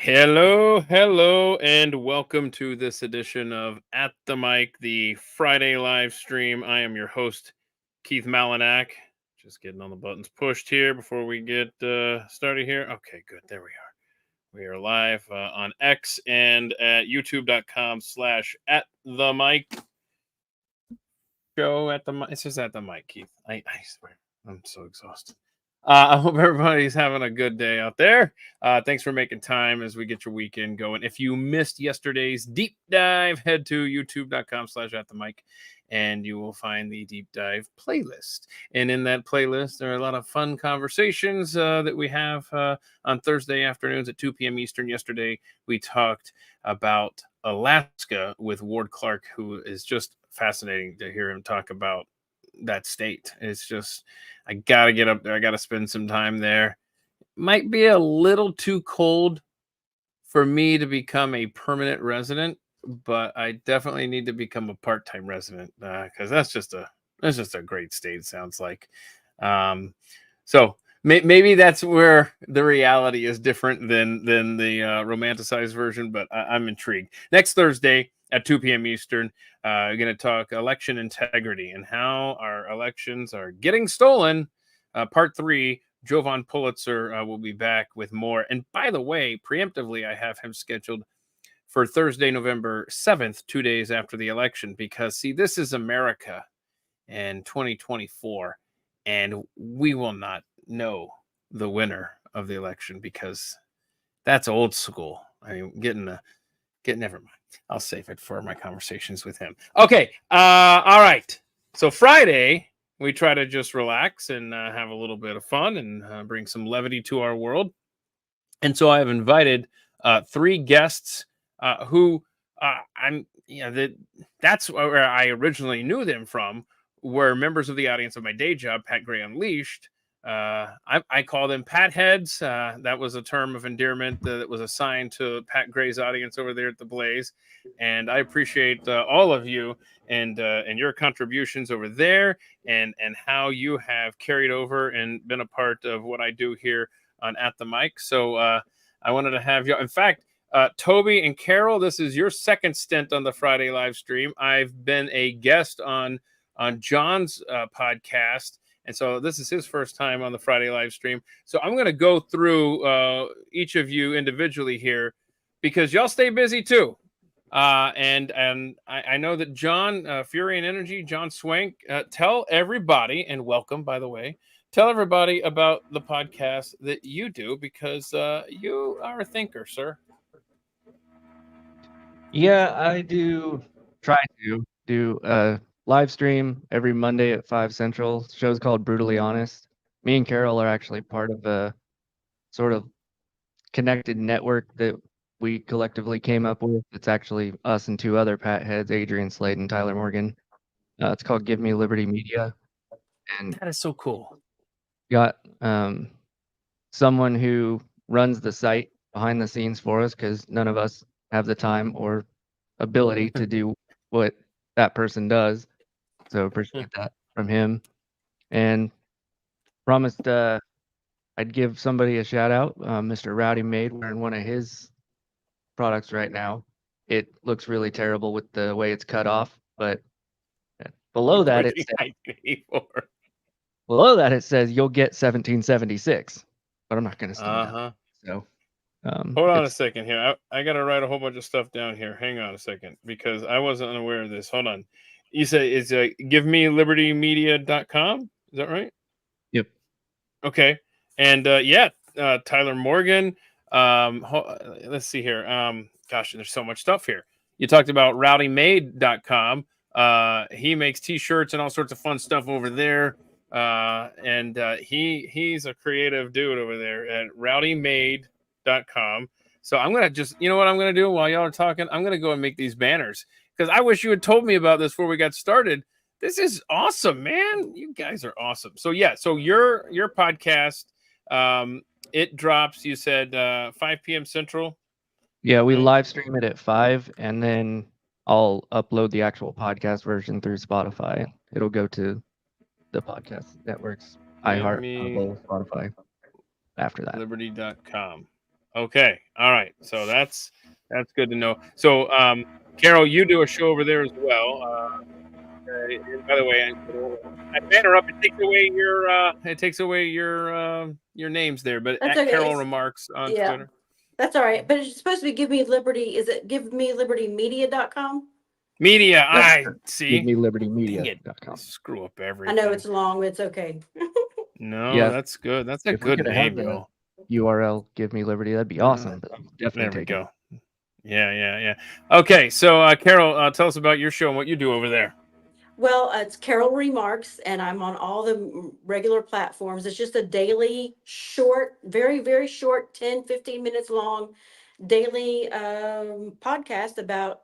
Hello, and welcome to this edition of At the Mic, the Friday live stream. I am your host, Keith Malinak. Just getting all the buttons pushed here before we get started here. Okay, good. There we are. We are live on X and at youtube.com/, at the mic show. At the mic. It's just at the mic, Keith. I swear. I'm so exhausted. I hope everybody's having a good day out there. Thanks for making time as we get your weekend going. If you missed yesterday's deep dive, head to youtube.com/, at the mic, and you will find the deep dive playlist. And in that playlist, there are a lot of fun conversations that we have on Thursday afternoons at 2 p.m. Eastern. Yesterday, we talked about Alaska with Ward Clark, who is just fascinating to hear him talk about that state. It's just, I gotta get up there. I gotta spend some time there. Might be a little too cold for me to become a permanent resident, but I definitely need to become a part-time resident because that's just a great state. Sounds like. Um, so maybe that's where the reality is different than the romanticized version, but I'm intrigued. Next Thursday at 2 p.m. Eastern, we're going to talk election integrity and how our elections are getting stolen. Part 3, Jovan Pulitzer will be back with more. And by the way, preemptively, I have him scheduled for Thursday, November 7th, 2 days after the election, because see, this is America in 2024, and we will not know the winner of the election because that's old school. I mean, never mind. I'll save it for my conversations with him. Okay. All right. So Friday, we try to just relax and have a little bit of fun and bring some levity to our world. And so I have invited 3 guests who that's where I originally knew them from, were members of the audience of my day job, Pat Gray Unleashed. I call them Pat Heads. That was a term of endearment that was assigned to Pat Gray's audience over there at the Blaze, and I appreciate all of you and your contributions over there, and how you have carried over and been a part of what I do here on At the Mic. So I wanted to have you. In fact, Toby and Carol, this is your second stint on the Friday live stream. I've been a guest on John's podcast. And so this is his first time on the Friday live stream. So I'm going to go through each of you individually here because y'all stay busy too. And I know that John, Fury and Energy, John Swank, tell everybody, and welcome, by the way, tell everybody about the podcast that you do because you are a thinker, sir. Yeah, I do try to do a live stream every Monday at 5 Central. The show's called Brutally Honest. Me and Carol are actually part of a sort of connected network that we collectively came up with. It's actually us and 2 other Pat heads, Adrian Slade and Tyler Morgan. It's called Give Me Liberty Media, and That is so cool. got someone who runs the site behind the scenes for us because none of us have the time or ability to do what that person does. So appreciate that from him. And promised I'd give somebody a shout out. Mr. Rowdy Made wearing one of his products right now. It looks really terrible with the way it's cut off, but below that it says, 1984. you'll get 1776, but I'm not going to steal that. Uh-huh. So Hold on a it's second here. I got to write a whole bunch of stuff down here. Hang on a second because I wasn't unaware of this. Hold on. You say it's givemelibertymedia.com. Is that right? yep. Okay. And Tyler Morgan. Let's see here. Gosh, there's so much stuff here. You talked about rowdymade.com. He makes t-shirts and all sorts of fun stuff over there. And he's a creative dude over there at rowdymade.com. So I'm gonna just, you know what I'm gonna do while y'all are talking? I'm gonna go and make these banners because I wish you had told me about this before we got started. This is awesome, man. You guys are awesome. So yeah, so your podcast, it drops. You said 5 p.m. Central. Yeah, we Right? live stream it at 5, and then I'll upload the actual podcast version through Spotify. It'll go to the podcast networks, Give iHeart, me Apple, Spotify after that. liberty.com. Okay. All right. So that's good to know. So, Carol, you do a show over there as well. And by the way, I banner up. It takes away your names there. But That's at okay. Carol Remarks on Yeah, Twitter. that's all right. But it's supposed to be Give Me Liberty. Is it GiveMeLibertyMedia.com? Media. Yep. I Give see. me Dang it. libertymedia.com. Screw up I everything. know it's long, but it's okay. No, Yeah. that's good. That's a If we good could have name, the y'all. URL, Give Me Liberty, that'd be awesome. But definitely There we take it. go. Yeah. Okay, so Carol, tell us about your show and what you do over there. Well, it's Carol Remarks, and I'm on all the regular platforms. It's just a daily, short, very, very short, 10, 15 minutes long daily podcast about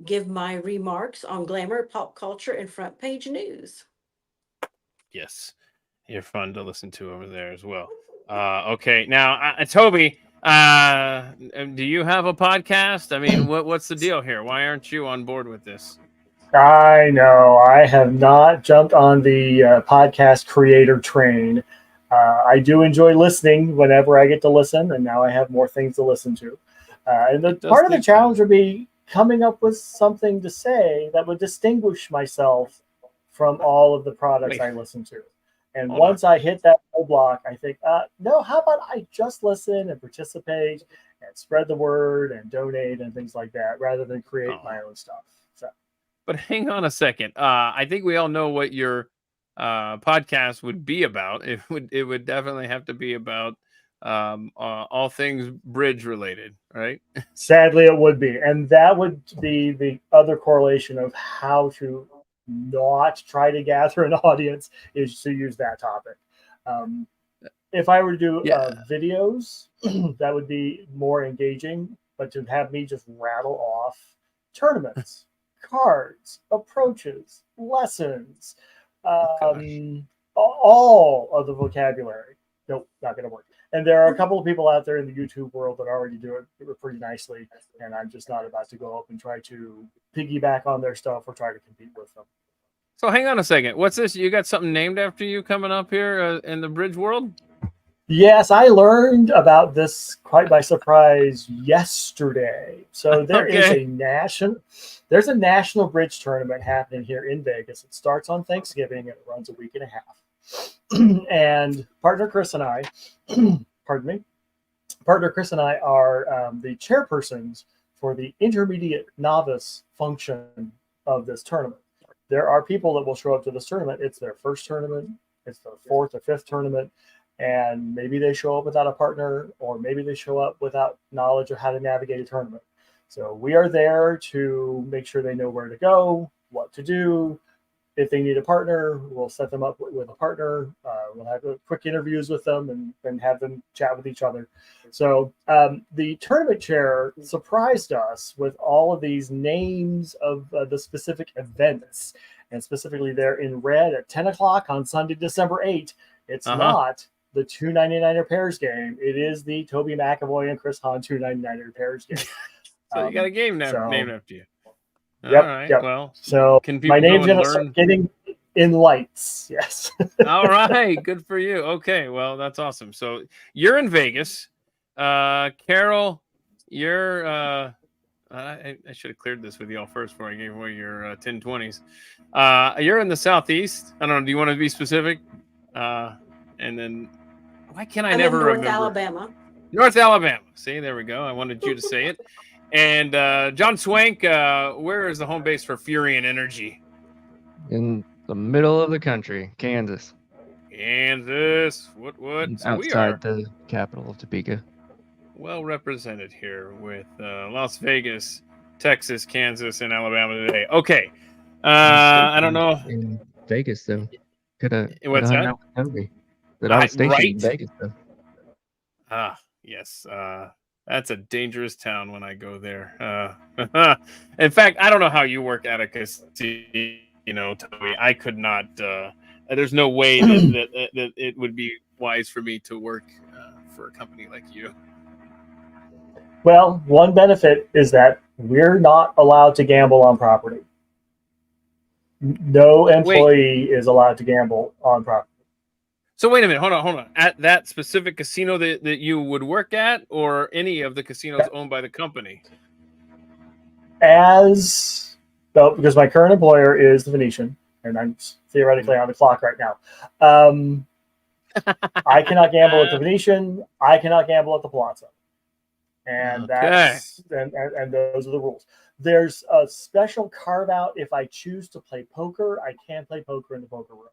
give my remarks on glamour, pop culture, and front page news. Yes, you're fun to listen to over there as well. Okay, now Toby, do you have a podcast? I mean, what's the deal here? Why aren't you on board with this? I know. I have not jumped on the podcast creator train. I do enjoy listening whenever I get to listen, and now I have more things to listen to. And It does part of the take challenge would be coming up with something to say that would distinguish myself from all of the products Wait. I listen to. And Hold once I hit that roadblock, I think, no, how about I just listen and participate and spread the word and donate and things like that rather than create my own stuff. So. But hang on a second. I think we all know what your podcast would be about. It would definitely have to be about all things bridge related, right? Sadly, it would be. And that would be the other correlation of how to not try to gather an audience is to use that topic. If I were to do videos, that would be more engaging. But to have me just rattle off tournaments, cards, approaches, lessons, all of the vocabulary. Nope, not going to work. And there are a couple of people out there in the YouTube world that already do it pretty nicely. And I'm just not about to go up and try to piggyback on their stuff or try to compete with them. So hang on a second. What's this? You got something named after you coming up here in the bridge world? Yes, I learned about this quite by surprise yesterday. So there's a national bridge tournament happening here in Vegas. It starts on Thanksgiving and it runs a week and a half. And partner Chris and I, are the chairpersons for the intermediate novice function of this tournament. There are people that will show up to this tournament. It's their first tournament. It's their fourth or fifth tournament. And maybe they show up without a partner, or maybe they show up without knowledge of how to navigate a tournament. So we are there to make sure they know where to go, what to do. If they need a partner, we'll set them up with a partner. We'll have quick interviews with them and have them chat with each other. So the tournament chair surprised us with all of these names of the specific events. And specifically there in red at 10 o'clock on Sunday, December 8th. It's not the 299er pairs game. It is the Toby McAvoy and Chris Hahn 299er pairs game. So you got a game named after you. Yep, all right. yep. Well, so can people my name's going to learn? start getting in lights. Yes. All right. Good for you. Okay. Well, that's awesome. So you're in Vegas. Carol, you're I should have cleared this with y'all first before I gave away your 1020s. You're in the Southeast. I don't know. Do you want to be specific? And then why can't I never North remember? Alabama. North Alabama. See, there we go. I wanted you to say it. And John Swank, where is the home base for Fury and Energy? In the middle of the country, Kansas. Kansas. What? So outside the capital of Topeka. Well represented here with Las Vegas, Texas, Kansas, and Alabama today. Okay. I don't know. In Vegas, though. Could have What's hung that? out with Toby. But I was stationed in Right. Vegas, though. Yes. That's a dangerous town when I go there. In fact, I don't know how you work at a casino, Toby. I could not. There's no way that it would be wise for me to work for a company like you. Well, one benefit is that we're not allowed to gamble on property. No employee is allowed to gamble on property. So wait a minute, hold on. At that specific casino that you would work at, or any of the casinos owned by the company? Because my current employer is the Venetian, and I'm theoretically on the clock right now. I cannot gamble at the Venetian. I cannot gamble at the Palazzo, and Okay. and those are the rules. There's a special carve out if I choose to play poker. I can play poker in the poker room,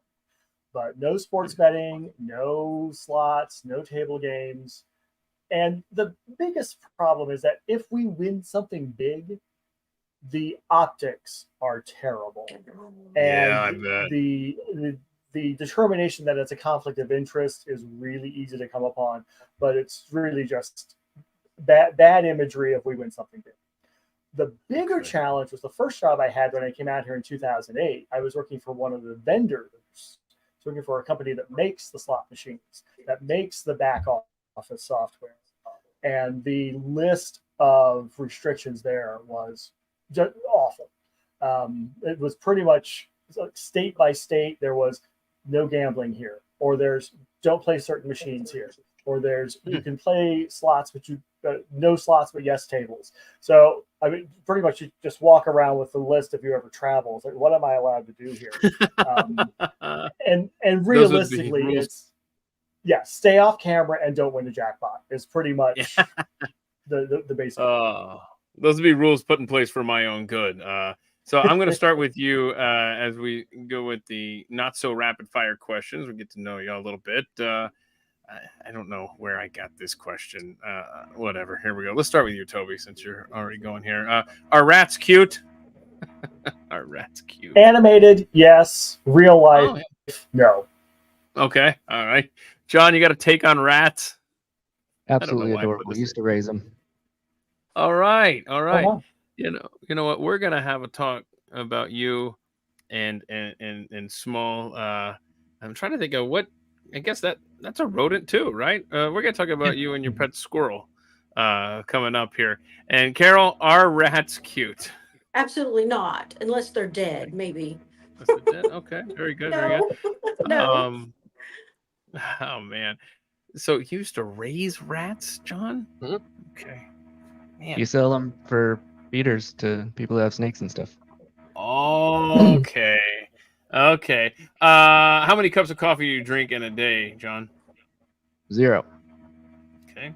but no sports betting, no slots, no table games. And the biggest problem is that if we win something big, the optics are terrible, Yeah, I and bet. the determination that it's a conflict of interest is really easy to come upon, but it's really just bad imagery if we win something big. The bigger Okay. challenge was the first job I had when I came out here in 2008. I was working for one of the vendors, working for a company that makes the slot machines, that makes the back office software. And the list of restrictions there was just awful. It was pretty much state by state. There was no gambling here, or there's don't play certain machines here, or there's you can play slots, but you no slots, but yes tables. So I mean, pretty much you just walk around with the list if you ever travel. It's like, what am I allowed to do here? And Those would be realistically, rules. it's stay off camera and don't win the jackpot is pretty much the basic. Those would be rules put in place for my own good. So I'm going to start with you as we go with the not so rapid fire questions. We get to know you a little bit. I don't know where I got this question. Whatever. Here we go. Let's start with you, Toby, since you're already going here. Are rats cute? Are rats cute? Animated, yes. Real life, Oh, yeah. no. Okay. All right. John, you got a take on rats? Absolutely why I put adorable. this Used to raise them. All right. All right. wow. You know what? We're gonna have a talk about you and small. I'm trying to think of what. I guess that's a rodent too, right? We're gonna talk about you and your pet squirrel coming up here. And Carol, are rats cute? Absolutely not, unless they're dead, maybe. That's the dead? Okay, very good, very No, good. no. Oh man. So you used to raise rats, John? Mhm. Okay. Man. You sell them for feeders to people who have snakes and stuff. Okay. Okay. How many cups of coffee do you drink in a day, John? 0. Okay.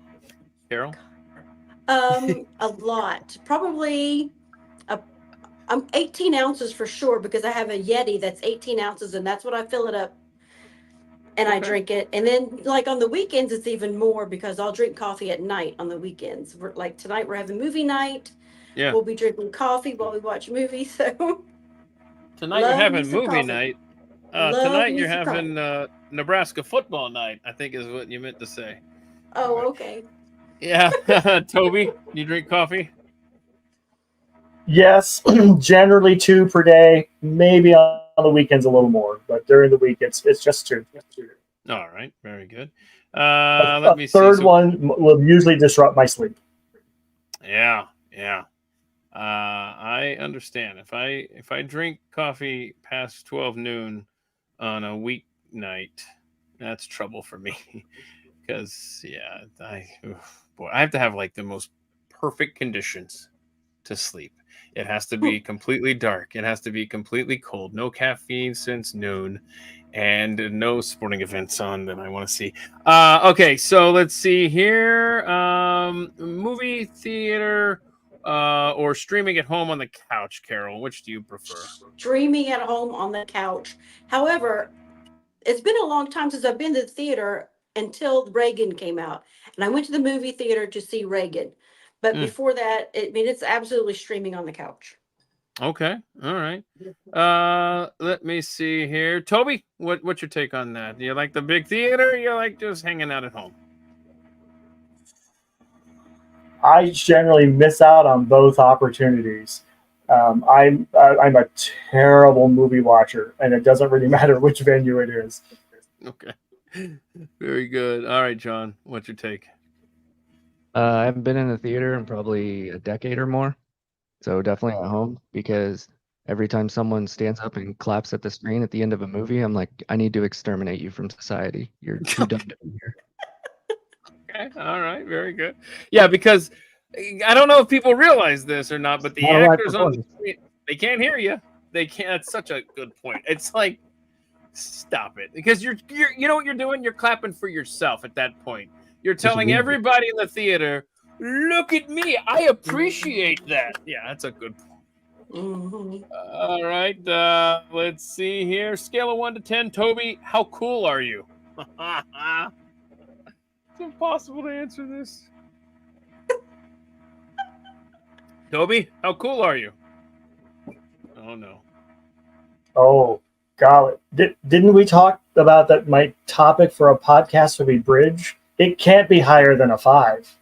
Carol? A lot. Probably I'm 18 ounces for sure because I have a Yeti that's 18 ounces and that's what I fill it up and I Okay. drink it. And then like on the weekends, it's even more because I'll drink coffee at night on the weekends. Like tonight, we're having movie night. Yeah. We'll be drinking coffee while we watch movies. So Tonight you're love me having some movie coffee. night. Love Tonight me you're some having Nebraska football night, I think is what you meant to say. Oh, okay. Yeah. Toby, you drink coffee? Yes, generally 2 per day. Maybe on the weekends a little more, but during the week it's just 2. All right. Very good. A Let me see. third one will usually disrupt my sleep. Yeah. Yeah. I understand. If I drink coffee past 12 noon on a weeknight, that's trouble for me. Because I have to have like the most perfect conditions to sleep. It has to be completely dark. It has to be completely cold. No caffeine since noon, and no sporting events on that I want to see. Okay, so let's see here. Movie theater or streaming at home on the couch, Carol. Which do you prefer? Streaming at home on the couch. However, it's been a long time since I've been to the theater until Reagan came out. And I went to the movie theater to see Reagan. But before that, it's absolutely streaming on the couch. Okay. All right. Let me see here. Toby, what's your take on that? Do you like the big theater or you like just hanging out at home? I generally miss out on both opportunities. I'm a terrible movie watcher, and it doesn't really matter which venue it is. Okay. Very good. All right, John, what's your take? I haven't been in the theater in probably a decade or more. So definitely at home because Every time someone stands up and claps at the screen at the end of a movie, I'm like, I need to exterminate you from society. You're too dumb to be here. Okay. All right. Very good. Yeah, because I don't know if people realize this or not, but the Not a live actors on the performance. screen, they can't hear you. They can't. That's such a good point. It's like, stop it, because you're you know what you're doing. You're clapping for yourself at that point. You're telling weird. everybody in the theater, "Look at me. I appreciate that." Yeah, that's a good point. Mhm. All right. Let's see here. Scale of 1 to 10. Toby, how cool are you? It's impossible to answer this. Toby, how cool are you? Oh no. Oh, golly. Didn't we talk about that? My topic for a podcast would be bridge. It can't be higher than a 5.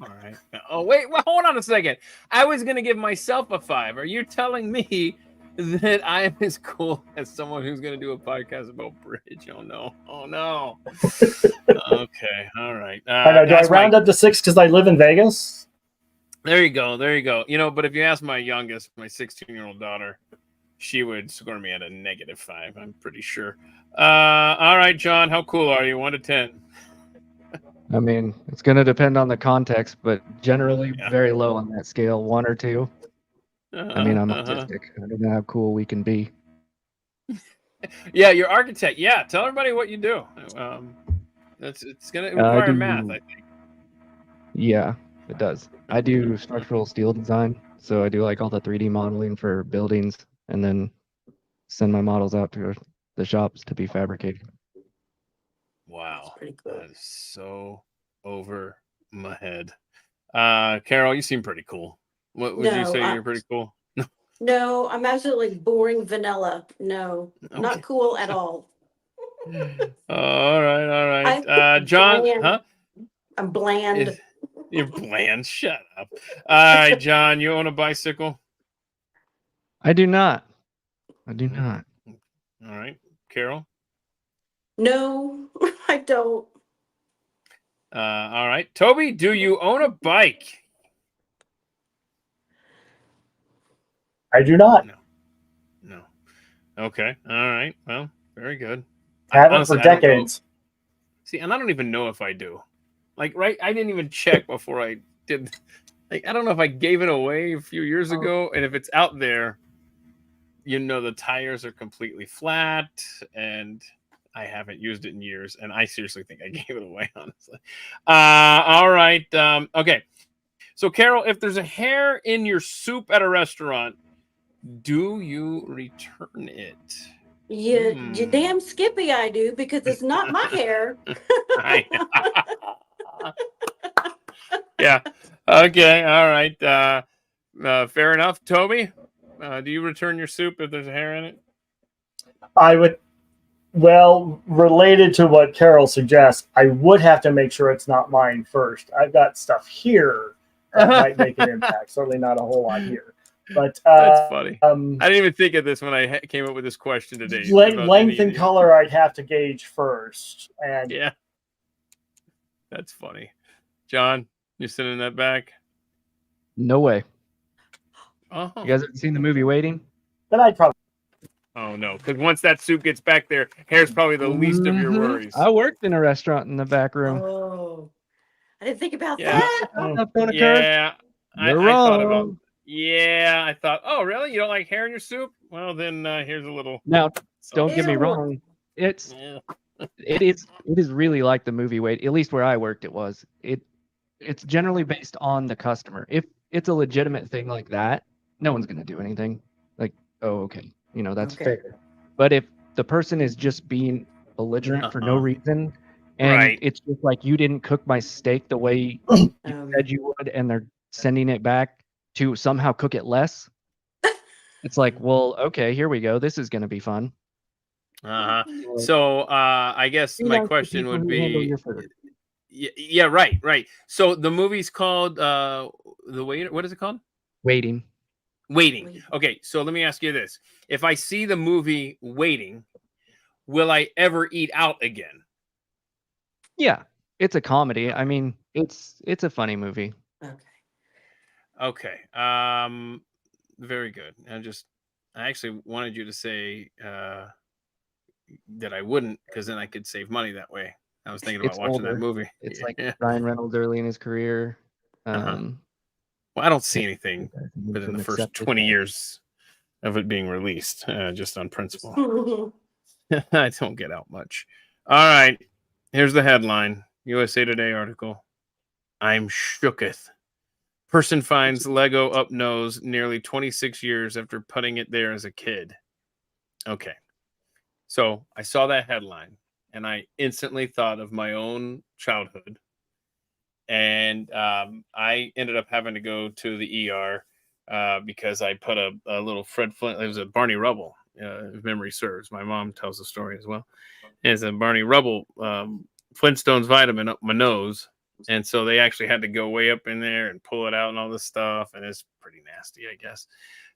All right. Oh wait, well, hold on a second. I was gonna give myself a 5. Are you telling me that I am as cool as someone who's gonna do a podcast about bridge? Oh no. Oh no. Okay. All right. I know. Do I round up to 6 because I live in Vegas? There you go. There you go. You know, but if you ask my youngest, my 16-year-old daughter, she would score me at a -5. I'm pretty sure. All right, John, how cool are you? 1 to 10. I mean, it's going to depend on the context, but generally Yeah. very low on that scale, 1 or 2. I mean, I'm Uh-huh. autistic. I don't know how cool we can be. Yeah, you're architect. Yeah, tell everybody what you do. It's gonna require do- math, I think. Yeah, it does. I do structural steel design, so I do like all the 3D modeling for buildings and then send my models out to the shops to be fabricated. Wow, Pretty cool. that is so over my head. Carol, you seem pretty cool. What would you No, say? You're pretty cool. No, I'm absolutely boring vanilla. No, Okay. not cool at all. All right, all right. I- John, bland. huh? I'm bland. You're bland. Shut up. All right, John, you own a bicycle? I do not. I do not. All right, Carol. No, I don't. All right, Toby, do you own a bike? I do not. No. Okay. All right. Well, very good. Haven't Honestly, for I don't know. decades. See, and I don't even know if I do. Like, right? I didn't even check before I did. Like, I don't know if I gave it away a few years Oh. ago, and if it's out there, you know, the tires are completely flat, and I haven't used it in years, and I seriously think I gave it away, honestly. All right. Okay. So, Carol, if there's a hair in your soup at a restaurant, do you return it? You damn Skippy, I do, because it's not my hair. Yeah. Okay. All right. Fair enough. Toby, do you return your soup if there's a hair in it? I would. Well, related to what Carol suggests, I would have to make sure it's not mine first. I've got stuff here that might make an impact. Certainly not a whole lot here. But That's funny. I I didn't even think of this when I came up with this question today. length and color I'd have to gauge first. And Yeah. That's funny. John, you sending that back? No way. Oh, You guys ever seen the movie Waiting? then I'd probably. oh no. Because once that soup gets back there, hair's probably the least of your Mhm. worries. I worked in a restaurant in the back room. Oh, I didn't think about Yeah. that. That don't occur? Yeah. You're I thought wrong. about. Yeah, I thought. Oh, really? You don't like hair in your soup? Well, then here's a little. Now, don't get me Ew. wrong. It's Yeah. it is really like the movie Wait. At least where I worked, it was. It's generally based on the customer. If it's a legitimate thing like that, no one's gonna do anything. Like, oh, okay, that's Okay. fair. But if the person is just being belligerent for no Uh-huh. reason, and Right. it's just like you didn't cook my steak the way you Um, said you would, and they're sending it back to somehow cook it less, it's like, well, okay, here we go. This is gonna be fun. Uh-huh. So I guess Be my nice to question people would who handle be. your food. Yeah, right. So the movie's called The Waiter. What is it called? Waiting. Waiting. Waiting. Okay, so let me ask you this. If I see the movie Waiting, will I ever eat out again? Yeah, it's a comedy. I mean, it's a funny movie. okay. Okay. Very good. I actually wanted you to say that I wouldn't, because then I could save money that way. I was thinking about It's watching that older. movie. It's like Yeah. Ryan Reynolds early in his career. Well, I don't see Yeah, anything he's within the an first accepted 20 guy. years of it being released, just on principle. I don't get out much. All right. Here's the headline. USA Today article. I'm shooketh. Person finds Lego up nose nearly 26 years after putting it there as a kid. Okay. So I saw that headline and I instantly thought of my own childhood. And I ended up having to go to the ER because I put a little Fred Flint, it was a Barney Rubble, if memory serves. My mom tells the story as well. It's a Barney Rubble Flintstones vitamin up my nose. And so they actually had to go way up in there and pull it out and all this stuff. And it's pretty nasty, I guess.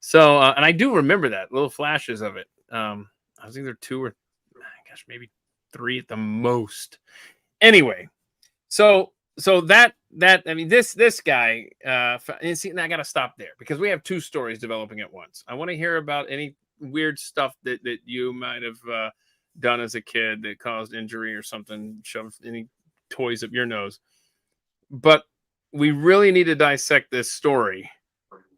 So, and I do remember that, little flashes of it. I was either 2 or, gosh, maybe 3 at the most. Anyway, so that I mean, this guy, and see, and I got to stop there because we have 2 stories developing at once. I want to hear about any weird stuff that you might have done as a kid that caused injury or something, shoved any toys up your nose. But we really need to dissect this story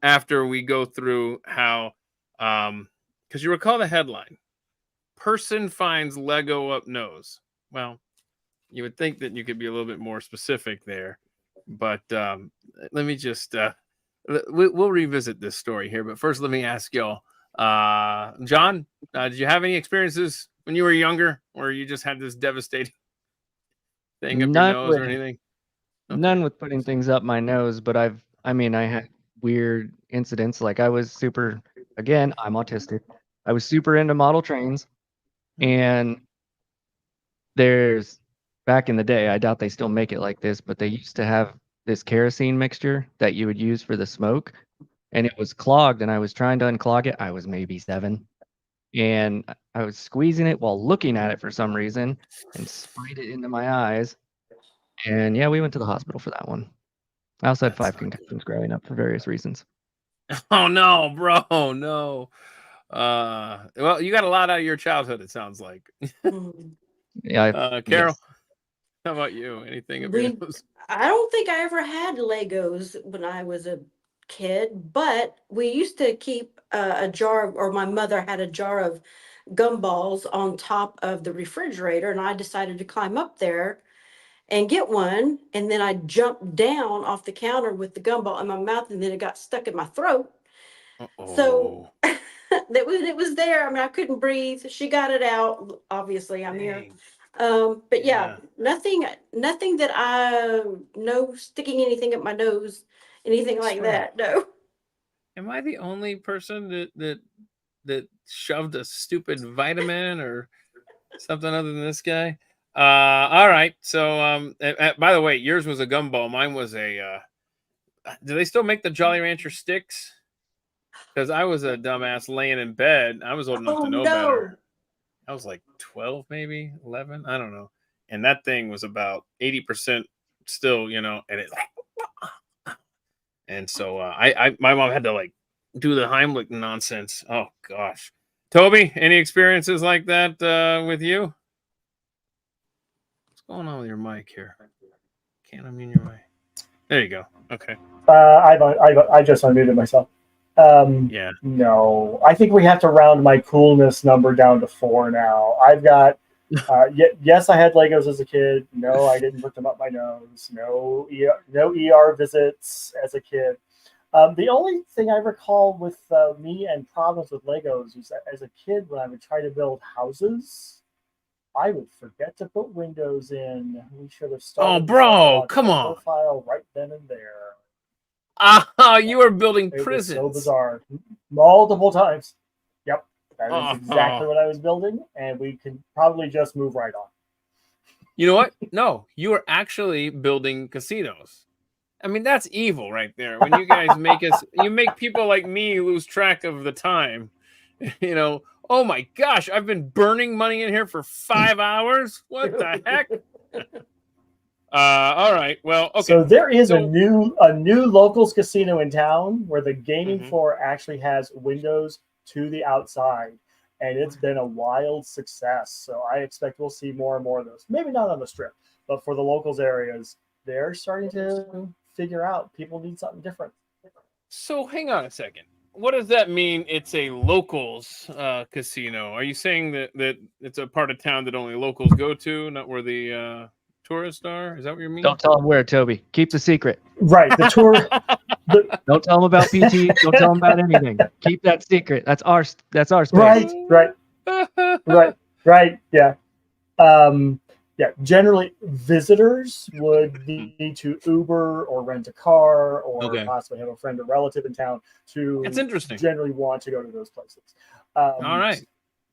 after we go through how, because you recall the headline, person finds Lego up nose. Well, you would think that you could be a little bit more specific there, but let me just we'll revisit this story here. But first, let me ask y'all, John, did you have any experiences when you were younger where you just had this devastating thing up your nose or anything? None with putting things up my nose, but I had weird incidents. Like I was again, I'm autistic. I was super into model trains, and back in the day, I doubt they still make it like this, but they used to have this kerosene mixture that you would use for the smoke, and it was clogged, and I was trying to unclog it. I was maybe 7, and I was squeezing it while looking at it for some reason and sprayed it into my eyes. And yeah, we went to the hospital for that one. I also had 5 concussions growing up for various reasons. Oh no, bro, no. Well, you got a lot out of your childhood, it sounds like. Yeah. Carol, Yes. how about you? Anything of We- your nose? I don't think I ever had Legos when I was a kid, but we used to keep a jar, or my mother had a jar of gumballs on top of the refrigerator, and I decided to climb up there and get one, and then I jumped down off the counter with the gumball in my mouth, and then it got stuck in my throat. So it was there. I mean, I couldn't breathe. She got it out. Obviously, I'm here. But yeah, nothing that I know sticking anything up my nose, anything like that. No. Am I the only person that shoved a stupid vitamin or something other than this guy? All right. So by the way, yours was a gumball. Mine was a do they still make the Jolly Rancher sticks? Because I was a dumbass laying in bed. I was old enough to know better. I was like 12, maybe 11. I don't know. And that thing was about 80% still, and it. And so my mom had to like do the Heimlich nonsense. Oh gosh. Toby, any experiences like that with you? What's going on with your mic here? Can't unmute your mic. There you go. Okay. I just unmuted myself. Yeah. No, I think we have to round my coolness number down to 4 now. I've got, yes, I had Legos as a kid. No, I didn't put them up my nose. No ER visits as a kid. The only thing I recall with me and problems with Legos is that as a kid, when I would try to build houses, I would forget to put windows in. We should have started. Oh, bro, come on. Profile right then and there. You were building prisons. It was so bizarre. Multiple times. Yep. That is exactly what I was building, and we can probably just move right on. You know what? No, you were actually building casinos. I mean, that's evil right there. When you guys you make people like me lose track of the time. Oh my gosh, I've been burning money in here for 5 hours. What the heck? All right. Well, okay. So there is a new locals casino in town where the gaming floor actually has windows to the outside, and it's been a wild success. So I expect we'll see more and more of those. Maybe not on the Strip, but for the locals areas, they're starting to figure out people need something different. So hang on a second. What does that mean? It's a locals casino. Are you saying that it's a part of town that only locals go to, not where the tourists are? Is that what you mean? Don't tell them where, Toby. Keep the secret. Right. The tour. Don't tell them about PT. Don't tell them about anything. Keep that secret. That's our space. Right. Right. Yeah. Yeah. Generally, visitors would need to Uber or rent a car or Okay. possibly have a friend or relative in town to That's interesting. generally want to go to those places. All right.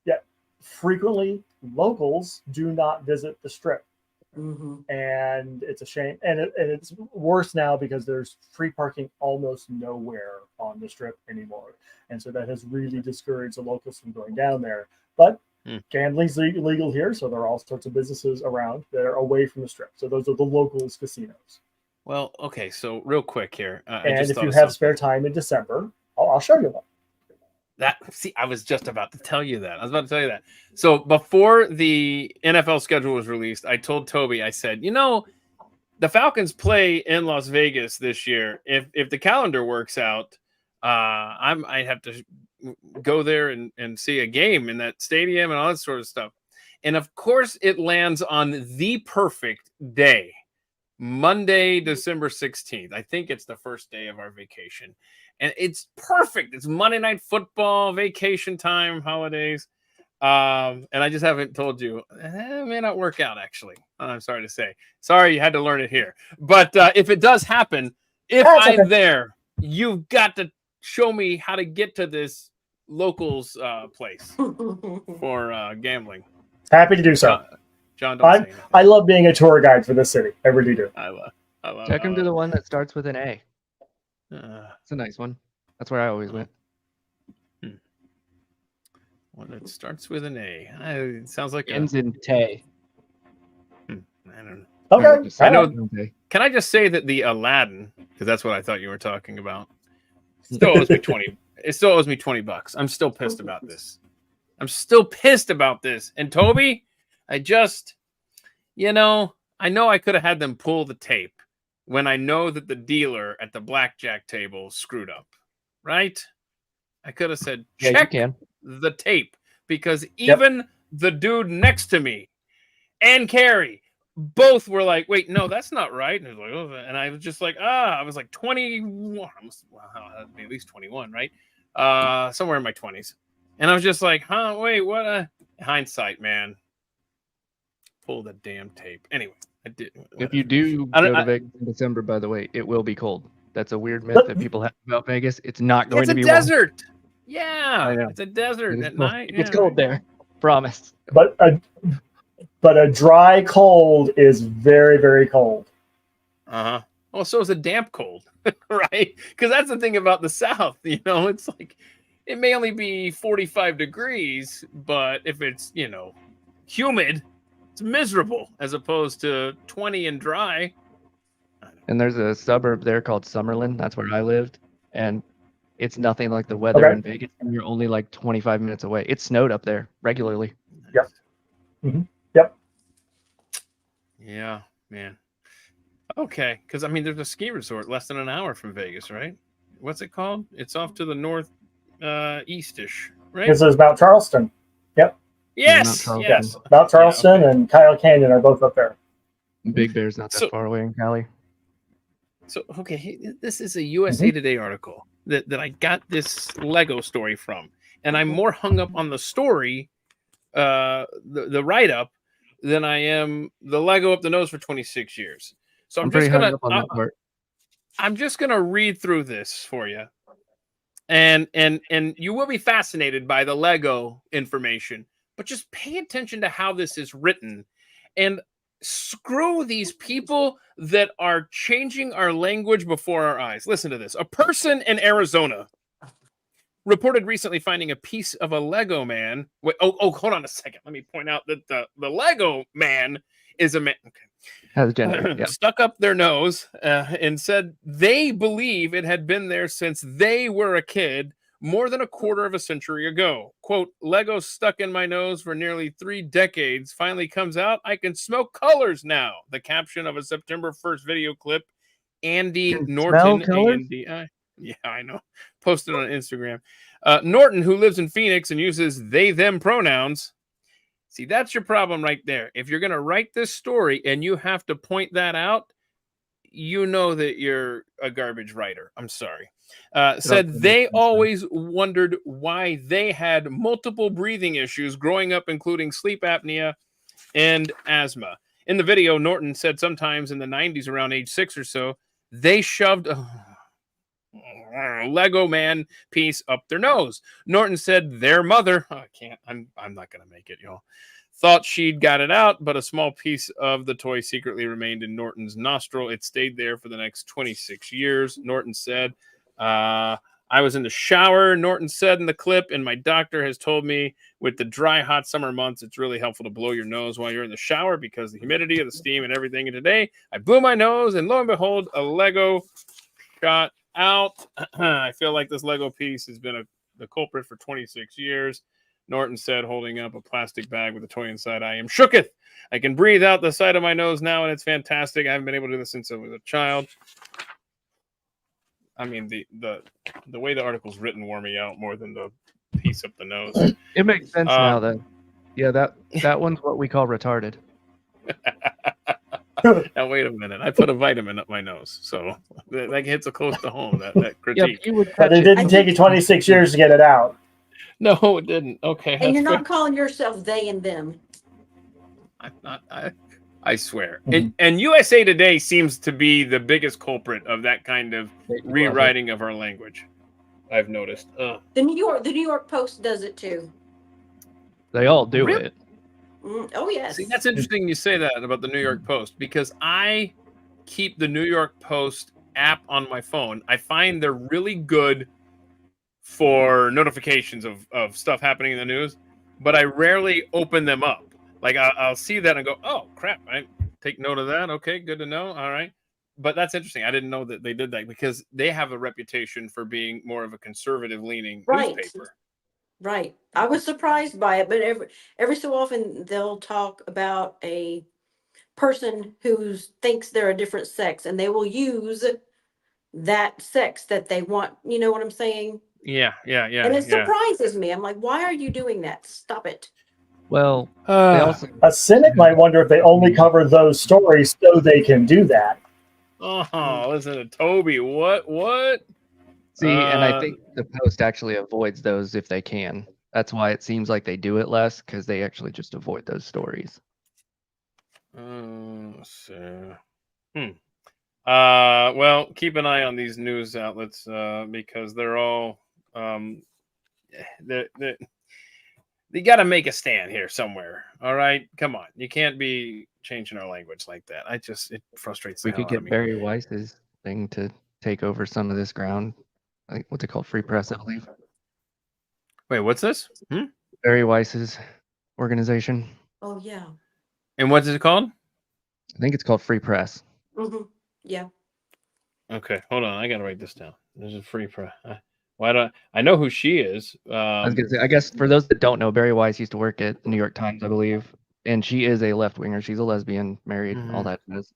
Yeah. Frequently, locals do not visit the Strip. Mhm. And it's a shame, and it's worse now because there's free parking almost nowhere on the Strip anymore, and so that has really discouraged the locals from going down there. But gambling's legal here, so there are all sorts of businesses around that are away from the Strip. So those are the locals casinos. Well, okay. So real quick here, I And just if thought you of have something. spare time in December, I'll show you one. I was just about to tell you that. So before the NFL schedule was released, I told Toby, I said, the Falcons play in Las Vegas this year. If the calendar works out, I'd have to go there and see a game in that stadium and all that sort of stuff. And of course, it lands on the perfect day, Monday, December 16th. I think it's the first day of our vacation. And it's perfect. It's Monday Night Football, vacation time, holidays. And I just haven't told you. It may not work out, actually. I'm sorry to say. Sorry you had to learn it here. But if it does happen, if I'm okay. there, you've got to show me how to get to this locals place for gambling. Happy to do so. John, don't say anything. I love being a tour guide for this city. I really do. I love Check them to the one that starts with an A. Uh, It's a nice one. That's where I always went. one that starts with an A. It sounds like Ends in Tay. I don't know. Okay. Just I know- okay. Can I just say that the Aladdin, because that's what I thought you were talking about, still owes me 20. It still owes me $20. I'm still pissed about this. And Toby, I know I could have had them pull the tape when I know that the dealer at the blackjack table screwed up, right? I could have said, Yeah, you check can. the tape, because even the dude next to me and Carrie both were like, wait, no, that's not right. And, I was like, oh, and I was just like, I was like 21. That'd be at least 21, right? Somewhere in my 20s. And I was just like, wait, what? Hindsight, man. Pull the damn tape. Anyway, I did. If you do go to Vegas in December, by the way, it will be cold. That's a weird myth that people have about Vegas. It's not going It's to a be warm. desert. Yeah, I know. it's a desert It is at cold. night. It's cold there. Promise. But a dry cold is very, very cold. Uh-huh. Oh, so is a damp cold, right? Because that's the thing about the South, it's like it may only be 45 degrees, but if it's, humid, it's miserable as opposed to 20 and dry. And there's a suburb there called Summerlin. That's where I lived. And it's nothing like the weather Okay. in Vegas. And you're only like 25 minutes away. It snowed up there regularly. Yep. Mhm. Yep. Yeah, man. Okay, because there's a ski resort less than an hour from Vegas, right? What's it called? It's off to the north eastish, right? This is Mount Charleston. Yes, Mount yes. Charleston. Mount Charleston okay. and Kyle Canyon are both up there. Big Bear's not that So- far away in Cali. So, okay, this is a USA Today article that I got this Lego story from, and I'm more hung up on the story, the write up, than I am the Lego up the nose for 26 years. So I'm pretty hung up on that part. I'm just gonna read through this for you, and you will be fascinated by the Lego information, but just pay attention to how this is written, and screw these people that are changing our language before our eyes. Listen to this. A person in Arizona reported recently finding a piece of a Lego man. Wait, hold on a second. Let me point out that the Lego man is a man. Okay. Has gender. Yeah. Stuck up their nose and said they believe it had been there since they were a kid more than a quarter of a century ago. Quote, Lego stuck in my nose for nearly 3 decades. Finally comes out. I can smell colors now. The caption of a September 1st video clip. Andy Can Norton, smell colors? A-N-D-I. Yeah, I know. Posted on Instagram. Norton, who lives in Phoenix and uses they, them pronouns. See, that's your problem right there. If you're going to write this story and you have to point that out, you know that you're a garbage writer. I'm sorry. Said they always wondered why they had multiple breathing issues growing up, including sleep apnea and asthma. In the video, Norton said sometimes in the 90s, around age 6 or so, they shoved a Lego man piece up their nose. Norton said their mother, I'm not going to make it, y'all, thought she'd got it out, but a small piece of the toy secretly remained in Norton's nostril. It stayed there for the next 26 years. Norton said, I was in the shower, Norton said in the clip, and my doctor has told me with the dry, hot summer months, it's really helpful to blow your nose while you're in the shower because the humidity of the steam and everything. And today, I blew my nose, and lo and behold, a Lego shot out. I feel like this Lego piece has been the culprit for 26 years. Norton said, holding up a plastic bag with a toy inside, I am shooketh. I can breathe out the side of my nose now, and it's fantastic. I haven't been able to do this since I was a child. I mean, the way the article's written wore me out more than the piece up the nose. It makes sense now, though. Yeah, that one's what we call retarded. Now, wait a minute. I put a vitamin up my nose, so that hits a close to home, that Yeah, critique. but you would But catch it it. didn't take you 26 years to get it out. No, it didn't. Okay. And you're that's not calling yourself they and them. I'm not. I swear. And USA Today seems to be the biggest culprit of that kind of rewriting of our language. I've noticed. The New York Post does it too. They all do Really? it. Oh yes. See, that's interesting you say that about the New York Post because I keep the New York Post app on my phone. I find they're really good for notifications of stuff happening in the news, but I rarely open them up. Like I'll see that and go, oh crap, I take note of that. Okay, good to know. All right. But that's interesting. I didn't know that they did that because they have a reputation for being more of a conservative leaning Right. newspaper. Right. I was surprised by it, but every so often they'll talk about a person who thinks they're a different sex and they will use that sex that they want. You know what I'm saying? Yeah. And it surprises me. I'm like, why are you doing that? Stop it. Well, they also A cynic might wonder if they only cover those stories so they can do that. Oh, listen to Toby. What? see, and I think the Post actually avoids those if they can. That's why it seems like they do it less because they actually just avoid those stories. Well, keep an eye on these news outlets because they're all they got to make a stand here somewhere. All right, come on, you can't be changing our language like that. It frustrates We the could hell out of get me. Barry Weiss's thing to take over some of this ground. Like what's it called? Free Press, I believe. Wait, what's this? Barry Weiss's organization. Oh yeah. And what's it called? I think it's called Free Press. Yeah. Okay, hold on. I gotta write this down. There's a free press. Why don't I know who she is? I was gonna say, I guess for those that don't know, Barry Weiss used to work at the New York Times, I believe, and she is a left winger. She's a lesbian, married, all that jazz.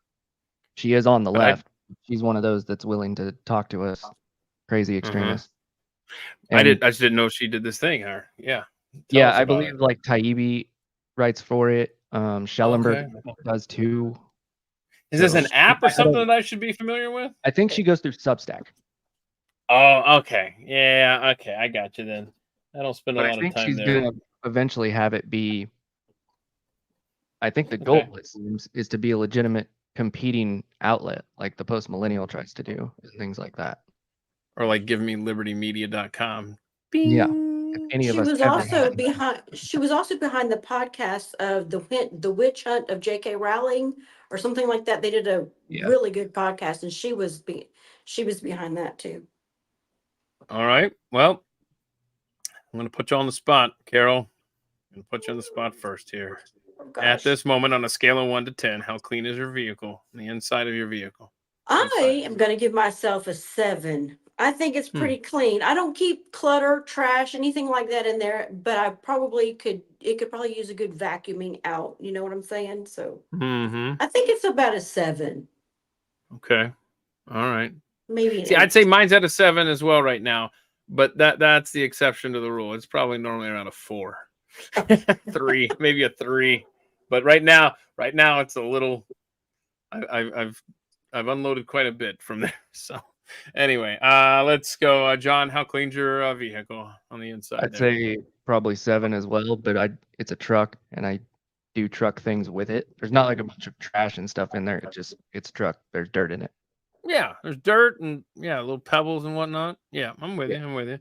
She is on the left. She's one of those that's willing to talk to us, crazy extremists. I just didn't know she did this thing. Her, yeah. Yeah, us I about believe it. like Taibbi writes for it. Schellenberg does too. Is this an So- app or something that I should be familiar with? I think she goes through Substack. Oh, okay. Yeah, okay. I got you then. I don't spend a But I lot of think time she's there. gonna eventually have it be. I think the goal, it seems, is to be a legitimate competing outlet, like the Post Millennial tries to do, and things like that. Or like givemelibertymedia.com. Yeah. If any of She us was ever also have- behind the podcast of the witch hunt of J.K. Rowling or something like that. They did a Yeah. really good podcast, and she was behind that too. All right. Well, I'm going to put you on the spot, Carol. I'm going to put you on the spot first here. Oh, At gosh. this moment, on a scale of 1 to 10, how clean is your vehicle? The inside of your vehicle. I am going to give myself a 7. I think it's Hmm. pretty clean. I don't keep clutter, trash, anything like that in there, but I probably could, it could probably use a good vacuuming out. You know what I'm saying? So Mm-hmm. I think it's about a 7, Okay. All right. maybe an See, I'd 8. say mine's at a 7 as well right now, but that's the exception to the rule. It's probably normally around a 4, 3, maybe a 3. But right now it's a little. I've unloaded quite a bit from there. So anyway, let's go. John, how clean's your vehicle on the inside? I'd there? say probably 7 as well, but it's a truck and I do truck things with it. There's not like a bunch of trash and stuff in there. It's truck. There's dirt in it. Yeah, there's dirt and little pebbles and whatnot. Yeah, I'm with Yeah. you. I'm with you.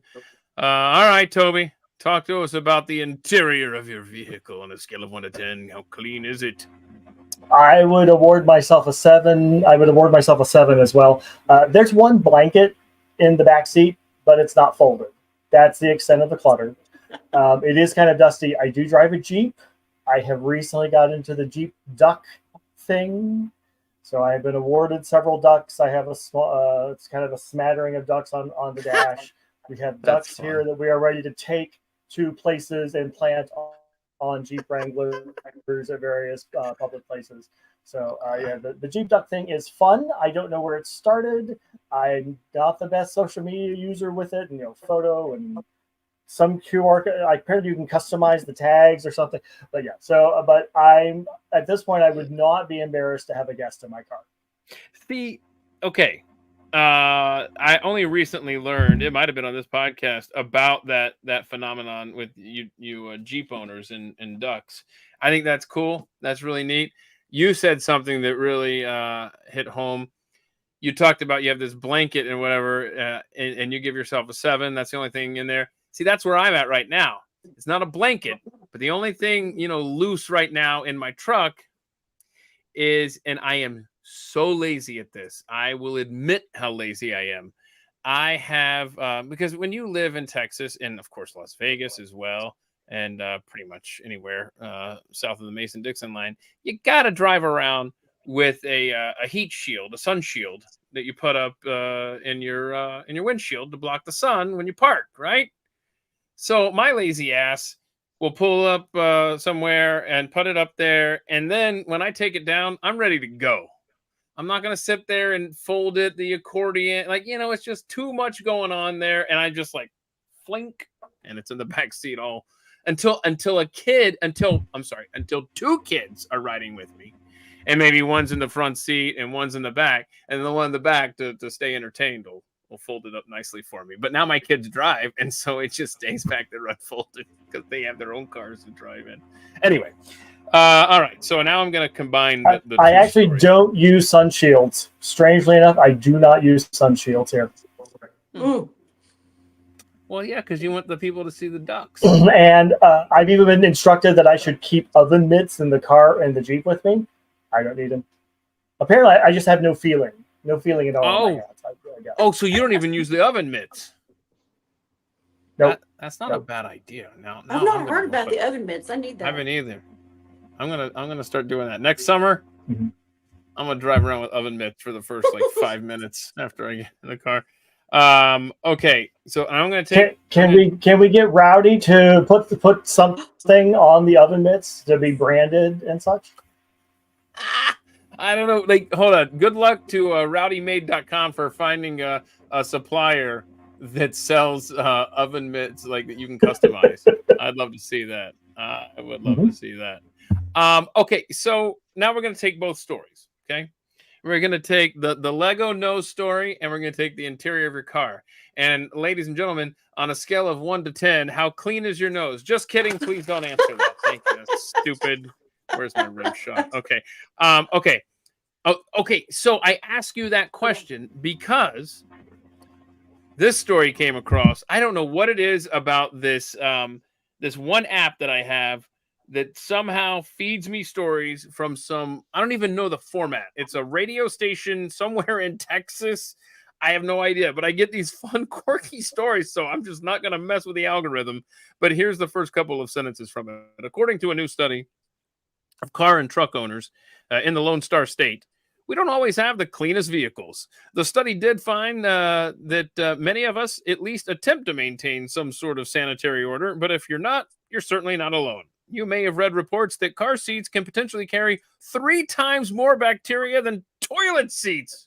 All right, Toby, talk to us about the interior of your vehicle on a scale of 1 to 10. How clean is it? I would award myself a 7. I would award myself a 7 as well. There's one blanket in the back seat, but it's not folded. That's the extent of the clutter. It is kind of dusty. I do drive a Jeep. I have recently got into the Jeep duck thing. So I have been awarded several ducks. I have a small, it's kind of a smattering of ducks on the dash. We have That's ducks here fun. that we are ready to take to places and plant on Jeep Wranglers at various public places. So yeah, the Jeep duck thing is fun. I don't know where it started. I'm not the best social media user with it, and photo and some QR. Apparently you can customize the tags or something. But yeah, so but I'm at this point I would not be embarrassed to have a guest in my car. See, okay. I only recently learned, it might have been on this podcast, about that phenomenon with you Jeep owners and ducks. I think that's cool. That's really neat. You said something that really hit home. You talked about you have this blanket and whatever, and you give yourself a 7. That's the only thing in there. See, that's where I'm at right now. It's not a blanket, but the only thing loose right now in my truck is, and I am so lazy at this. I will admit how lazy I am. I have because when you live in Texas and of course Las Vegas as well, and pretty much anywhere south of the Mason-Dixon line, you got to drive around with a heat shield, a sun shield that you put up in your windshield to block the sun when you park, right? So my lazy ass will pull up somewhere and put it up there, and then when I take it down, I'm ready to go. I'm not going to sit there and fold it, the accordion. It's just too much going on there. And I just flink, and it's in the back seat all until 2 kids are riding with me. And maybe one's in the front seat and one's in the back. And the one in the back to stay entertained will fold it up nicely for me. But now my kids drive, and so it just stays back there unfolded because they have their own cars to drive in. Anyway. All right, so now I'm going to combine the I two actually stories. don't use sun shields. Strangely enough, I do not use sun shields here. Mm. Well, yeah, because you want the people to see the ducks. And I've even been instructed that I should keep oven mitts in the car and the Jeep with me. I don't need them. Apparently, I just have no feeling at all in my hands. I guess. Oh, so you don't even use the oven mitts? Nope. That's not a bad idea. Now I've not heard about the oven mitts. I need I that. haven't either. I'm gonna start doing that next summer. Mhm. I'm gonna drive around with oven mitts for the first 5 minutes after I get in the car. Okay, so I'm gonna take. Can we get Rowdy to put something on the oven mitts to be branded and such? I don't know. Hold on. Good luck to rowdymade.com for finding a supplier that sells oven mitts that you can customize. I'd love to see that. I would love to see that. Okay, so now we're going to take both stories. Okay, we're going to take the Lego nose story, and we're going to take the interior of your car. And ladies and gentlemen, on a scale of 1 to 10, how clean is your nose? Just kidding. Please don't answer that. Thank you. That's stupid. Where's my rim shot? Okay. Okay. Oh, okay. So I ask you that question because this story came across. I don't know what it is about this this one app that I have that somehow feeds me stories from I don't even know the format. It's a radio station somewhere in Texas. I have no idea, but I get these fun, quirky stories, so I'm just not going to mess with the algorithm. But here's the first couple of sentences from it. According to a new study of car and truck owners in the Lone Star State, we don't always have the cleanest vehicles. The study did find that many of us at least attempt to maintain some sort of sanitary order, but if you're not, you're certainly not alone. You may have read reports that car seats can potentially carry 3 times more bacteria than toilet seats.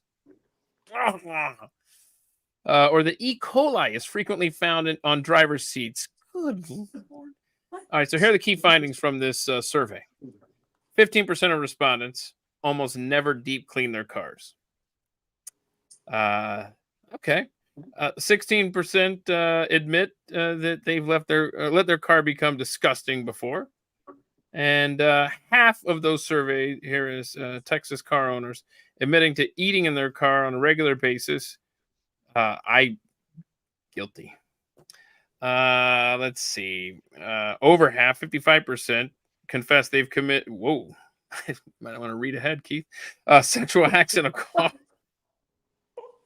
Or the E. coli is frequently found on driver's seats. Good Lord. All right, so here are the key findings from this survey. 15% of respondents almost never deep clean their cars. Okay. 16% admit that they've let their car become disgusting before. And half of those surveyed here is Texas car owners admitting to eating in their car on a regular basis. Guilty. Let's see. Over half, 55%, confess they've committed. Whoa. I might want to read ahead, Keith. Sexual acts in a car.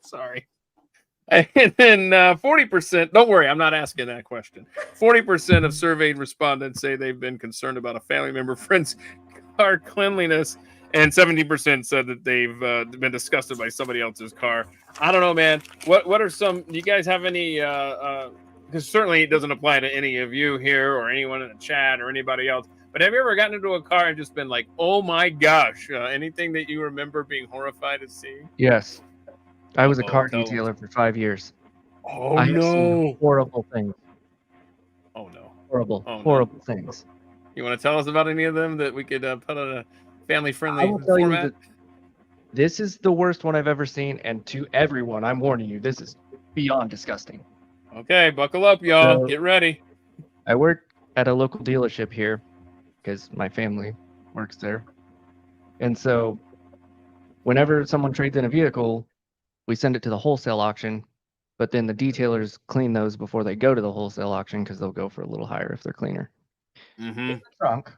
Sorry. And then 40%, don't worry, I'm not asking that question. 40% of surveyed respondents say they've been concerned about a family member, friend's car cleanliness, and 70% said that they've been disgusted by somebody else's car. I don't know, man. What are some, do you guys have any, because certainly it doesn't apply to any of you here or anyone in the chat or anybody else, but have you ever gotten into a car and just been like, oh my gosh, anything that you remember being horrified to see? Yes. I was a car tell us. detailer for 5 years. Oh, I have seen no. horrible things. Oh, no. Horrible, Oh, no. horrible things. You want to tell us about any of them that we could put on a family-friendly I will tell you format? that this is the worst one I've ever seen, and to everyone, I'm warning you, this is beyond disgusting. Okay, buckle up, y'all. So- Get ready. I work at a local dealership here because my family works there. And so whenever someone trades in a vehicle, we send it to the wholesale auction, but then the detailers clean those before they go to the wholesale auction because they'll go for a little higher if they're cleaner. Mm-hmm. Trunk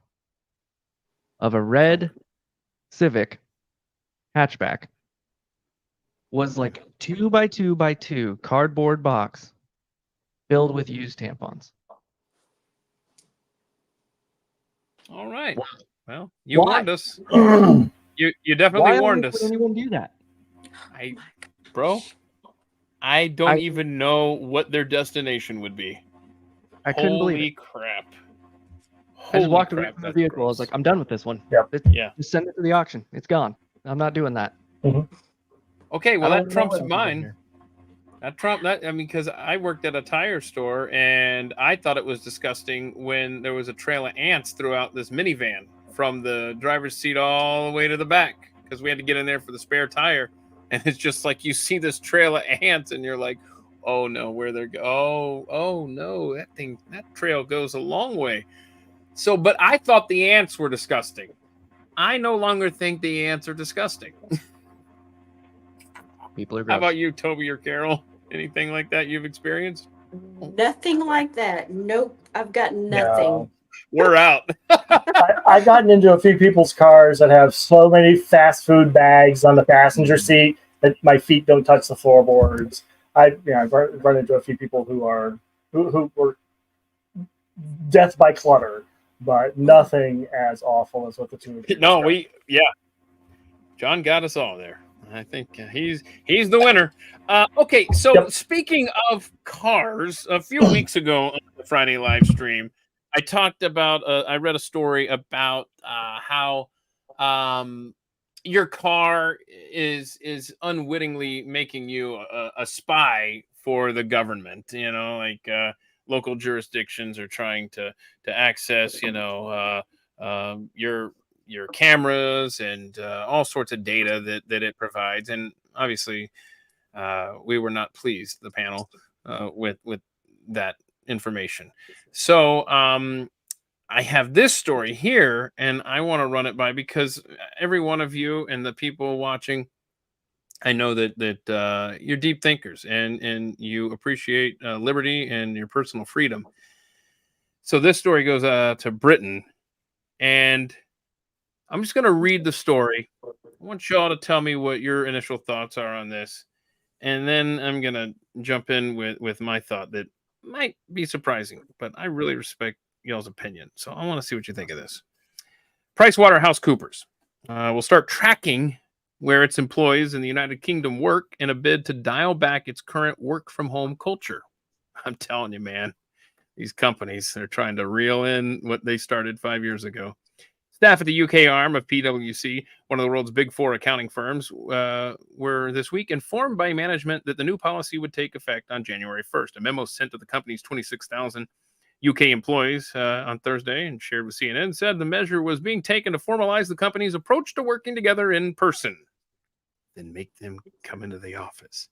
of a red Civic hatchback was like 2x2x2 cardboard box filled with used tampons. All right. Why? Well, you Why? warned us. You definitely Why warned would us. anyone do that? Bro, I don't I- even know what their destination would be. I couldn't believe Holy it. crap. I just walked away crap, from the that's vehicle. I was gross. like, I'm done with this one. Yeah. Yeah. Just send it to the auction. It's gone. I'm not doing that. Okay, well, I that don't know trumps what I'm doing mine. here. Because I worked at a tire store and I thought it was disgusting when there was a trail of ants throughout this minivan from the driver's seat all the way to the back because we had to get in there for the spare tire. And it's just like you see this trail of ants and you're like, oh no, where they're oh no, that trail goes a long way. So, but I thought the ants were disgusting. I no longer think the ants are disgusting. People are How gross. about you, Toby or Carol? Anything like that you've experienced? Nothing like that. Nope. I've got nothing. No. We're out. I've gotten into a few people's cars that have so many fast food bags on the passenger seat that my feet don't touch the floorboards. I've run into a few people who were death by clutter, but nothing as awful as what the two of you No, described. John got us all there. I think he's the winner. Okay, so Yep. Speaking of cars, a few weeks ago on the Friday live stream, I talked about. I read a story about how your car is unwittingly making you a spy for the government. You know, like local jurisdictions are trying to access. Your cameras and all sorts of data that it provides, and obviously we were not pleased, the panel, with that information. So I have this story here and I want to run it by, because every one of you and the people watching, I know that you're deep thinkers and you appreciate liberty and your personal freedom. So this story goes to Britain, and I'm just going to read the story. I want y'all to tell me what your initial thoughts are on this. And then I'm going to jump in with my thought that might be surprising, but I really respect y'all's opinion. So I want to see what you think of this. PricewaterhouseCoopers will start tracking where its employees in the United Kingdom work in a bid to dial back its current work from home culture. I'm telling you, man, these companies, they're trying to reel in what they started 5 years ago. Staff at the UK arm of PwC, one of the world's big four accounting firms, were this week informed by management that the new policy would take effect on January 1st. A memo sent to the company's 26,000 UK employees on Thursday and shared with CNN said the measure was being taken to formalize the company's approach to working together in person. Then make them come into the office.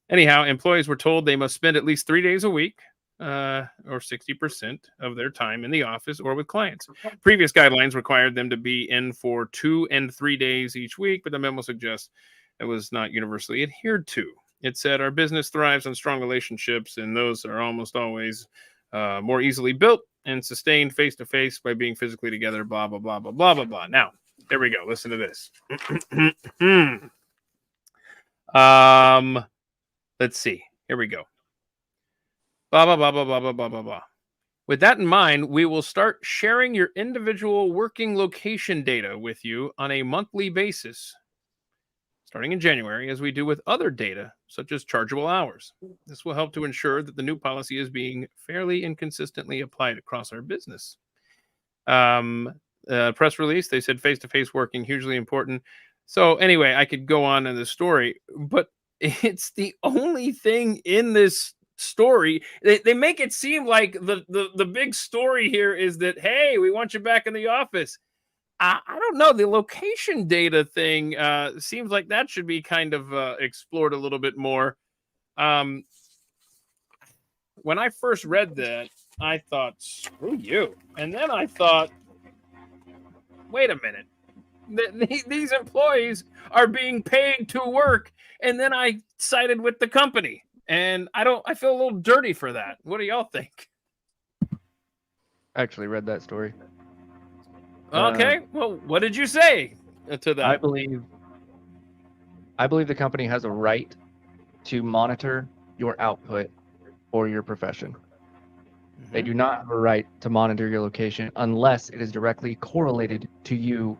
Anyhow, employees were told they must spend at least 3 days a week, or 60% of their time in the office or with clients. Previous guidelines required them to be in for 2 and 3 days each week, but the memo suggests it was not universally adhered to. It said, our business thrives on strong relationships, and those are almost always more easily built and sustained face-to-face by being physically together, blah, blah, blah, blah, blah, blah, blah. Now, there we go. Listen to this. Let's see. Here we go. Blah, blah, blah, blah, blah, blah, blah, blah, blah. With that in mind, we will start sharing your individual working location data with you on a monthly basis, starting in January, as we do with other data, such as chargeable hours. This will help to ensure that the new policy is being fairly and consistently applied across our business. Press release, they said face-to-face working, hugely important. So anyway, I could go on in the story, but it's the only thing in this story. They make it seem like the big story here is that, hey, we want you back in the office. I don't know. The location data thing seems like that should be kind of explored a little bit more. When I first read that, I thought, screw you. And then I thought, wait a minute. These employees are being paid to work. And then I sided with the company. And I feel a little dirty for that. What do y'all think? I actually read that story. Okay. Well, what did you say to that? I believe the company has a right to monitor your output for your profession. They do not have a right to monitor your location unless it is directly correlated to you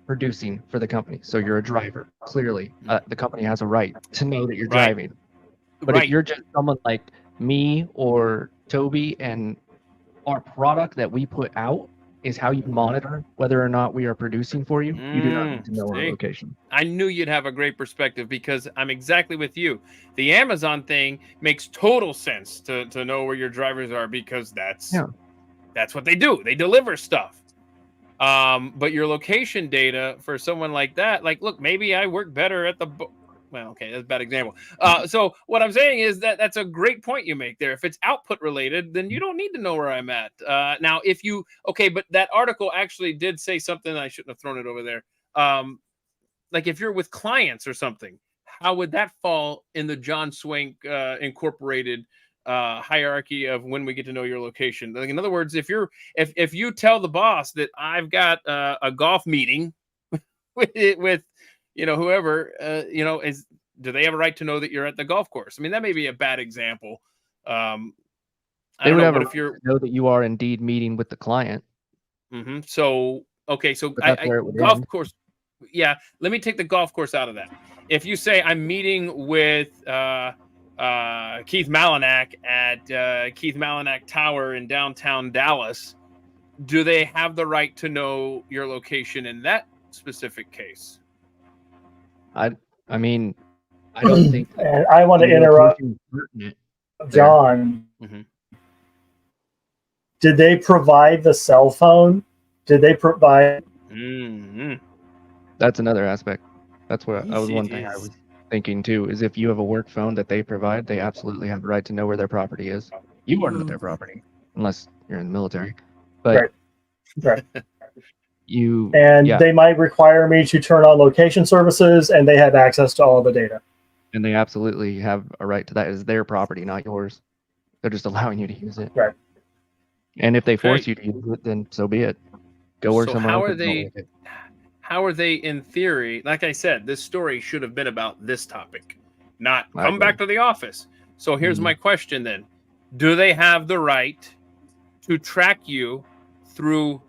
producing for the company. So you're a driver. Clearly, the company has a right to know that you're driving. But if you're just someone like me or Toby and our product that we put out is how you monitor whether or not we are producing for you, you do not need to know our location. I knew you'd have a great perspective because I'm exactly with you. The Amazon thing makes total sense to know where your drivers are because that's what they do. They deliver stuff. But your location data for someone like that, like, look, maybe I work better at the well, okay, that's a bad example. So what I'm saying is that that's a great point you make there. If it's output related, then you don't need to know where I'm at. Now, if you, okay, but that article actually did say something. I shouldn't have thrown it over there. Like if you're with clients or something, how would that fall in the John Swank Incorporated hierarchy of when we get to know your location? Like, in other words, if you tell the boss that I've got a golf meeting with whoever, do they have a right to know that you're at the golf course? I mean, that may be a bad example. I don't know, but if you're know that you are indeed meeting with the client. So, okay. So golf course. Yeah. Let me take the golf course out of that. If you say I'm meeting with Keith Malinak at Keith Malinak Tower in downtown Dallas, do they have the right to know your location in that specific case? I mean, I don't think. And I want to interrupt John. Did they provide the cell phone? Did they provide? That's another aspect. That's what I was one thing I was thinking too. Is if you have a work phone that they provide, they absolutely have the right to know where their property is. You are not their property unless you're in the military. But right. They might require me to turn on location services, and they have access to all the data. And they absolutely have a right to that. It's their property, not yours. They're just allowing you to use it. Right. And if they force you to use it, then so be it. Go work somewhere else. How are they in theory? Like I said, this story should have been about this topic, not come back to the office. So here's my question then. Do they have the right to track you through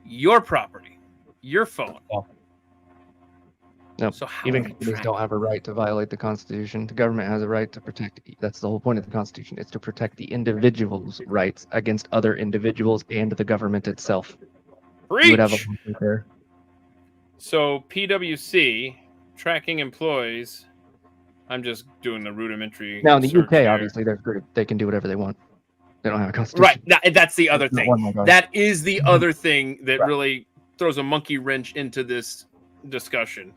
your property, your phone? Nope. So how Even do we companies track don't it? have a right to violate the Constitution. The government has a right to protect. That's the whole point of the Constitution. It's to protect the individual's rights against other individuals and the government itself. You would have a Preach. lawsuit there. So PwC tracking employees. I'm just doing the rudimentary. Now in the search UK, here. obviously, they're free. They can do whatever they want. They don't have a constitution. Right. That's the other There's not thing. one like ours. That is the other thing that Right. really throws a monkey wrench into this discussion.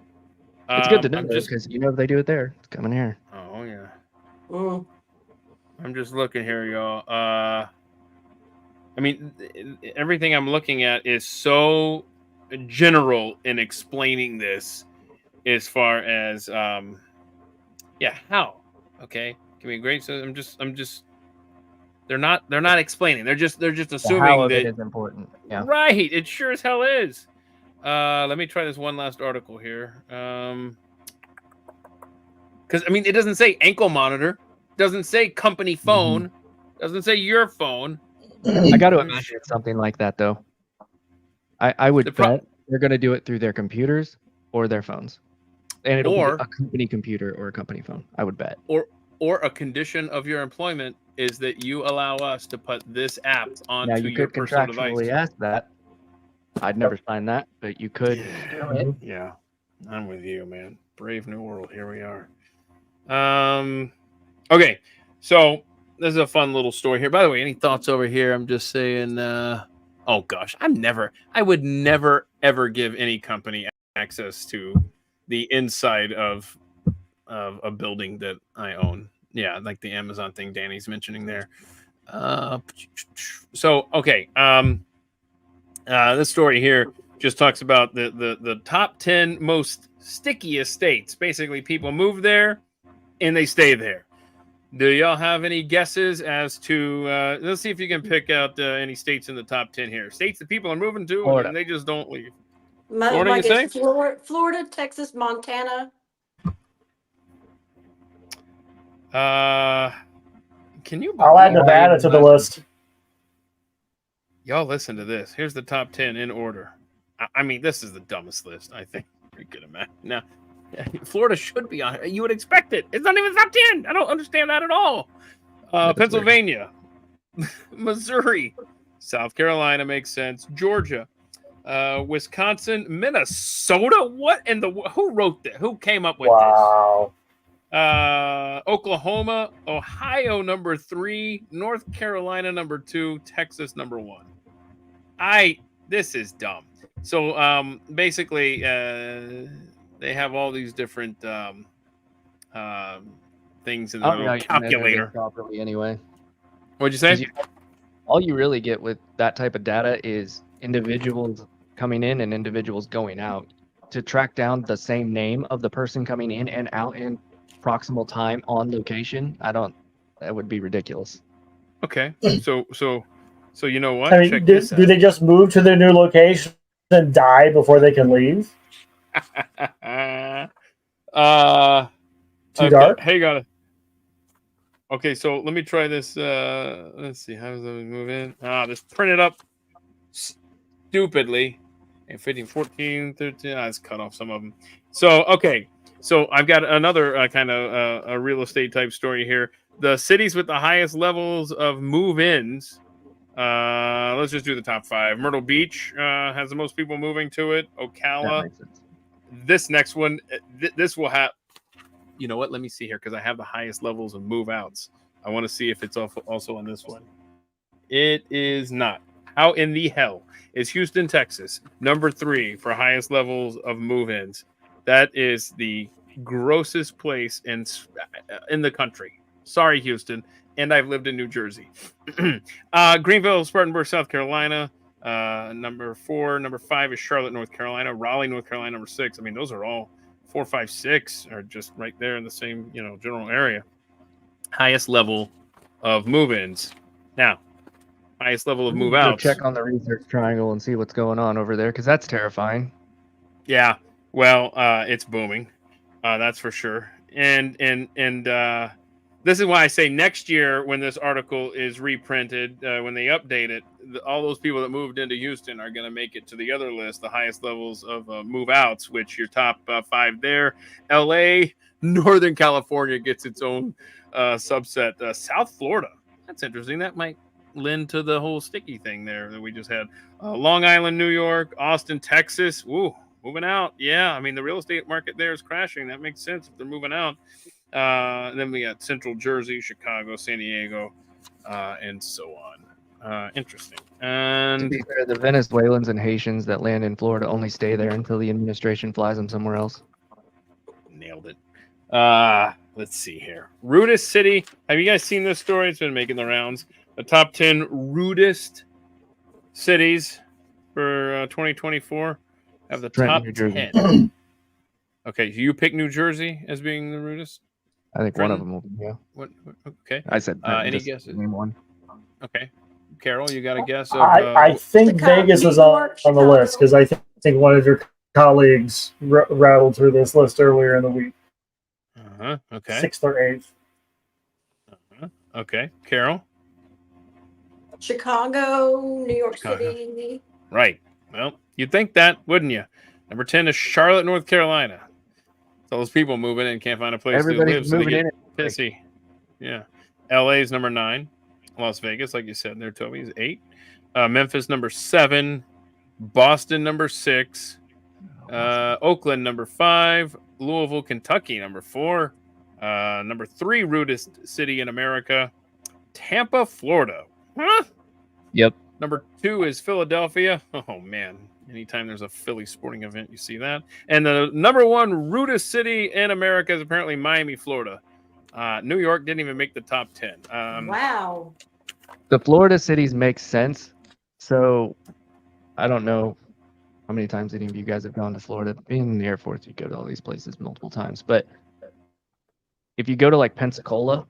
It's good to know I'm because just. if they do it there, it's coming here. Oh yeah. Mm. I'm just looking here, y'all. I mean, everything I'm looking at is so general in explaining this, as far as yeah, how? Okay, give me a great. So I'm just. They're not explaining. They're just The assuming how of that. it is important. Yeah. Right, it sure as hell is. Let me try this one last article here. Because I mean, it doesn't say ankle monitor, doesn't say company phone, doesn't say your phone. I got to imagine it's something like that, though. I would The pro- bet they're going to do it through their computers or their phones, and it'll Or- be a company computer or a company phone. I would bet. or a condition of your employment is that you allow us to put this app onto Now you your could personal contractually device. ask that. I'd never sign that, but you could. Yeah, I'm with you, man. Brave new world. Here we are. Okay, so this is a fun little story here. By the way, any thoughts over here? I'm just saying. Oh gosh, I would never ever give any company access to the inside of a building that I own. Yeah, like the Amazon thing Danny's mentioning there. So okay, this story here just talks about the top 10 most stickiest states. Basically, people move there and they stay there. Do y'all have any guesses as to? Let's see if you can pick out any states in the top 10 here. States that people are moving to Florida. and they just don't leave. My, Florida, my you guess, say? Florida, Texas, Montana. Can you? I'll add believe- Nevada to the list. Y'all listen to this. Here's the top 10 in order. I mean, this is the dumbest list, I think. You could imagine. Now, Florida should be on. You would expect it. It's not even top 10. I don't understand that at all. That's Pennsylvania, Missouri, South Carolina makes sense. Georgia, Wisconsin, Minnesota. What in the? Who wrote that? Who came up with Wow. this? Oklahoma, Ohio number 3, North Carolina number 2, Texas number 1. This is dumb. So basically they have all these different things in the I don't know how little you measure it calculator. properly anyway. What'd you say? 'Cause all you really get with that type of data is individuals coming in and individuals going out. To track down the same name of the person coming in and out in proximal time on location, that would be ridiculous. Okay. So you know what? I mean, Check do this out. they just move to their new location and die before they can leave? Too Okay, dark? hang on. Okay, so let me try this. Let's see. How does it move in? This printed up stupidly. And 15, 14, 13. It's cut off some of them. So, okay. So I've got another kind of a real estate type story here. The cities with the highest levels of move-ins. Let's just do the top 5. Myrtle Beach has the most people moving to it. That Ocala. makes sense. This next one, this will have. You know what? Let me see here because I have the highest levels of move outs. I want to see if it's also on this one. It is not. How in the hell is Houston, Texas, number 3 for highest levels of move ins? That is the grossest place in the country. Sorry, Houston. And I've lived in New Jersey. Greenville, Spartanburg, South Carolina. Number 4. Number 5 is Charlotte, North Carolina. Raleigh, North Carolina, number 6. I mean, those are all 4, 5, 6 are just right there in the same, general area. Highest level of move-ins. Now, highest level of Go move-outs. check on the research triangle and see what's going on over there, because that's terrifying. Yeah, well, it's booming. That's for sure. And This is why I say next year when this article is reprinted, when they update it, all those people that moved into Houston are going to make it to the other list, the highest levels of move outs, which your top 5 there. LA, Northern California gets its own subset. South Florida, that's interesting. That might lend to the whole sticky thing there that we just had. Long Island, New York, Austin, Texas. Ooh, moving out. Yeah, I mean, the real estate market there is crashing. That makes sense if they're moving out. Then we got Central Jersey, Chicago, San Diego, and so on. Interesting. To And be fair, the Venezuelans and Haitians that land in Florida only stay there until the administration flies them somewhere else. nailed it. Let's see here. Rudest city. Have you guys seen this story? It's been making the rounds. The top 10 rudest cities for 2024 have the Trenton, top New Jersey. 10. Okay, you pick New Jersey as being the rudest? I think one of Trenton? them will be, yeah. What? Okay. I said Trenton, Any just guesses? name one. Okay. Carol, you got a guess of I think Chicago, Vegas New is on, York, on the list Chicago. because I think one of your colleagues rattled through this list earlier in the week, okay. 6th or 8th. Okay. Carol? Chicago, New York Chicago. City. Right. Well, you'd think that, wouldn't you? Number 10 is Charlotte, North Carolina. So those people moving in can't find a place to live, Everybody's so they moving get in. pissy. Yeah. LA is number 9. Las Vegas, like you said there, Toby, is 8. Memphis, number 7. Boston, number 6. Oakland, number 5. Louisville, Kentucky, number 4. Number 3, rudest city in America. Tampa, Florida. Huh? Yep. Number 2 is Philadelphia. Oh, man. Anytime there's a Philly sporting event, you see that. And the number 1 rudest city in America is apparently Miami, Florida. New York didn't even make the top 10. Wow. The Florida cities make sense. So I don't know how many times any of you guys have gone to Florida. Being in the Air Force, you go to all these places multiple times. But if you go to like Pensacola,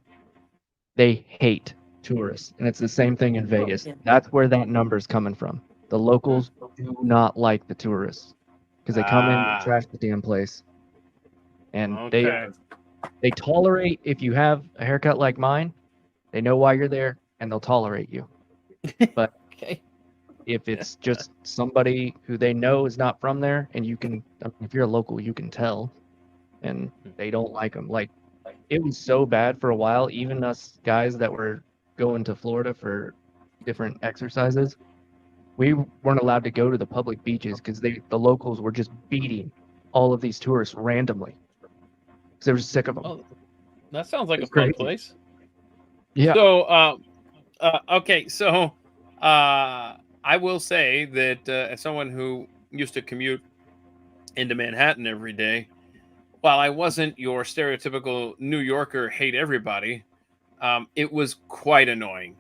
they hate tourists. And it's the same thing in Vegas. Yeah. That's where that number's coming from. The locals do not like the tourists because they come in Ah. and trash the damn place. And Okay. they tolerate if you have a haircut like mine, they know why you're there and they'll tolerate you. Okay. If it's just somebody who they know is not from there and you can, if you're a local, you can tell, and they don't like them. Like, it was so bad for a while, even us guys that were going to Florida for different exercises, we weren't allowed to go to the public beaches because the locals were just beating all of these tourists randomly because they were sick of them. Oh, that sounds like It's a fun crazy. place. Yeah. So, okay. So, I will say that as someone who used to commute into Manhattan every day, while I wasn't your stereotypical New Yorker hate everybody, it was quite annoying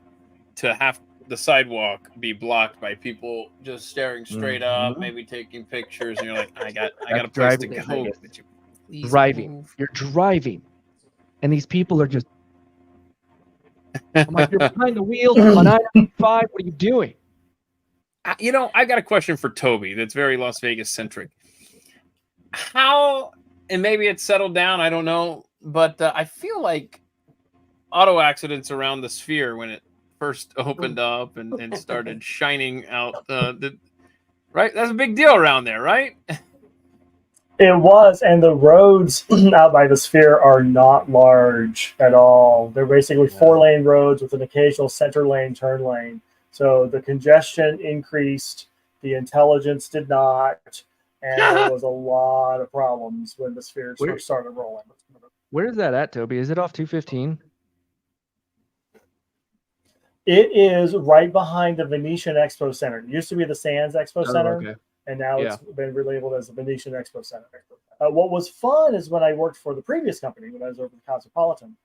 to have the sidewalk be blocked by people just staring straight up, maybe taking pictures, and you're like, I got a place to driving in go. Vegas. Could you please Driving. move? You're driving, and these people are just. I'm like, you're behind the wheel on I-95. What are you doing? You know, I got a question for Toby that's very Las Vegas centric. How, and maybe it's settled down, I don't know, but I feel like auto accidents around the Sphere when it first opened up and started shining out, right? That's a big deal around there, right? It was, and the roads out by the Sphere are not large at all. They're basically 4-lane roads with an occasional center lane, turn lane. So the congestion increased, the intelligence did not, and there was a lot of problems when the Sphere first started rolling. Where is that at, Toby? Is it off 215? It is right behind the Venetian Expo Center. It used to be the Sands Expo Center. Okay. And now it's been relabeled as the Venetian Expo Center. What was fun is when I worked for the previous company, when I was over at Cosmopolitan,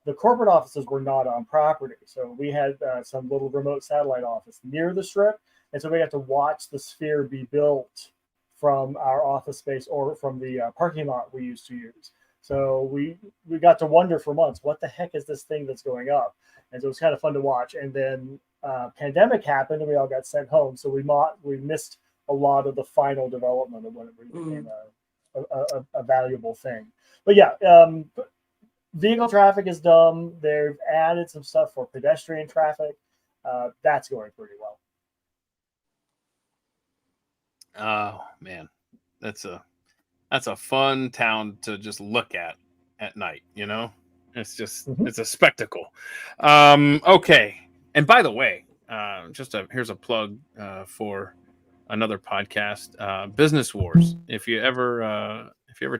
the corporate offices were not on property. So we had some little remote satellite office near the Strip. And so we got to watch the Sphere be built from our office space or from the parking lot we used to use. So we got to wonder for months, what the heck is this thing that's going up? And so it was kind of fun to watch. And then pandemic happened and we all got sent home. So we missed a lot of the final development of when it became a valuable thing. But yeah, vehicle traffic is dumb. They've added some stuff for pedestrian traffic. That's going pretty well. Oh man, that's a fun town to just look at night. You know, it's just it's a spectacle. Okay, and by the way, here's a plug for another podcast, Business Wars. If you ever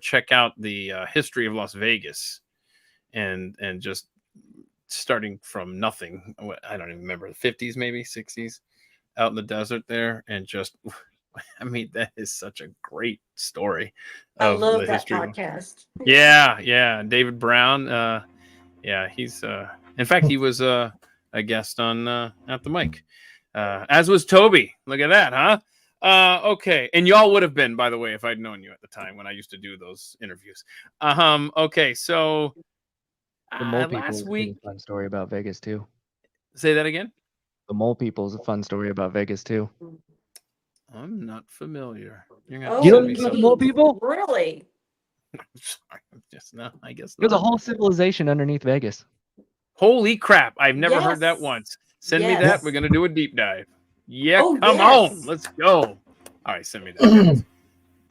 check out the history of Las Vegas, and just starting from nothing, I don't even remember, the 50s, maybe 60s, out in the desert there, and just, I mean, that is such a great story I of love the that history. podcast. Yeah, David Brown. Yeah, he's in fact he was a guest on At the Mic, as was Toby. Look at that, huh? Okay, and y'all would have been, by the way, if I'd known you at the time when I used to do those interviews. Okay, so The mole people last is week, a fun story about Vegas too. say that again. The mole people is a fun story about Vegas too. I'm not familiar. You're gonna Oh, have You to don't send me know the something. mole people? Really? Sorry, just no. I guess There's a not. whole civilization underneath Vegas. Holy crap! I've never heard that Yes. once. Send me Yes. that. We're gonna do a deep dive. Yeah, Oh, come yes. on, let's go. All right, send me that.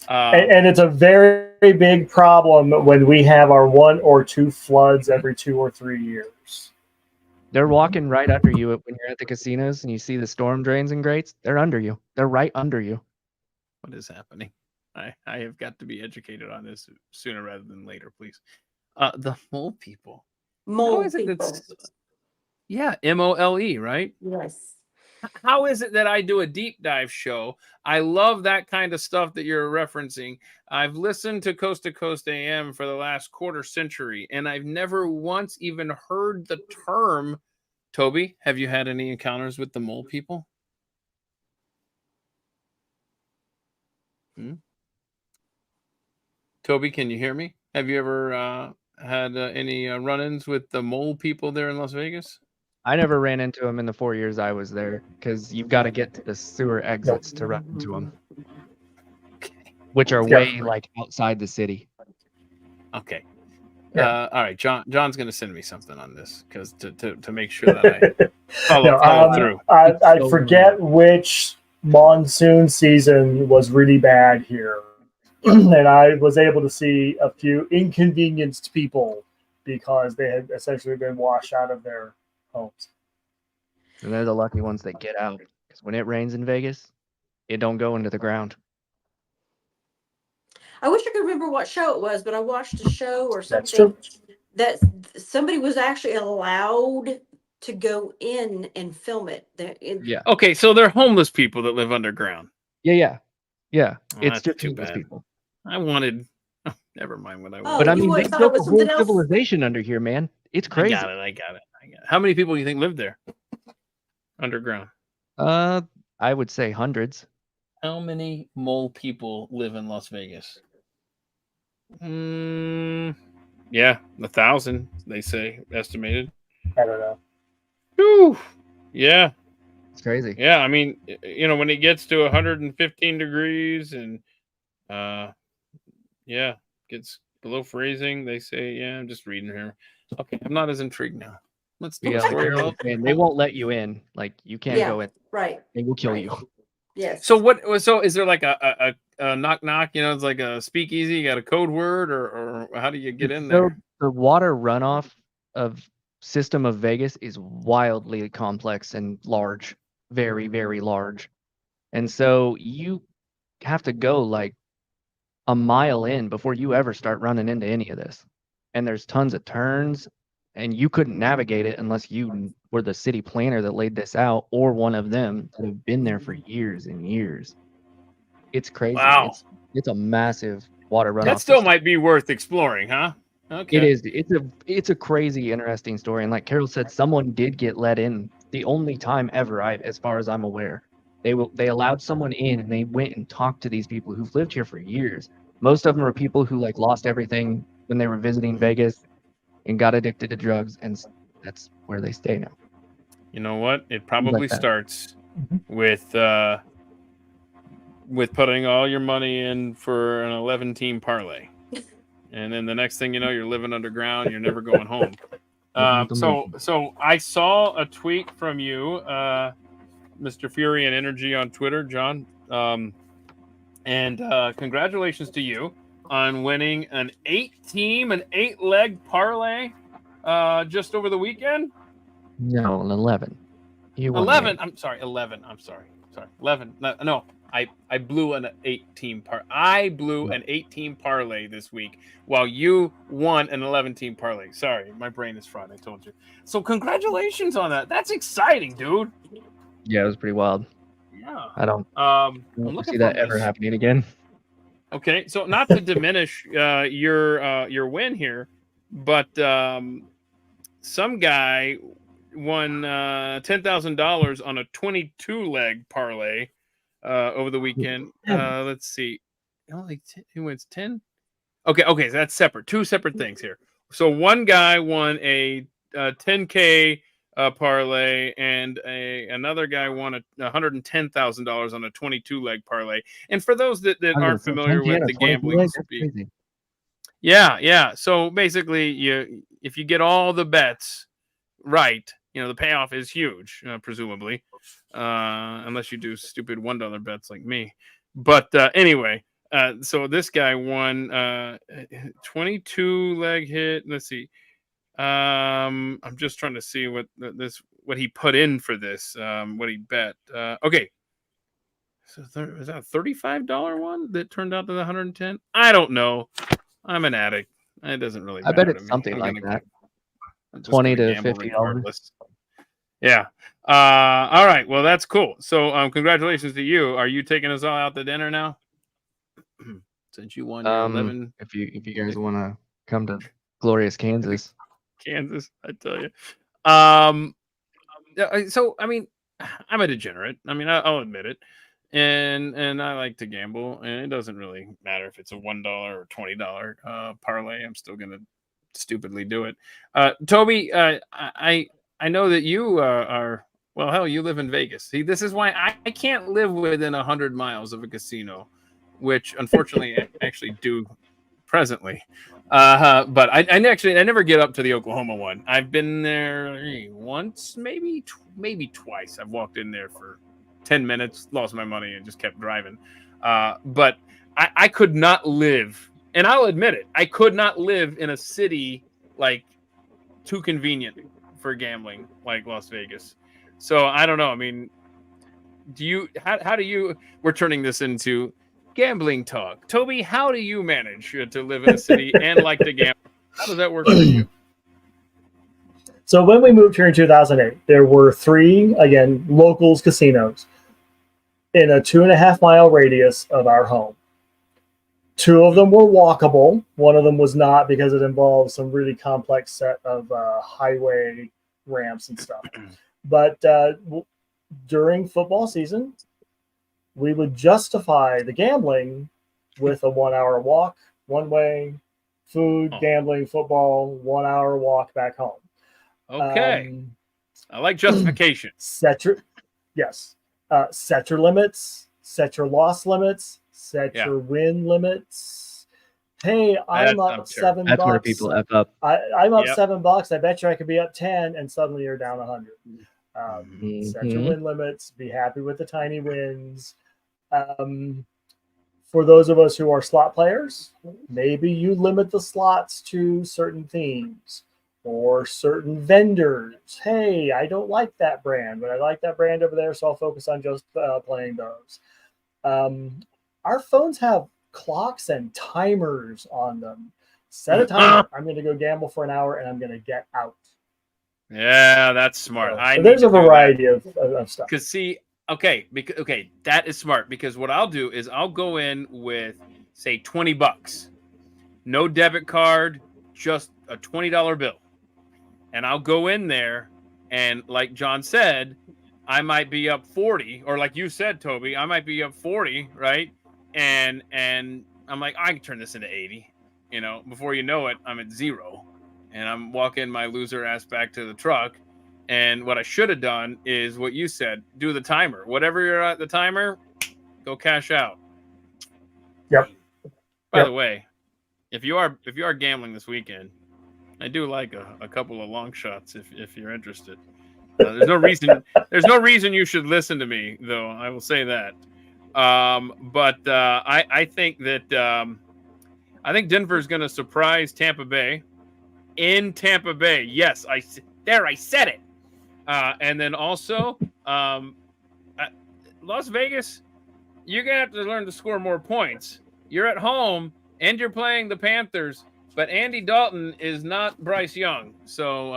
And it's a very big problem when we have our 1 or 2 floods every 2 or 3 years. They're walking right under you when you're at the casinos and you see the storm drains and grates. They're under you. They're right under you. What is happening? I have got to be educated on this sooner rather than later, please. The mole people. How Mole is it people. that's yeah, MOLE, right? Yes. How is it that I do a deep dive show? I love that kind of stuff that you're referencing. I've listened to Coast AM for the last quarter century, and I've never once even heard the term. Toby, have you had any encounters with the mole people? Toby, can you hear me? Have you ever had any run-ins with the mole people there in Las Vegas? I never ran into them in the 4 years I was there because you've got to get to the sewer exits to run into them, which are way like outside the city. Okay. Yeah. All right, John's going to send me something on this because to make sure that I follow through. I forget which monsoon season was really bad here. And I was able to see a few inconvenienced people because they had essentially been washed out of their homes. And they're the lucky ones that get out because when it rains in Vegas, it don't go into the ground. I wish I could remember what show it was, but I watched a show or That's something true. that somebody was actually allowed to go in and film it. Yeah. Okay, so they're homeless people that live underground. Yeah. Oh, It's that's just too homeless bad. people. I wanted. Never mind what I Oh, But wanted. I you mean, they thought it built was a whole something else? civilization under here, man. It's crazy. I got it. How many people do you think live there? Underground. I would say hundreds. How many mole people live in Las Vegas? Yeah, 1,000. They say estimated. I don't know. Whew. Yeah. It's crazy. Yeah, I mean, when it gets to 115 degrees and gets below freezing, they say, yeah, I'm just reading here. Okay, I'm not as intrigued now. Let's do a story about. And they won't let you in. Like you can't Yeah. go in. Right. They will kill Right. you. Yes. So is there like a knock knock, it's like a speakeasy, you got a code word or how do you get in So there? the water runoff of system of Vegas is wildly complex and large, very, very large. And so you have to go like a mile in before you ever start running into any of this. And there's tons of turns and you couldn't navigate it unless you were the city planner that laid this out or one of them that have been there for years and years. It's crazy. Wow. It's a massive water runoff. That still system. might be worth exploring, huh? Okay. It is. It's a crazy, interesting story. And like Carol said, someone did get let in the only time ever, as far as I'm aware. They allowed someone in and they went and talked to these people who've lived here for years. Most of them are people who like lost everything when they were visiting Vegas and got addicted to drugs, and that's where they stay now. You know what? It probably like that. starts with putting all your money in for an 11-team parlay. and then the next thing you know, you're living underground. You're never going home. Living with the So I saw a tweet from you, Mr. Fury and Energy on Twitter, John. And congratulations to you on winning an 8-leg parlay just over the weekend. No, an 11. You won 11. the I'm sorry, 11. I'm sorry. 11. No, I blew an 8-team I blew an 8-team parlay this week while you won an 11-team parlay. Sorry, my brain is fried. I told you. So congratulations on that. That's exciting, dude. Yeah, it was pretty wild. Yeah. I don't I'm want to looking see that for ever this. happening again. Okay, so not to diminish your win here, but some guy won $10,000 on a 22-leg parlay over the weekend. Let's see, he wins 10. Okay, so that's separate. Two separate things here. So one guy won a 10K parlay, and another guy won $110,000 on a 22-leg parlay. And for those that aren't familiar with the gambling speak, crazy. yeah. So basically, if you get all the bets right, the payoff is huge, presumably, unless you do stupid $1 bets like me. But anyway. So this guy won 22-leg hit. Let's see. I'm just trying to see what he put in for this. What he bet. Okay. So was that a $35 one that turned out to the 110? I don't know. I'm an addict. It doesn't really matter. I bet it's to me. something I'm like gonna that. I'm just 20 gonna to gamble $50. regardless. Yeah. All right. Well, that's cool. So congratulations to you. Are you taking us all out to dinner now? Since you won your 11 if you guys want to come to glorious Kansas. Kansas, I tell you. So I mean, I'm a degenerate. I mean, I'll admit it, and I like to gamble, and it doesn't really matter if it's a $1 or $20 parlay. I'm still gonna stupidly do it. Toby, I know that you are. Well, hell, you live in Vegas. See, this is why I can't live within 100 miles of a casino, which unfortunately I actually do presently. But I never get up to the Oklahoma one. I've been there once, maybe twice. I've walked in there for 10 minutes, lost my money, and just kept driving. But I could not live, and I'll admit it, I could not live in a city like too convenient for gambling like Las Vegas. So I don't know. I mean, how do you? We're turning this into gambling talk. Toby, how do you manage to live in a city and like to gamble? How does that work for you? So when we moved here in 2008, there were 3, again, locals casinos in a 2.5-mile radius of our home. 2 of them were walkable. One of them was not because it involved some really complex set of highway ramps and stuff. But during football season, we would justify the gambling with a 1-hour walk one way, food, gambling, football, 1-hour walk back home. Okay. I like justification. Set your limits, set your loss limits, set your win limits. Hey, I'm up $7. That's where people F up. I'm up $7. I bet you I could be up 10, and suddenly you're down 100. Set your win limits. Be happy with the tiny wins. For those of us who are slot players, maybe you limit the slots to certain themes or certain vendors. Hey, I don't like that brand, but I like that brand over there, so I'll focus on just playing those. Our phones have clocks and timers on them. Set a timer. I'm going to go gamble for an hour, and I'm going to get out. Yeah, that's smart. So there's a variety of stuff. Because that is smart, because what I'll do is I'll go in with, say, $20, no debit card, just a $20 bill, and I'll go in there, and like John said, I might be up 40, or like you said, Toby, I might be up 40, right? And I'm like, I can turn this into 80. Before you know it, I'm at 0, and I'm walking my loser ass back to the truck. And what I should have done is what you said: do the timer. Whatever you're at the timer, go cash out. Yep. By the way, if you are gambling this weekend, I do like a couple of long shots if you're interested. There's no reason you should listen to me, though. I will say that. But I think that I think Denver's going to surprise Tampa Bay in Tampa Bay. Yes, I said it. And then also Las Vegas, you're going to have to learn to score more points. You're at home and you're playing the Panthers, but Andy Dalton is not Bryce Young. So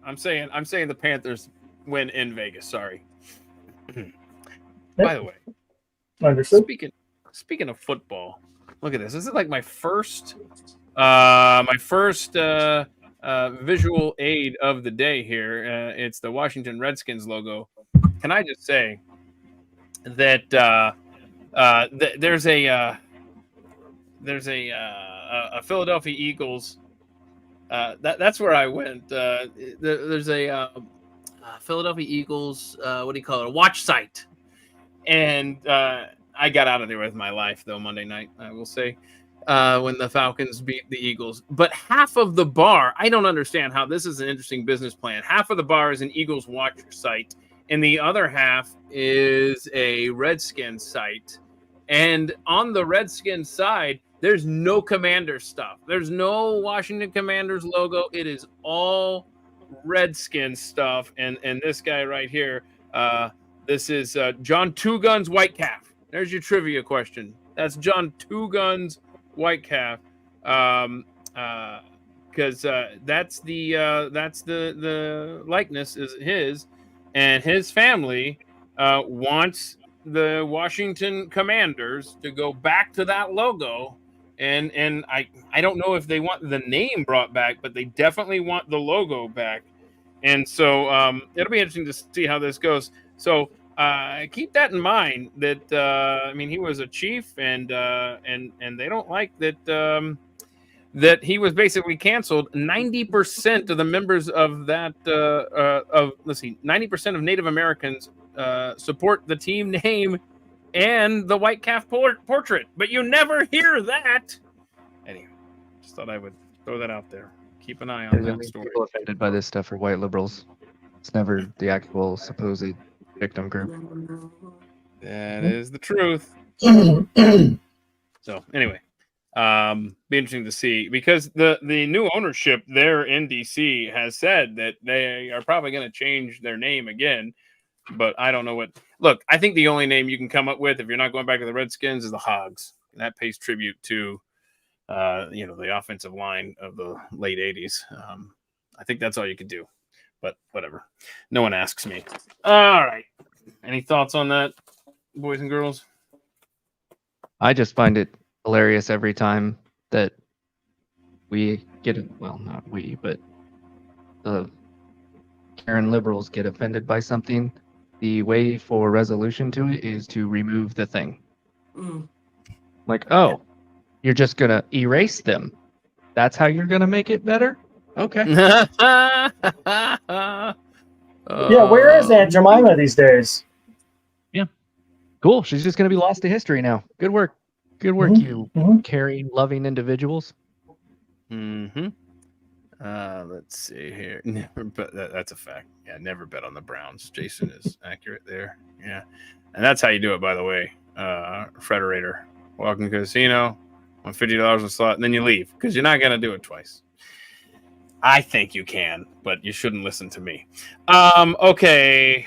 I'm saying the Panthers win in Vegas. Sorry. By the way, Understood. speaking of football, look at this. This is like my first visual aid of the day here. It's the Washington Redskins logo. Can I just say that there's a Philadelphia Eagles. That's where I went. There's a Philadelphia Eagles. What do you call it? A watch site. And I got out of there with my life, though, Monday night, I will say, when the Falcons beat the Eagles. But half of the bar, I don't understand how this is an interesting business plan. Half of the bar is an Eagles watch site, and the other half is a Redskins site. And on the Redskins side, there's no Commander stuff. There's no Washington Commanders logo. It is all Redskins stuff. And this guy right here, this is John Two Guns Whitecalf. There's your trivia question. That's John Two Guns Whitecalf, because that's the likeness is his, and his family wants the Washington Commanders to go back to that logo, and I don't know if they want the name brought back, but they definitely want the logo back, and so it'll be interesting to see how this goes. So keep that in mind. That I mean, he was a chief, and they don't like that that he was basically canceled. 90% of the members of that 90% of Native Americans support the team name and the white calf portrait, but you never hear that. Anyway, just thought I would throw that out there. Keep an eye on that story. People offended by this stuff are white liberals. It's never the actual supposed victim group. That is the truth. So anyway, be interesting to see, because the new ownership there in DC has said that they are probably going to change their name again, but I don't know what. Look, I think the only name you can come up with if you're not going back to the Redskins is the Hogs, and that pays tribute to the offensive line of the late 80s. I think that's all you could do, but whatever. No one asks me. All right. Any thoughts on that, boys and girls? I just find it hilarious every time that we get it. Well, not we, but the Karen liberals get offended by something. The way for resolution to it is to remove the thing. Like, oh, you're just going to erase them. That's how you're going to make it better? Okay. Yeah, where is Aunt Jemima these days? Cool. She's just going to be lost to history now. Good work. Good work, you caring, loving individuals. Mm-hmm. Let's see here. Never bet. That's a fact. Yeah, never bet on the Browns. Jason is accurate there. Yeah, and that's how you do it, by the way. Frederator, walk in the casino, on $50 a slot, and then you leave because you're not gonna do it twice. I think you can, but you shouldn't listen to me. Okay.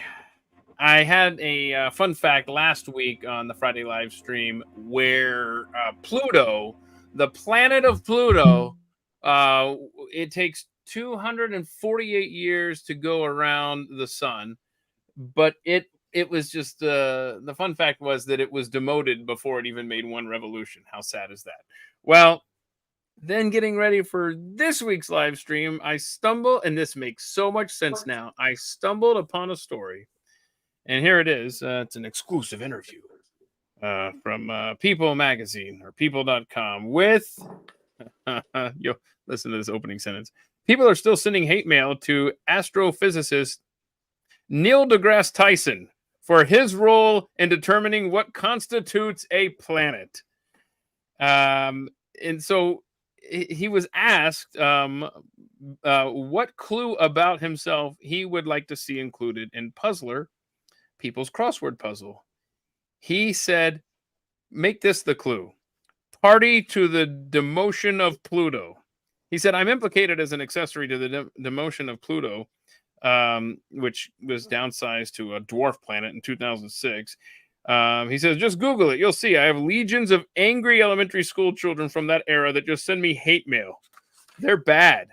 I had a fun fact last week on the Friday live stream where Pluto, the planet of Pluto, it takes 248 years to go around the sun, but it was just the fun fact was that it was demoted before it even made one revolution. How sad is that? Well, then getting ready for this week's live stream, I stumbled, and this makes so much sense now. I stumbled upon a story. And here it is. It's an exclusive interview from People Magazine or People.com with, you'll listen to this opening sentence. People are still sending hate mail to astrophysicist Neil deGrasse Tyson for his role in determining what constitutes a planet. and so he was asked what clue about himself he would like to see included in Puzzler, People's Crossword Puzzle. He said, make this the clue. Party to the demotion of Pluto. He said, I'm implicated as an accessory to the demotion of Pluto, which was downsized to a dwarf planet in 2006. He says, just Google it. You'll see. I have legions of angry elementary school children from that era that just send me hate mail. They're bad.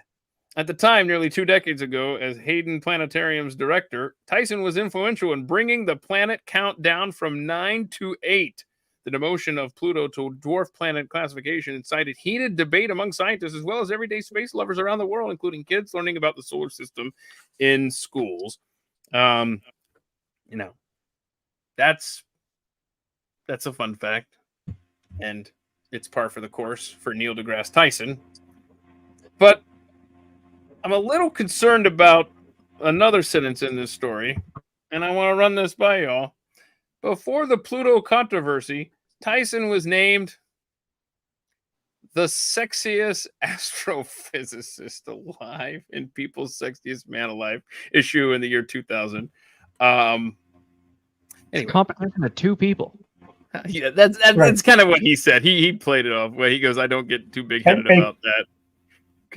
At the time, nearly 2 decades ago, as Hayden Planetarium's director, Tyson was influential in bringing the planet count down from 9 to 8. The demotion of Pluto to dwarf planet classification incited heated debate among scientists as well as everyday space lovers around the world, including kids learning about the solar system in schools. You know, that's a fun fact, and it's par for the course for Neil deGrasse Tyson. But I'm a little concerned about another sentence in this story, and I want to run this by y'all. Before the Pluto controversy, Tyson was named the sexiest astrophysicist alive in People's Sexiest Man Alive issue in the year 2000. Anyway. Competition of 2 people. Yeah, that's kind of what he said. He played it off where he goes, I don't get too big-headed about that.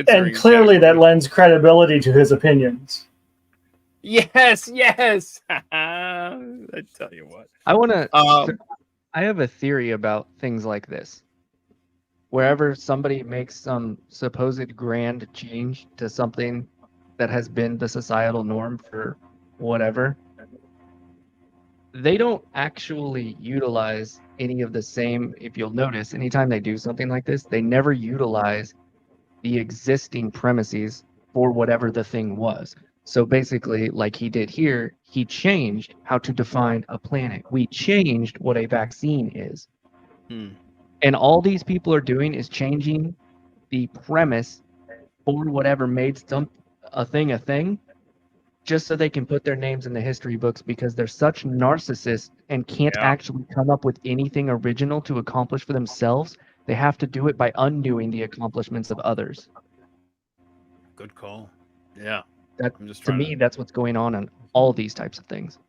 And clearly that lends credibility to his opinions. Yes. I tell you what. I have a theory about things like this. Wherever somebody makes some supposed grand change to something that has been the societal norm for whatever, they don't actually utilize any of the same. If you'll notice, anytime they do something like this, they never utilize the existing premises for whatever the thing was. So basically, like he did here, he changed how to define a planet. We changed what a vaccine is. And all these people are doing is changing the premise for whatever made a thing, just so they can put their names in the history books, because they're such narcissists and can't actually come up with anything original to accomplish for themselves. They have to do it by undoing the accomplishments of others. Good call. Yeah. To me, that's what's going on in all these types of things.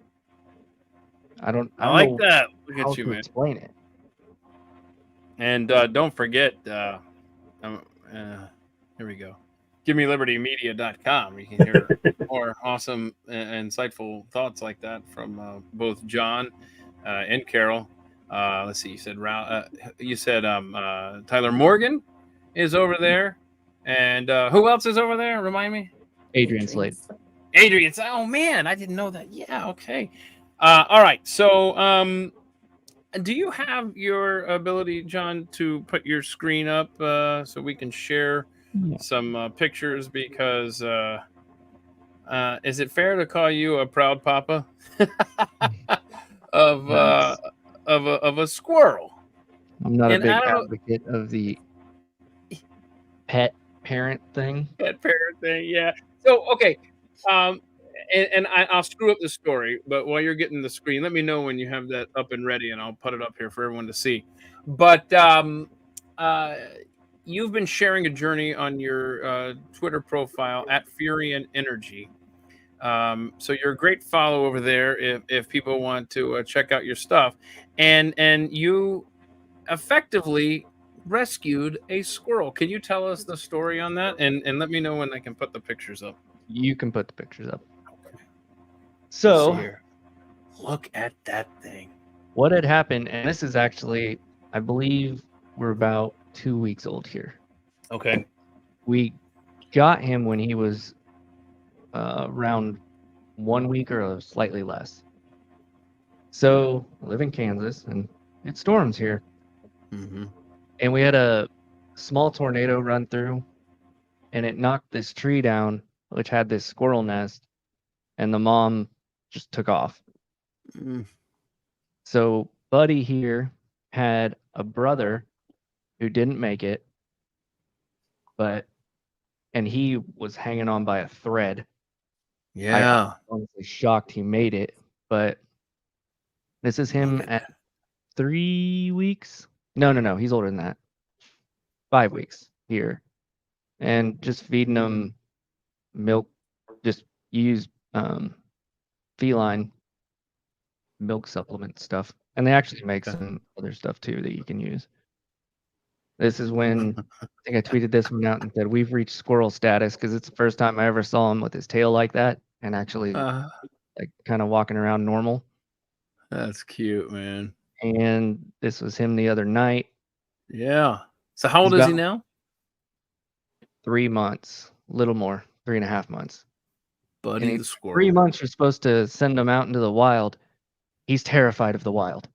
I don't like know that. Look how at you, to man. explain it. And don't forget, here we go. GiveMeLibertyMedia.com. You can hear more awesome, insightful thoughts like that from both John and Carol. Let's see. You said Tyler Morgan is over there, and who else is over there? Remind me. Adrian Slade. Adrian. Oh man, I didn't know that. Yeah. Okay. All right. So, do you have your ability, John, to put your screen up so we can share some pictures? Because is it fair to call you a proud papa of a squirrel? I'm not a big advocate of the pet parent thing. Pet parent thing, yeah. So okay, and I'll screw up the story, but while you're getting the screen, let me know when you have that up and ready, and I'll put it up here for everyone to see. But you've been sharing a journey on your Twitter profile at Furion Energy. So you're a great follow over there if people want to check out your stuff. And you effectively rescued a squirrel. Can you tell us the story on that? And let me know when I can put the pictures up. You can put the pictures up. Okay. So here. Look at that thing. What had happened, and this is actually, I believe we're about 2 weeks old here. Okay. We got him when he was around 1 week or slightly less. So I live in Kansas, and it storms here. Mm-hmm. And we had a small tornado run through, and it knocked this tree down, which had this squirrel nest, and the mom just took off. Mm. So Buddy here had a brother who didn't make it, and he was hanging on by a thread. Yeah. I'm honestly shocked he made it, but this is him at 3 weeks. No, he's older than that. 5 weeks here, and just feeding them milk. Just use feline milk supplement stuff, and they actually make Okay. some other stuff too that you can use. This is when I think I tweeted this one out and said we've reached squirrel status, because it's the first time I ever saw him with his tail like that and actually like kind of walking around normal. That's cute, man. And this was him the other night. Yeah. So how old He's is he about- now? 3 months, a little more, 3.5 months. Buddy And the he's squirrel. 3 months, you're supposed to send him out into the wild. He's terrified of the wild.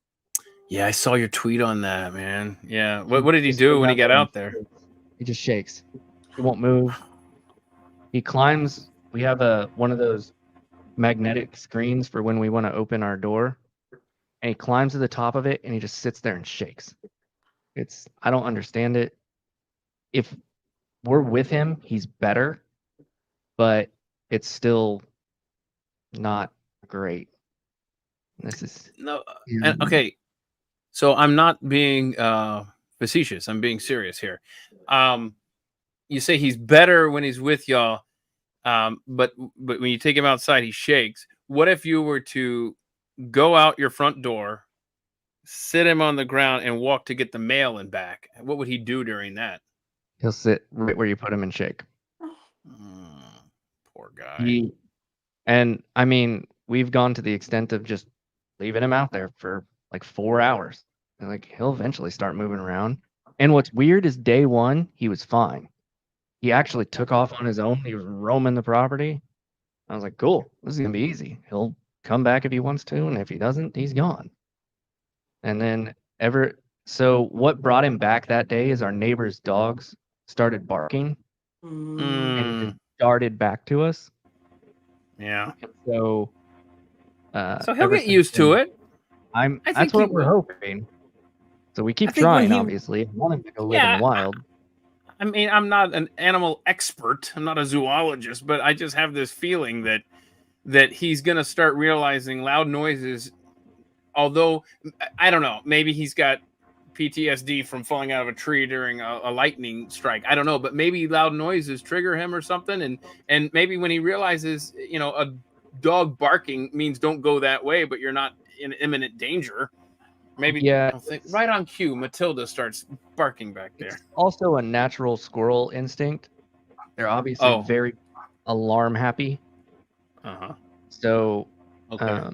Yeah, I saw your tweet on that, man. Yeah. What did he Just do goes when he got and out there? He just shakes. He won't move. He climbs. We have one of those magnetic screens for when we want to open our door. And he climbs to the top of it and he just sits there and shakes. I don't understand it. If we're with him, he's better, but it's still not great. This is No. And, okay. So I'm not being facetious. I'm being serious here. You say he's better when he's with y'all, but when you take him outside, he shakes. What if you were to go out your front door, sit him on the ground, and walk to get the mail and back? What would he do during that? He'll sit right where you put him and shake. Poor guy. And I mean, we've gone to the extent of just leaving him out there for like 4 hours. And like he'll eventually start moving around. And what's weird is day one, he was fine. He actually took off on his own. He was roaming the property. I was like, cool, this is gonna be easy. He'll come back if he wants to, and if he doesn't, he's gone. And then so what brought him back that day is our neighbor's dogs started barking Mm. and just darted back to us. Yeah. So So he'll ever get used since to then, it. I that's think what he we're will. hoping. So we keep I think when trying, he- obviously. I want him to go live in Yeah, the wild. I mean, I'm not an animal expert. I'm not a zoologist, but I just have this feeling that he's going to start realizing loud noises. Although I don't know, maybe he's got PTSD from falling out of a tree during a lightning strike. I don't know, but maybe loud noises trigger him or something. And maybe when he realizes, a dog barking means don't go that way, but you're not in imminent danger. Maybe Yeah, I'll think right on cue, Matilda starts barking back there. It's also a natural squirrel instinct. They're obviously Oh. very alarm happy. Uh-huh. So Okay.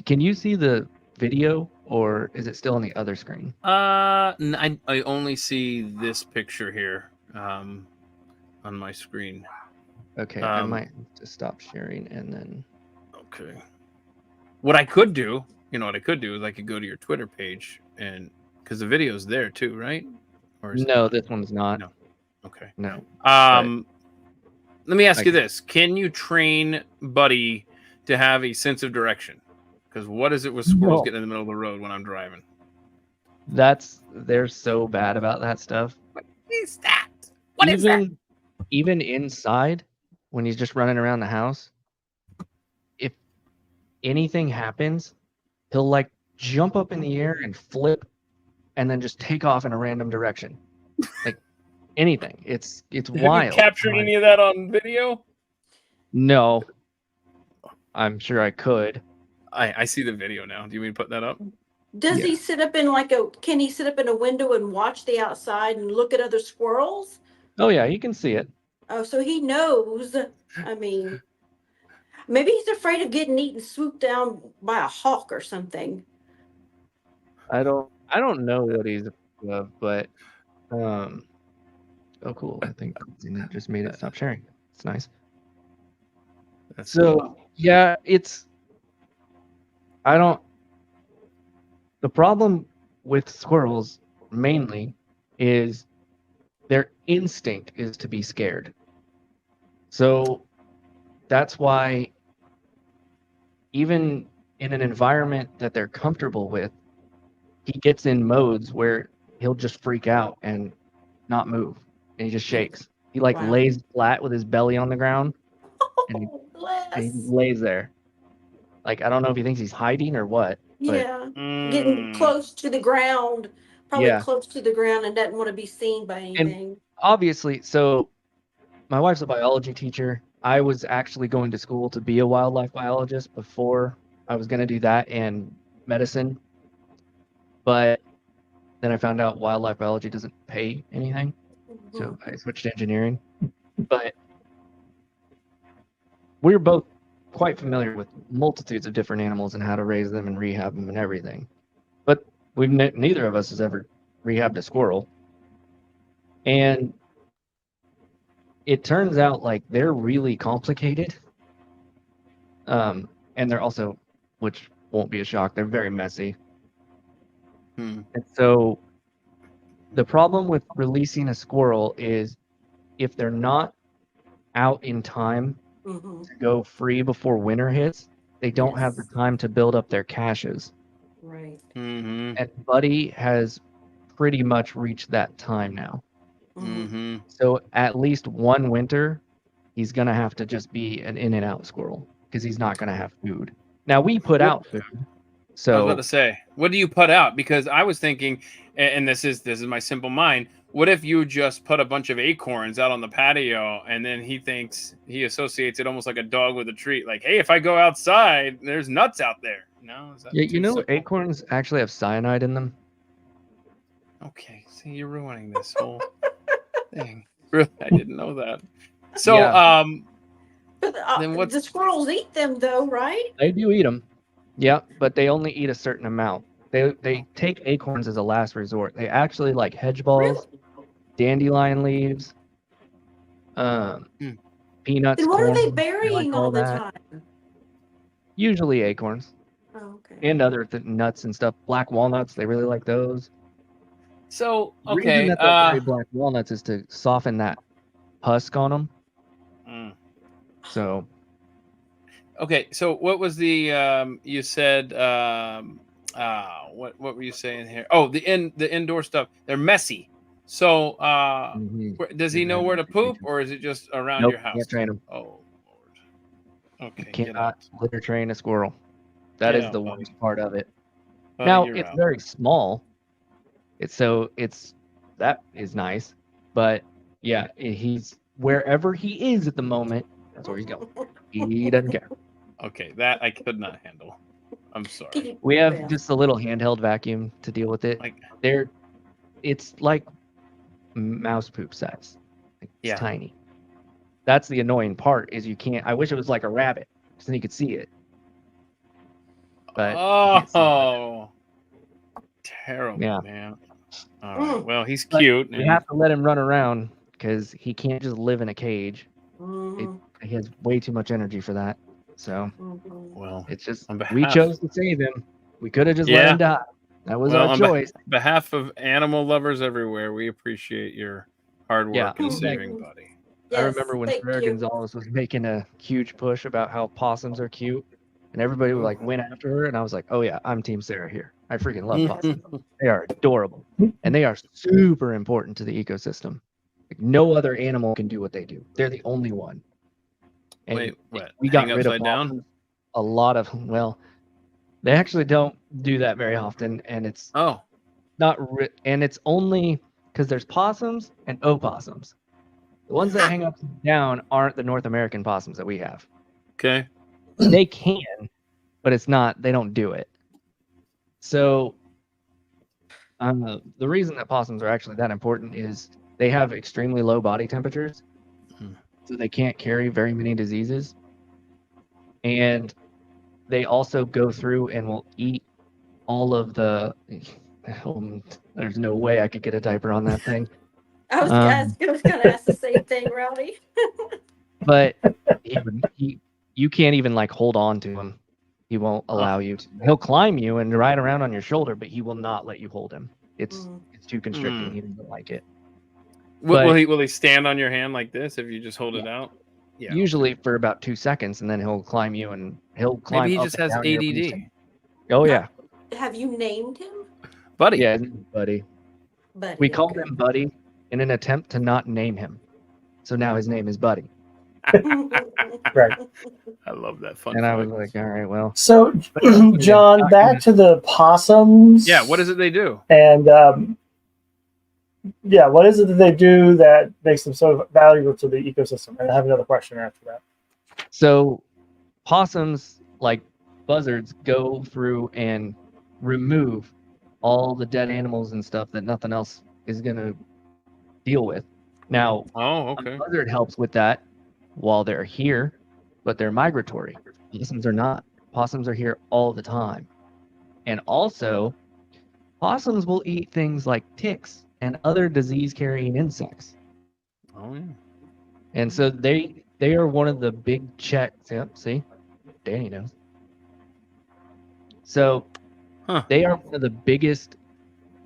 can you see the video, or is it still on the other screen? I only see this picture here on my screen. Okay, I might have to stop sharing and then. Okay. What I could do, is I could go to your Twitter page, and because the video's there too, right? Or is it No, not? this one's not. No. Okay. No. Let me ask you Okay. this: can you train Buddy to have a sense of direction? Because what is it with squirrels No. getting in the middle of the road when I'm driving? They're so bad about that stuff. What is that? What is that? Even inside, when he's just running around the house, if anything happens, he'll like jump up in the air and flip and then just take off in a random direction. Like anything. It's Have wild. you captured any of that on video? No. I'm sure I could. I see the video now. Do you mean to put that up? Does Yeah. he sit up in can he sit up in a window and watch the outside and look at other squirrels? Oh yeah, you can see it. Oh, so he knows. I mean, maybe he's afraid of getting eaten, swooped down by a hawk or something. I don't know what he's afraid of, but oh cool. I think it just made it stop sharing. It's nice. So yeah, the problem with squirrels mainly is their instinct is to be scared. So that's why even in an environment that they're comfortable with, he gets in modes where he'll just freak out and not move. And he just shakes. He like Wow. lays flat with his belly on the ground and he Bless. lays there. Like I don't know if he thinks he's hiding or what. But Yeah, getting close to the ground, probably Yeah. close to the ground and doesn't want to be seen by anything. Obviously, so my wife's a biology teacher. I was actually going to school to be a wildlife biologist before I was going to do that and medicine. But then I found out wildlife biology doesn't pay anything. So I switched to engineering. But we're both quite familiar with multitudes of different animals and how to raise them and rehab them and everything. But neither of us has ever rehabbed a squirrel. And it turns out like they're really complicated. And they're also, which won't be a shock, they're very messy. And so the problem with releasing a squirrel is if they're not out in time Mhm. to go free before winter hits, they don't have the Yes. time to build up their caches. Right. Mm-hmm. And Buddy has pretty much reached that time now. Mhm. Mm-hmm. So at least one winter, he's going to have to just be an in and out squirrel because he's not going to have food. Now we put out food. I was So about to say, what do you put out? Because I was thinking, and this is my simple mind. What if you just put a bunch of acorns out on the patio, and then he associates it almost like a dog with a treat? Like, hey, if I go outside, there's nuts out there. No, is that yeah, too you know, simple? acorns actually have cyanide in them. Okay, see, you're ruining this whole thing. Really, I didn't know that. So, Yeah. But Then what's- the squirrels eat them though, right? They do eat them. Yeah, but they only eat a certain amount. They take acorns as a last resort. They actually like hedge balls, Really? dandelion leaves, peanuts, Then what are they corn, burying like all all the that. time? Usually acorns Oh, okay. and other nuts and stuff. Black walnuts, they really like those. so The reason okay. that they bury black walnuts is to soften that husk on them. Mm. So Okay, so what was the you said what were you saying here? Oh, the indoor stuff. They're messy. So does he know where to poop, or is it just around nope, your house? can't train them. Oh Lord. Okay, You get out. cannot litter train a squirrel. That Get is out, the buddy. worst part of it. Buddy, Now you're it's out. very small. That is nice, but yeah, he's wherever he is at the moment. That's where he's going. He doesn't care. Okay, that I could not handle. I'm sorry. We have Yeah. just a little handheld vacuum to deal with it. Like, It's like mouse poop size. It's Yeah. tiny. That's the annoying part is you can't. I wish it was like a rabbit, so then you could see it. But you can't see it. oh, terrible, Yeah. man. All right. Mm. Well, he's But cute. We and- have to let him run around because he can't just live in a cage. Mhm. He has way too much energy for that. So Mhm. well, it's just On we behalf- chose to save him. We could have just let Yeah. him die. That was Well, our on choice. behalf of animal lovers everywhere, we appreciate your hard work Yeah. in Mhm. saving Buddy. I Yes, remember when thank Ferrer you. Gonzalez was making a huge push about how possums are cute, and everybody would like went after her, and I was like, "Oh yeah, I'm Team Sarah here. I freaking love possums. They are adorable, and they are super important to the ecosystem. Like no other animal can do what they do. They're the only one." And Wait, what? we got Hang rid of upside down? possums. A lot of they actually don't do that very often, and it's Oh, and it's only because there's possums and opossums. The ones that hang upside down aren't the North American possums that we have. okay. They can, but it's not. They don't do it. So, the reason that possums are actually that important is they have extremely low body temperatures, Hmm. so they can't carry very many diseases, and they also go through and will eat all of the. There's no way I could get a diaper on that thing. I was gonna ask the same thing, Rowdy. But you can't even like hold on to him. He won't allow you to. He'll climb you and ride around on your shoulder, but he will not let you hold him. It's too constricting. Mm. He doesn't like it. Will But- he stand on your hand like this if you just hold it out? Yeah. Usually for about 2 seconds, and then he'll climb you and he'll climb. Maybe he up just and has down your ADD. person. Oh yeah, Have you named him? Buddy. yeah, Buddy. Buddy. We called okay. him Buddy in an attempt to not name him, so now his name is Buddy. Right. I love that fun. And I was fact. like, all right, well, So, But- John, back to the possums. Yeah, what is it they do? And Yeah, what is it that they do that makes them so valuable to the ecosystem? And I have another question after that. So possums, like buzzards, go through and remove all the dead animals and stuff that nothing else is going to deal with. Now, Oh, a okay. buzzard helps with that while they're here, but they're migratory. Possums are not. Possums are here all the time. And also, possums will eat things like ticks and other disease-carrying insects. Oh, yeah. And so they are one of the big checks. Yep, see? Danny knows. So Huh. they are one of the biggest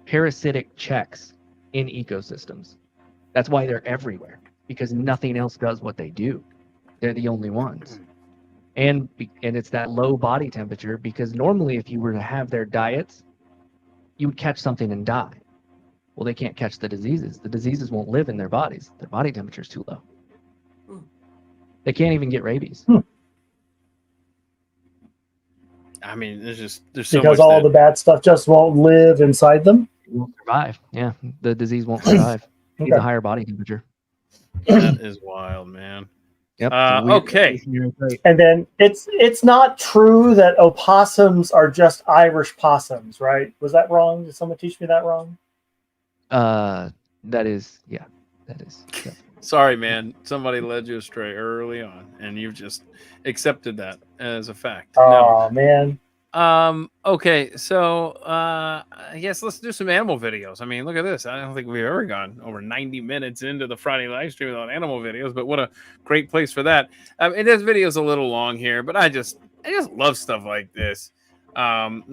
parasitic checks in ecosystems. That's why they're everywhere, because nothing else does what they do. They're the only ones. And it's that low body temperature, because normally if you were to have their diets, you would catch something and die. Well, they can't catch the diseases. The diseases won't live in their bodies. Their body temperature is too low. Hmm. They can't even get rabies. I mean, there's so Because much all that, the bad stuff just won't live inside them. It won't survive. Yeah, the disease won't survive. It needs a Okay. higher body temperature. that is wild, man. Yep. it's a weird Okay. place, you're right. And then it's not true that opossums are just Irish possums, right? Was that wrong? Did someone teach me that wrong? That is, yeah, that is. Yeah. Sorry, man. Somebody led you astray early on, and you've just accepted that as a fact. Oh man. No. Okay. So, I guess let's do some animal videos. I mean, look at this. I don't think we've ever gone over 90 minutes into the Friday live stream without animal videos, but what a great place for that. This video's a little long here, but I just love stuff like this. Well,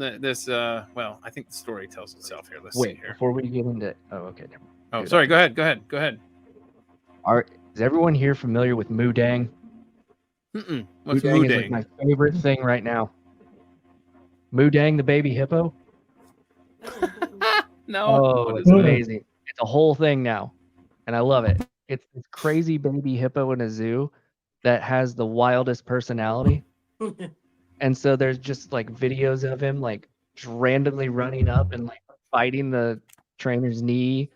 I think the story tells itself here. Let's see Wait, here. before we get into, okay, never mind. Oh, Dude, sorry. Go ahead. Is everyone here familiar with Moodang? What's Moodang is like Moodang? my favorite thing right now. Moodang, the baby hippo. No. Oh, What it's is that? amazing. It's a whole thing now, and I love it. It's this crazy baby hippo in a zoo that has the wildest personality. And so there's just like videos of him like just randomly running up and like biting the trainer's knee,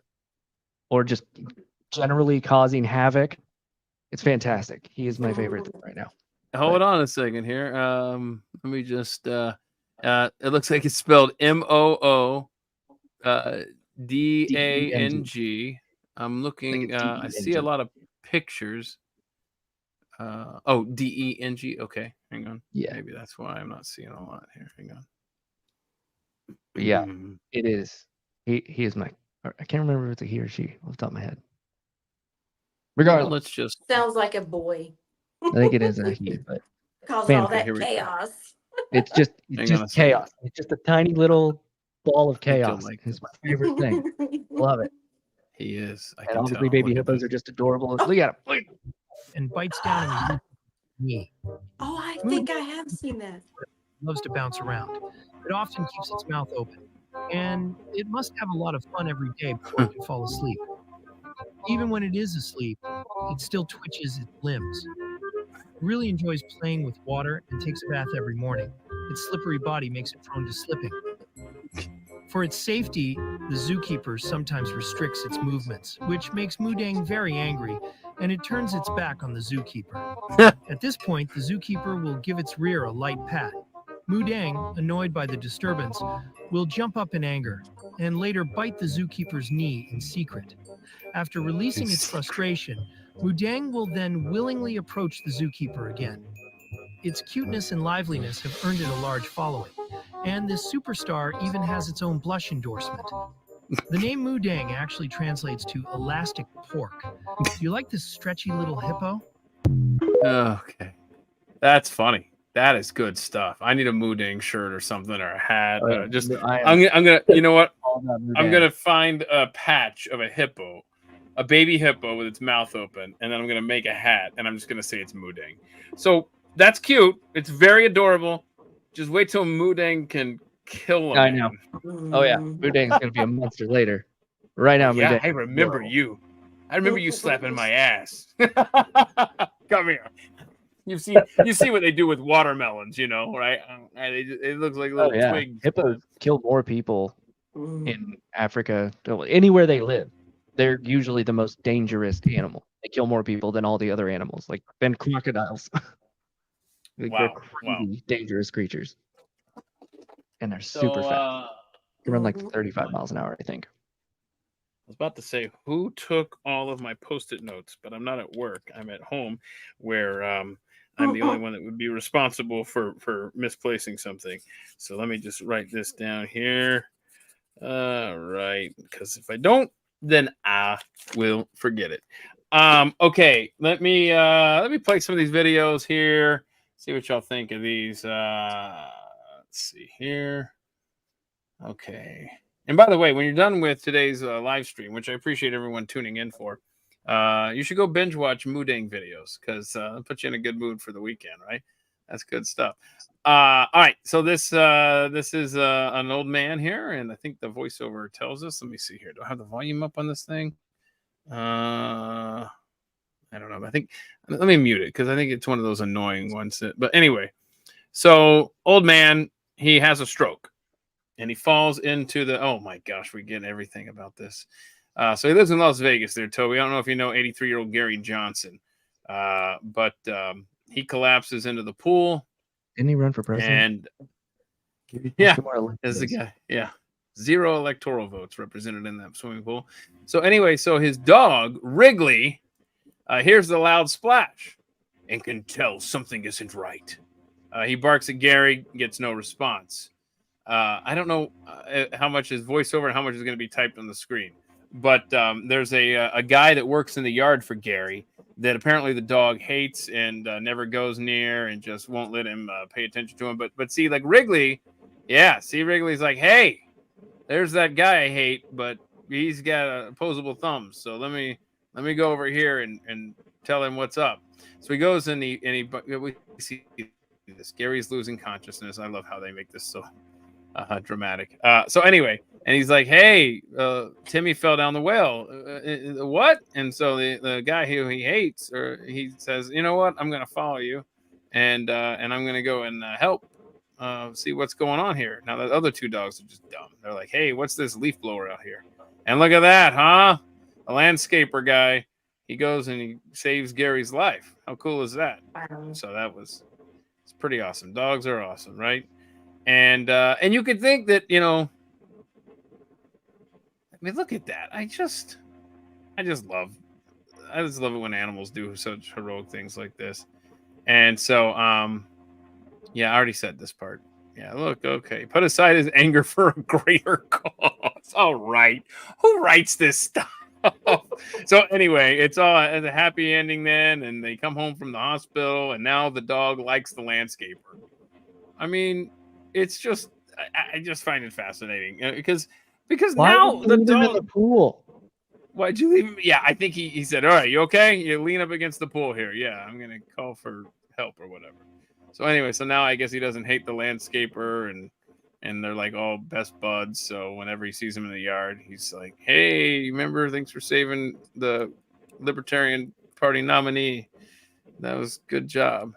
or just generally causing havoc. It's fantastic. He is my favorite thing right now. Hold on a second here. Let me just. It looks like it's spelled MOO DANG. I'm looking. I see a lot of pictures. DENG. Okay, hang on. Yeah. Maybe that's why I'm not seeing a lot here. Hang on. But yeah, it is. He is my. I can't remember if it's a he or she off the top of my head. Regardless, Let's just. Sounds like a boy. I think it is a he, but Causing all Okay, that here we go. chaos. it's just Hang on a just second. chaos. It's just a tiny little ball of I don't chaos. like It's my favorite thing. Love it. He is. I And can obviously, tell. baby Look at hippos this. are just adorable. Look at him. And bites down on his knee. Oh, I think I have seen that. Loves to bounce around. It often keeps its mouth open. And it must have a lot of fun every day before it can fall asleep. Even when it is asleep, it still twitches its limbs. It really enjoys playing with water and takes a bath every morning. Its slippery body makes it prone to slipping. For its safety, the zookeeper sometimes restricts its movements, which makes Moodang very angry, and it turns its back on the zookeeper. At this point, the zookeeper will give its rear a light pat. Moodang, annoyed by the disturbance, will jump up in anger and later bite the zookeeper's knee in secret. After releasing its frustration, Moodang will then willingly approach the zookeeper again. Its cuteness and liveliness have earned it a large following, and this superstar even has its own blush endorsement. The name Moodang actually translates to elastic pork. Do you like this stretchy little hippo? Okay, that's funny. That is good stuff. I need a Moodang shirt or something, or a hat. I'm gonna. You know what? I'm gonna find a patch of a hippo, a baby hippo with its mouth open, and then I'm gonna make a hat, and I'm just gonna say it's Moodang. So that's cute. It's very adorable. Just wait till Moodang can kill him. I know. Oh yeah, Moodang's gonna be a monster later. Right now, Yeah, Moodang. I remember you. I remember you slapping my ass. Come here. You see what they do with watermelons, you know, right? It looks like little Oh yeah, twigs. hippos kill more people in Africa, anywhere they live, they're usually the most dangerous animal. They kill more people than all the other animals, like than crocodiles. Like they're Wow. Wow. crazy, dangerous creatures, and they're super So fast. They run like Mhm. 35 miles an hour, I think. I was about to say, who took all of my post-it notes? But I'm not at work. I'm at home, where I'm the only one that would be responsible for misplacing something. So let me just write this down here. Right, because if I don't, then I will forget it. Okay, let me play some of these videos here. See what y'all think of these. Let's see here. Okay. And by the way, when you're done with today's live stream, which I appreciate everyone tuning in for, you should go binge watch Moodang videos, because it'll put you in a good mood for the weekend, right? That's good stuff. All right, so this is an old man here, and I think the voiceover tells us. Let me see here. Do I have the volume up on this thing? I don't know. I think let me mute it, because I think it's one of those annoying ones. But anyway, so old man, he has a stroke, and he falls into the. Oh my gosh, we get everything about this. So he lives in Las Vegas there, Toby. I don't know if you know 83-year-old Gary Johnson, but he collapses into the pool. Didn't he run for president? And yeah, Tomorrow as the guy, yeah, 0 electoral votes represented in that swimming pool. So anyway, so his dog Wrigley hears the loud splash and can tell something isn't right. He barks at Gary, gets no response. I don't know how much is voiceover and how much is going to be typed on the screen, but there's a guy that works in the yard for Gary that apparently the dog hates and never goes near, and just won't let him pay attention to him. But see, like Wrigley, yeah, see, Wrigley's like, hey, there's that guy I hate, but he's got opposable thumbs, so let me go over here and tell him what's up. So he goes and we see this. Gary's losing consciousness. I love how they make this so dramatic. So anyway, and he's like, hey, Timmy fell down the well. What? And so the guy who he hates, or he says, you know what, I'm going to follow you, and I'm going to go and help see what's going on here. Now the other 2 dogs are just dumb. They're like, hey, what's this leaf blower out here? And look at that, huh? A landscaper guy. He goes and he saves Gary's life. How cool is that? So it's pretty awesome. Dogs are awesome, right? And you could think that, I mean, look at that. I just love it when animals do such heroic things like this. And so, yeah, I already said this part. Yeah, look, okay. Put aside his anger for a greater cause. All right. Who writes this stuff? So anyway, it's all a happy ending then, and they come home from the hospital, and now the dog likes the landscaper. I mean, it's just, I just find it fascinating, because Why now would you the leave him in dog. the pool? Why'd you leave him? Yeah, I think he said, all right, you okay? You lean up against the pool here. Yeah, I'm going to call for help or whatever. So anyway, so now I guess he doesn't hate the landscaper, and they're like all best buds. So whenever he sees him in the yard, he's like, hey, remember, thanks for saving the Libertarian Party nominee. That was good job.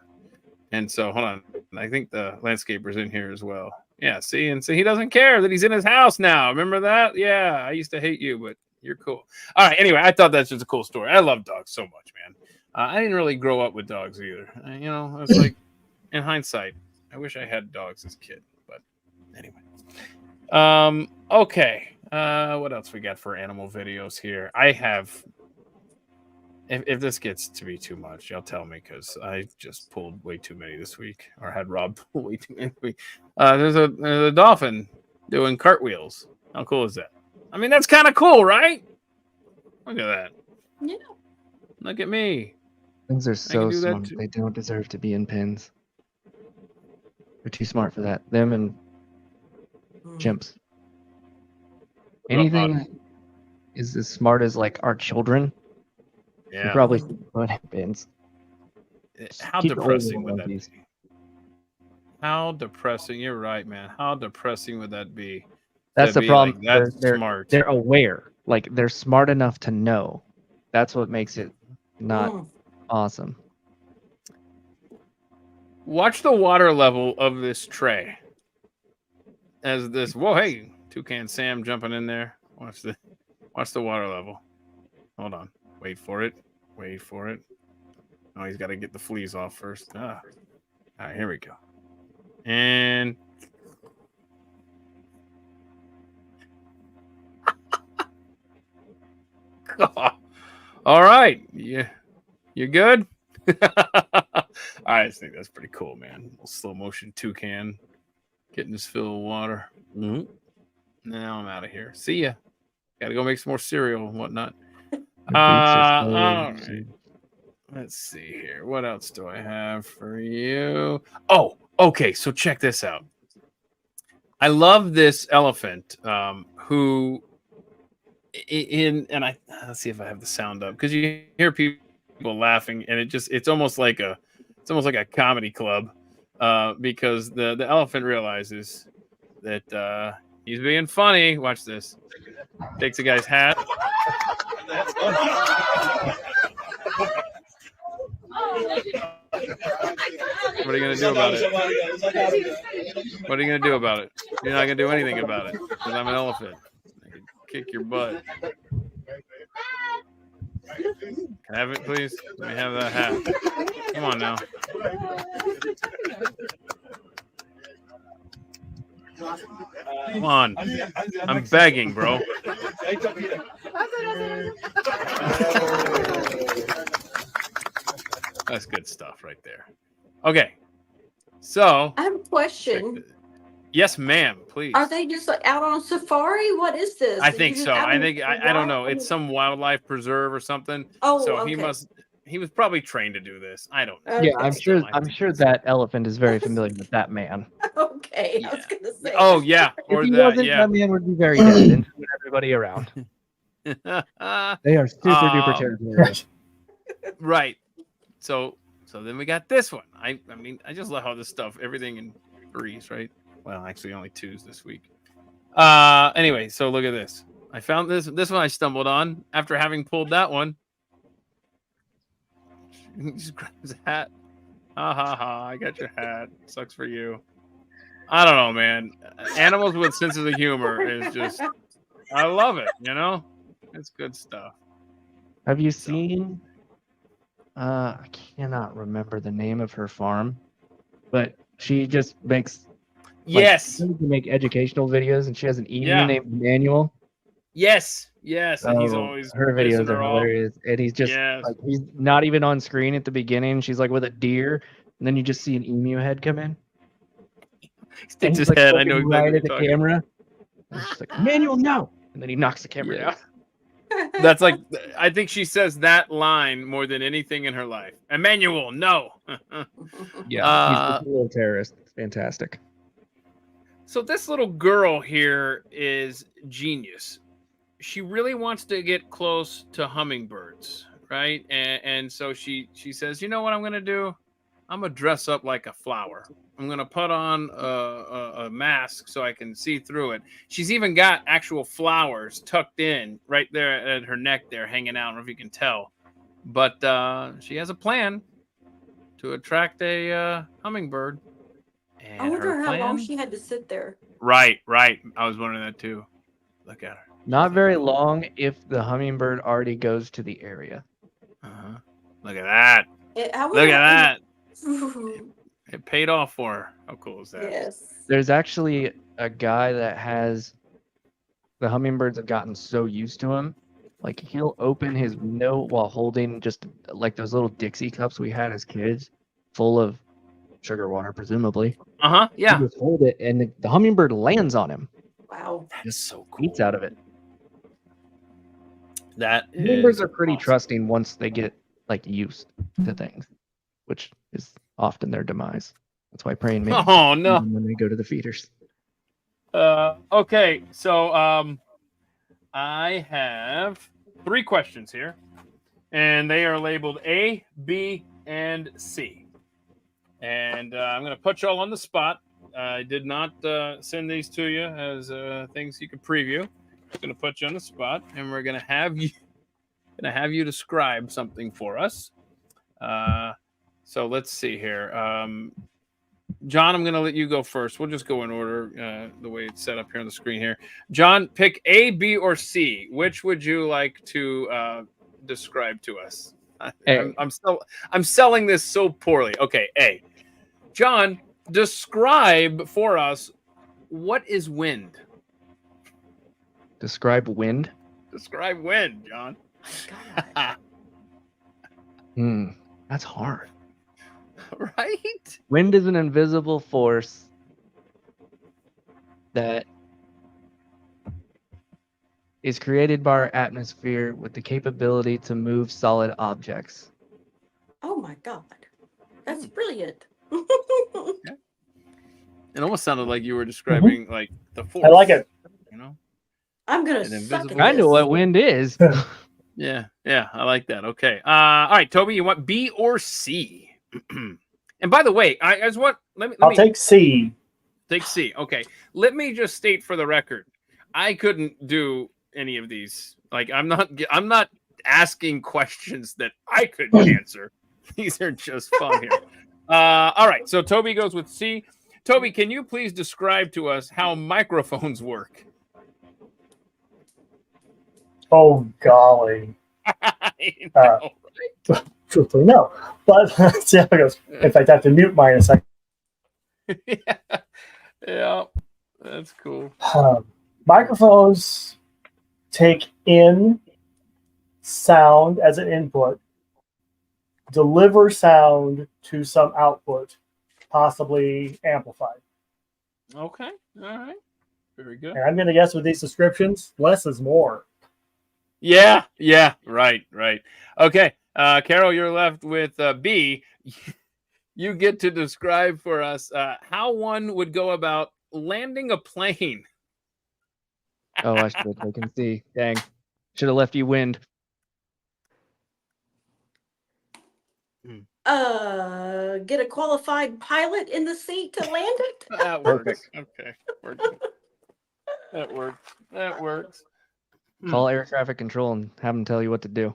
And so, hold on. I think the landscaper's in here as well. Yeah, see? And so he doesn't care that he's in his house now. Remember that? Yeah, I used to hate you, but you're cool. All right, anyway, I thought that's just a cool story. I love dogs so much, man. I didn't really grow up with dogs either. I was like, in hindsight, I wish I had dogs as a kid. But anyway. Okay. What else we got for animal videos here? I have... If this gets to be too much, y'all tell me, because I just pulled way too many this week, or had Rob pull way too many this week. There's a dolphin doing cartwheels. How cool is that? I mean, that's kind of cool, right? Look at that. Yeah. Look at me. Things are so do that smart. too. They don't deserve to be in pens. They're too smart for that. Them and chimps. Anything that is as smart as like our children, we Yeah. probably should put in pens. How Keep the old depressing would that monkeys. be? How depressing. You're right, man. How depressing would that be? That's To the be problem. Like, that's they're smart. they're aware. Like they're smart enough to know. That's what makes it not awesome. Watch the water level of this tray. As this, whoa, hey, Toucan Sam jumping in there. Watch the water level. Hold on. Wait for it. Wait for it. Oh, he's got to get the fleas off first. All right, here we go. And all right. Yeah. You good? I just think that's pretty cool, man. Little slow motion toucan getting his fill of water. Now I'm out of here. See ya. Gotta go make some more cereal and whatnot. All right. Let's see here. What else do I have for you? Oh, okay. So check this out. I love this elephant who let's see if I have the sound up, because you hear people laughing and it's almost like a comedy club, because the elephant realizes that he's being funny. Watch this. Takes a guy's hat. What are you gonna do about it? What are you gonna do about it? You're not gonna do anything about it, because I'm an elephant. I can kick your butt. Can I have it, please? Let me have that hat. Come on now. Come on. I'm begging, bro. That's good stuff right there. Okay. So, I have a question. yes, ma'am, please. Are they just like out on safari? What is this? I Are you think just so. out I in think the I don't know. wild? It's some wildlife preserve or something. Oh, So okay. he was probably trained to do this. I don't know. Yeah, I'm Okay. sure. I'm sure that elephant is very familiar with that man. Okay, I was Yeah. gonna say. Oh yeah, or If he that. wasn't, Yeah. that man would be very dead and screwed everybody around. They are super duper territorial. Right. So then we got this one. I mean, I just love how this stuff, everything in threes, right? Well, actually only twos this week. Anyway, so look at this. I found this one I stumbled on after having pulled that one. He just grabs his hat. Ha ha ha, I got your hat. Sucks for you. I don't know, man. Animals with senses of humor is just, I love it, you know? It's good stuff. Have you seen? I cannot remember the name of her farm, but she just makes Yes. she make educational videos, and she has an emu Yeah. named Emmanuel. Yes. And he's So always her pissing videos are her off. hilarious, and he's just Yes. like he's not even on screen at the beginning. She's like with a deer, and then you just see an emu head come in. He And sticks he's his like head. I know looking exactly right what at the you're talking about. camera. And she's like, Emmanuel, no! And then he knocks the camera Yeah. down. That's like, I think she says that line more than anything in her life. Emmanuel, no. Yeah, he's a little terrorist. It's fantastic. So this little girl here is genius. She really wants to get close to hummingbirds, right? And so she says, you know what I'm going to do? I'm going to dress up like a flower. I'm going to put on a mask so I can see through it. She's even got actual flowers tucked in right there at her neck there, hanging out. I don't know if you can tell. But she has a plan to attract a hummingbird. And I wonder her how long plan- she had to sit there. Right. I was wondering that too. Look at her. Not very long if the hummingbird already goes to the area. Uh-huh. Look at that. I Look at that. that. It paid off for her. How cool is that? Yes. There's actually a guy that has the hummingbirds have gotten so used to him. Like he'll open his note while holding just like those little Dixie cups we had as kids, full of sugar water, presumably. Uh-huh. Yeah. He just hold it, and the hummingbird lands on him, Wow. That is so cool. eats out of it. That Hummingbirds is are pretty awesome. trusting once they get like used to things, which is often their demise. That's why praying mantises Oh no. eat them when they go to the feeders. Okay, so I have 3 questions here, and they are labeled A, B, and C. And I'm going to put you all on the spot. I did not send these to you as things you could preview. I'm going to put you on the spot, and we're going to have you describe something for us. So let's see here. John, I'm going to let you go first. We'll just go in order the way it's set up here on the screen here. John, pick A, B, or C. Which would you like to describe to us? Hey. I'm selling this so poorly. Okay, A. John, describe for us what is wind. Describe wind. Describe wind, John. God. That's hard. Right? Wind is an invisible force that is created by our atmosphere with the capability to move solid objects. Oh my God. That's brilliant. It almost sounded like you were describing like the force. I like it. You know? I'm gonna An suck at invisible- Kind of this. what wind is. Yeah, I like that. Okay. All right, Toby, you want B or C? And by the way, I just want let I'll me take C. take C. Okay. Let me just state for the record, I couldn't do any of these. Like I'm not asking questions that I could answer. These are just fun here. All right. So Toby goes with C. Toby, can you please describe to us how microphones work? Oh golly. I know, Truthfully, no. But let's see how it goes. In fact, I have to mute mine in a second. yeah, that's cool. Microphones take in sound as an input, deliver sound to some output, possibly amplified. Okay. All right. Very good. And I'm going to guess with these descriptions, less is more. Yeah. Right. Okay. Carol, you're left with B. You get to describe for us how one would go about landing a plane. Oh, I should have taken C. Dang. Should have left you wind. Get a qualified pilot in the seat to land it. That works. Okay. That works. Call air traffic control and have them tell you what to do.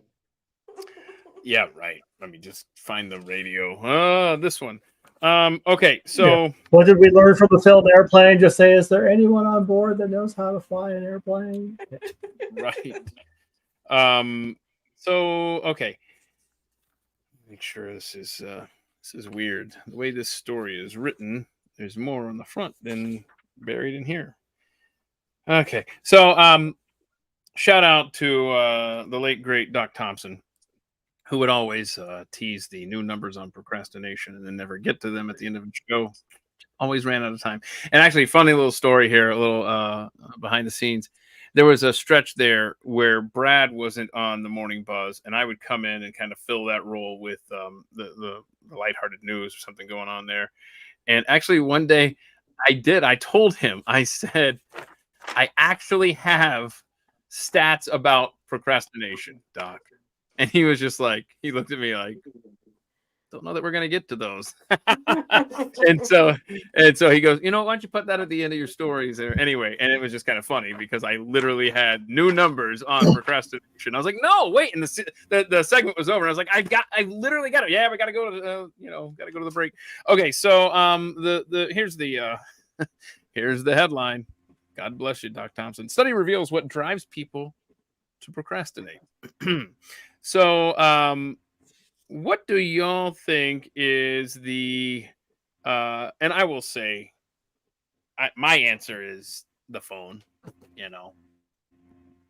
Yeah, right. Let me just find the radio. This one. Okay, so What did we learn from the film Airplane? Just say, is there anyone on board that knows how to fly an airplane? right. So okay. Make sure this is weird. The way this story is written, there's more on the front than buried in here. Okay. So shout out to the late great Doc Thompson, who would always tease the new numbers on procrastination and then never get to them at the end of the show. Always ran out of time. And actually, funny little story here, a little behind the scenes. There was a stretch there where Brad wasn't on the Morning Buzz, and I would come in and kind of fill that role with the lighthearted news or something going on there. And actually, one day I told him, I said, I actually have stats about procrastination, Doc. And he was just like, he looked at me like, don't know that we're gonna get to those. and so he goes, why don't you put that at the end of your stories there anyway? And it was just kind of funny because I literally had new numbers on procrastination. I was like, no, wait, and the segment was over. And I was like, I literally got it. Yeah, we got to go to got to go to the break. Okay, so here's the here's the headline. God bless you, Doc Thompson. Study reveals what drives people to procrastinate. So, what do y'all think is the, and I will say, my answer is the phone,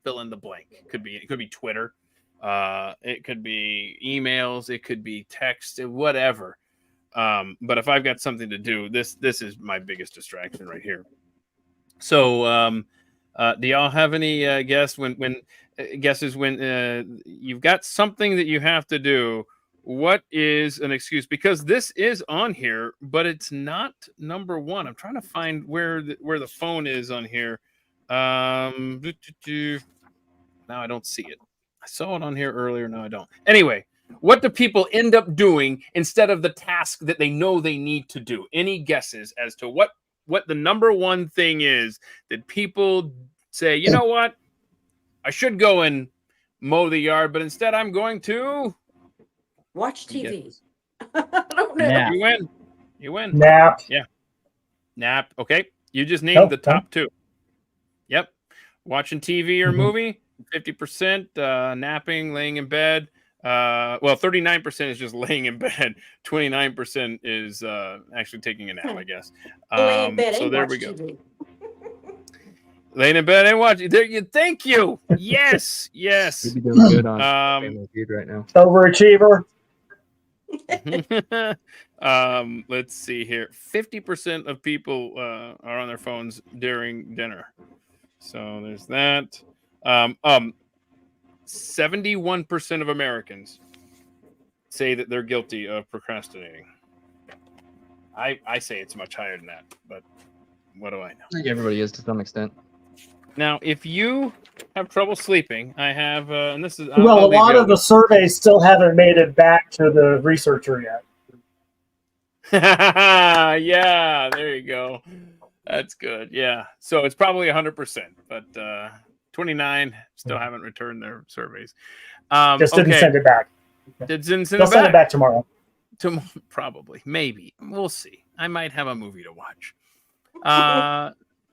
fill in the blank. It could be Twitter. It could be emails. It could be text, whatever. But if I've got something to do, this is my biggest distraction right here. So, do y'all have any guesses when you've got something that you have to do? What is an excuse? Because this is on here, but it's not number one. I'm trying to find where the phone is on here. Now I don't see it. I saw it on here earlier. No, I don't. Anyway, what do people end up doing instead of the task that they know they need to do? Any guesses as to what the number one thing is that people say, you know what? I should go and mow the yard, but instead I'm going to watch TV. I don't know. Nap. You win. Nap. Yeah. Nap. Okay. You just named the top two. Yep. Watching TV or movie. 50% napping, laying in bed. Well, 39% is just laying in bed. 29% is actually taking a nap, I guess. Lay in bed So and there watch we go. TV. Laying in bed and watching. There you. Thank you. Yes, yes. You'd be doing good on Um, Family Feud right now. Overachiever. Let's see here. 50% of people are on their phones during dinner. So there's that. 71% of Americans say that they're guilty of procrastinating. I say it's much higher than that, but what do I know? I think everybody is to some extent. Now, if you have trouble sleeping, I have, and this is Well, I'll a leave lot you of the surveys still haven't made it back to the researcher yet. Yeah, there you go. That's good. Yeah, so it's probably 100%, but 29 still haven't returned their surveys. Just didn't Okay, send it back. didn't send They'll it send it back. back tomorrow. Probably, maybe. We'll see. I might have a movie to watch.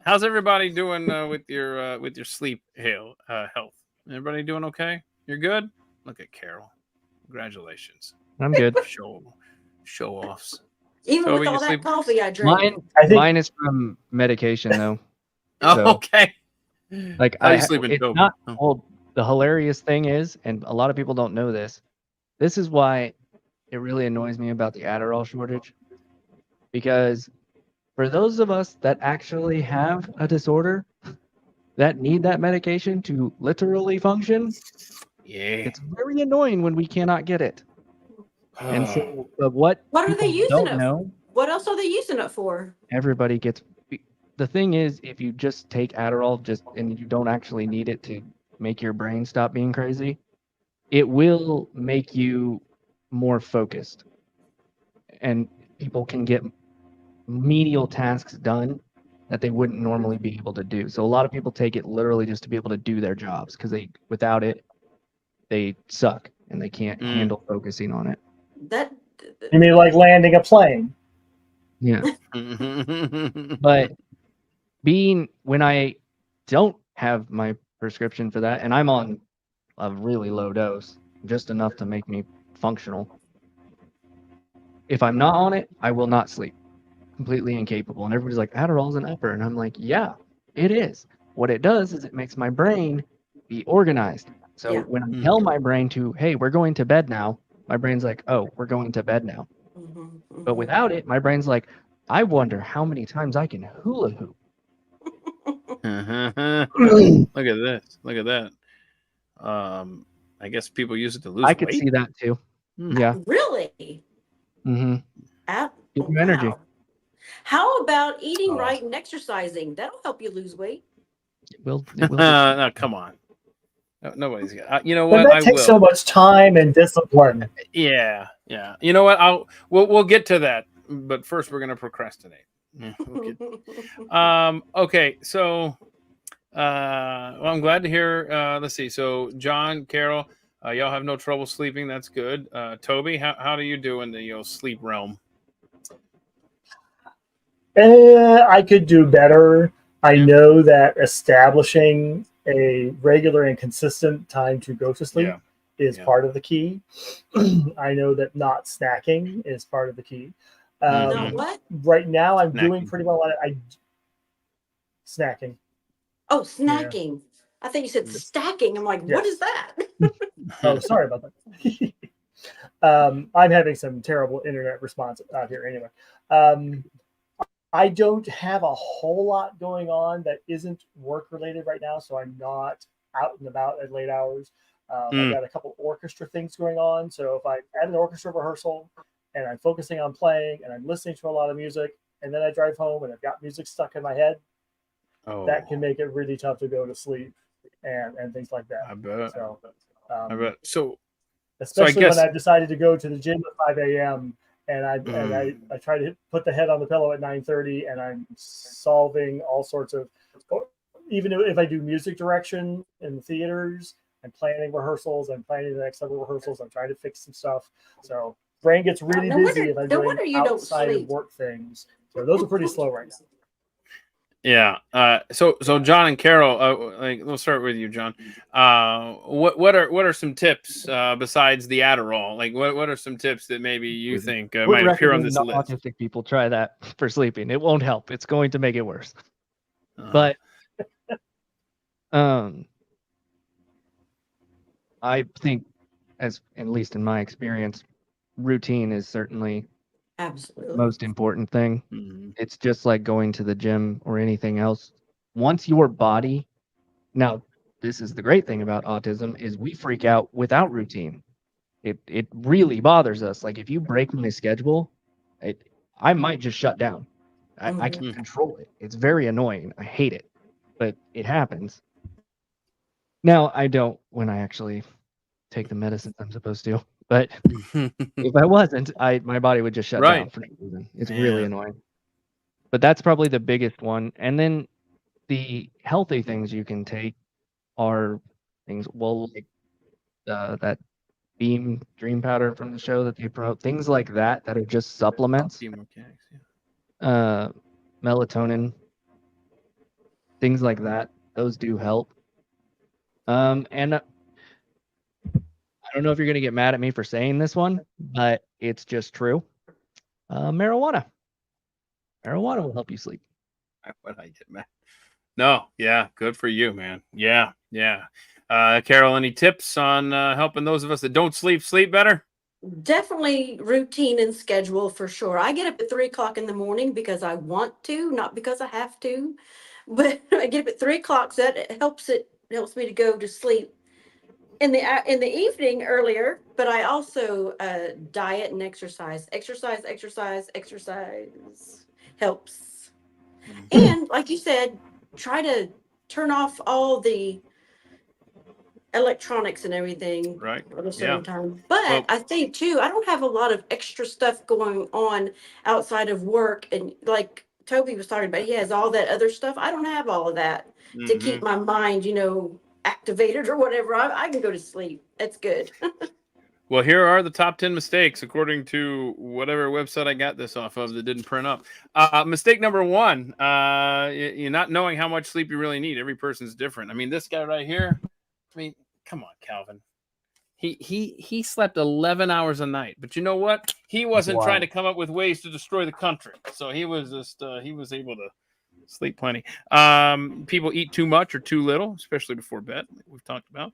How's everybody doing with your sleep health? Everybody doing okay? You're good. Look at Carol. Congratulations. I'm good. Show offs. Even Toby, with you all that sleep? coffee I drink. I think Mine is from medication though. Oh, So, okay. like How you I, sleeping, it's Toby? not. Oh. Well, the hilarious thing is, and a lot of people don't know this. This is why it really annoys me about the Adderall shortage, because for those of us that actually have a disorder that need that medication to literally function, Yeah. it's very annoying when we cannot get it. And so, but what What are they people using don't it know, What else are they using it for? everybody gets. The thing is, if you just take Adderall, and you don't actually need it to make your brain stop being crazy, it will make you more focused, and people can get menial tasks done that they wouldn't normally be able to do. So a lot of people take it literally just to be able to do their jobs, because without it, they suck and they can't handle focusing on it. That you mean like landing a plane. Yeah. But when I don't have my prescription for that, and I'm on a really low dose, just enough to make me functional. If I'm not on it, I will not sleep. Completely incapable. And everybody's like, Adderall's an upper. And I'm like, yeah, it is. What it does is it makes my brain be organized. So Yeah. when I tell my brain to, hey, we're going to bed now, my brain's like, oh, we're going to bed now. But without it, my brain's like, I wonder how many times I can hula hoop. Look at this. Look at that. I guess people use it to lose I could weight. see that too. Yeah. Really? Mm-hmm. Give you energy. Wow. How about eating Oh. right and exercising? That'll help you lose weight. It will. No, come on. No, nobody's got. You know But what? that I takes will. so much time and discipline. Yeah. You know what? We'll get to that. But first, we're gonna procrastinate. Yeah, okay. So, well, I'm glad to hear. Let's see. So, John, Carol, y'all have no trouble sleeping. That's good. Toby, how do you do in the sleep realm? I could do better. I know that establishing a regular and consistent time to go to sleep is part of the key. I know that not snacking is part of the key. No, what? Right now, I'm Snacking. doing pretty well at it. Snacking. Oh, snacking. I think you said stacking. I'm like, what is that? Oh, sorry about that. I'm having some terrible internet response out here anyway. I don't have a whole lot going on that isn't work related right now, so I'm not out and about at late hours. I've got a couple orchestra things going on, so if I'm at an orchestra rehearsal and I'm focusing on playing and I'm listening to a lot of music, and then I drive home and I've got music stuck in my head, that can make it really tough to go to sleep and things like that. I bet. So, I bet. So, especially I guess, when I've decided to go to the gym at 5 a.m. and I try to put the head on the pillow at 9:30, and I'm solving all sorts of, even if I do music direction in the theaters, I'm planning rehearsals, I'm planning the next several rehearsals, I'm trying to fix some stuff. So brain gets really busy if I'm doing outside of work things. So those are pretty slow right now. Yeah. So John and Carol, we'll start with you, John. What are some tips besides the Adderall? Like, what are some tips that maybe you think Would might appear on recommend this the list? autistic people try that for sleeping. It won't help. It's going to make it worse. Uh, But I think, as at least in my experience, routine is certainly the Absolutely. most important thing. mhm. It's just like going to the gym or anything else. Once your body, now this is the great thing about autism is we freak out without routine. It really bothers us. Like if you break my schedule, I might just shut down. I Mhm. can't control it. It's very annoying. I hate it, but it happens. Now I don't when I actually take the medicine I'm supposed to, but if I wasn't, my body would just shut down Right. for no reason. It's really Yeah. annoying. But that's probably the biggest one. And then the healthy things you can take are things like that Beam Dream Powder from the show that they promote, things like that that are just supplements, Chemomechanics, yeah. melatonin, things like that. Those do help. And I don't know if you're gonna get mad at me for saying this one, but it's just true. Marijuana. Marijuana will help you sleep. Why would I get mad? No, yeah, good for you, man. Yeah. Carol, any tips on helping those of us that don't sleep better? Definitely routine and schedule for sure. I get up at 3 o'clock in the morning because I want to, not because I have to. But I get up at 3 o'clock, so that helps me to go to sleep in the evening earlier. But I also diet and exercise. Exercise helps. And like you said, try to turn off all the electronics and everything Right. at a Yeah. certain time. But Well- I think too, I don't have a lot of extra stuff going on outside of work. And like Toby was talking about, he has all that other stuff. I don't have all of that to keep Mhm. my mind, activated or whatever. I can go to sleep. That's good. Well, here are the top 10 mistakes according to whatever website I got this off of that didn't print up. Mistake number one, you're not knowing how much sleep you really need. Every person's different. I mean, this guy right here, come on, Calvin. He slept 11 hours a night, but you know what? He wasn't Wow. trying to come up with ways to destroy the country. So he was he was able to sleep plenty. People eat too much or too little, especially before bed, like we've talked about.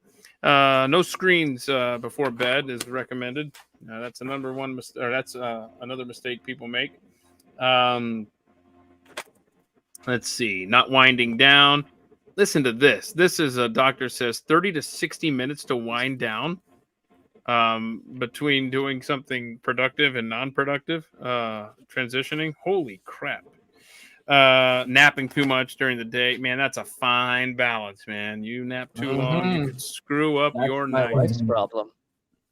No screens before bed is recommended. That's the number one that's another mistake people make. Let's see, not winding down. Listen to this. This is a doctor says 30 to 60 minutes to wind down between doing something productive and non-productive, transitioning. Holy crap. Napping too much during the day, man, that's a fine balance, man. You nap too long, you could screw up That's your my night. wife's problem.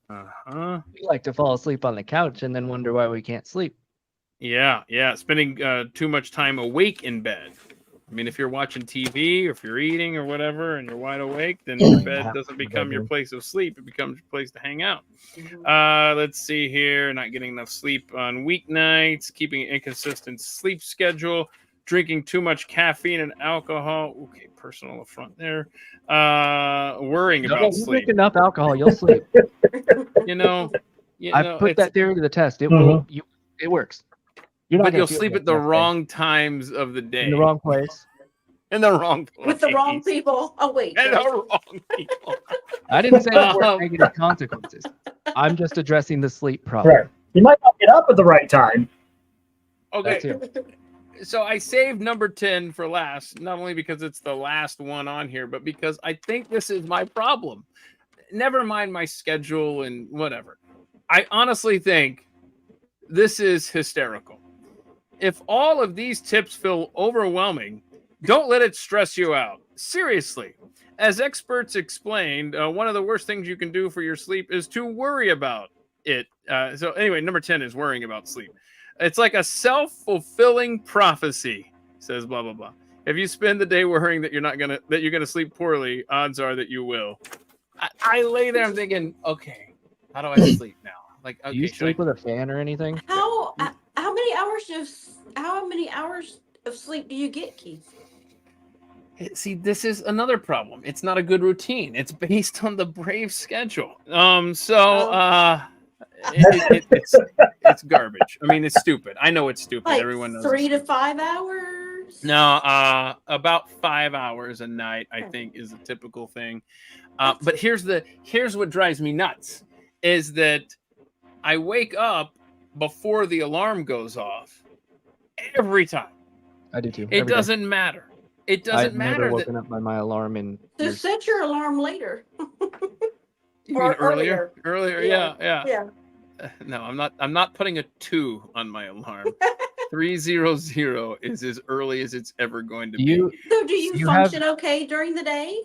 We like to fall asleep on the couch and then wonder why we can't sleep. Yeah. Spending too much time awake in bed. I mean, if you're watching TV or if you're eating or whatever and you're wide awake, then your bed doesn't become your place of sleep. It becomes your place to hang out. Let's see here. Not getting enough sleep on weeknights, keeping an inconsistent sleep schedule, drinking too much caffeine and alcohol. Okay, personal affront there. Worrying No, about you sleep. drink enough alcohol, you'll sleep. I put that theory to the test. It will. It works. You're not but gonna you'll feel sleep good at the next day. wrong times of the day. In the wrong place. In the wrong place. With the wrong people. Oh, wait. And the wrong people. I didn't say there weren't negative consequences. I'm just addressing the sleep Right. problem. You might not get up at the right time. Okay. That too. So I saved number 10 for last, not only because it's the last one on here, but because I think this is my problem. Never mind my schedule and whatever. I honestly think this is hysterical. If all of these tips feel overwhelming, don't let it stress you out. Seriously. As experts explained, one of the worst things you can do for your sleep is to worry about it. So anyway, number 10 is worrying about sleep. It's like a self-fulfilling prophecy, says blah, blah, blah. If you spend the day worrying that you're gonna sleep poorly, odds are that you will. I lay there, I'm thinking, okay, how do I sleep now? Like, okay, Do you should sleep with a fan or anything? How many hours of sleep do you get, Keith? See, this is another problem. It's not a good routine. It's based on the Braves schedule. It's garbage. I mean, it's stupid. I know it's stupid. Like Everyone knows. 3 it's to 5 hours. No, about 5 hours a night, I think, is a typical thing. But here's what drives me nuts is that I wake up before the alarm goes off every time. I do too. It every day. doesn't matter. It doesn't I've matter never that woken up by my alarm in So years. set your alarm later. you or mean earlier. Yeah. Yeah. No, I'm not putting a 2 on my alarm. 3:00 is as early as it's ever going to Do you So do you You have- function okay during the day?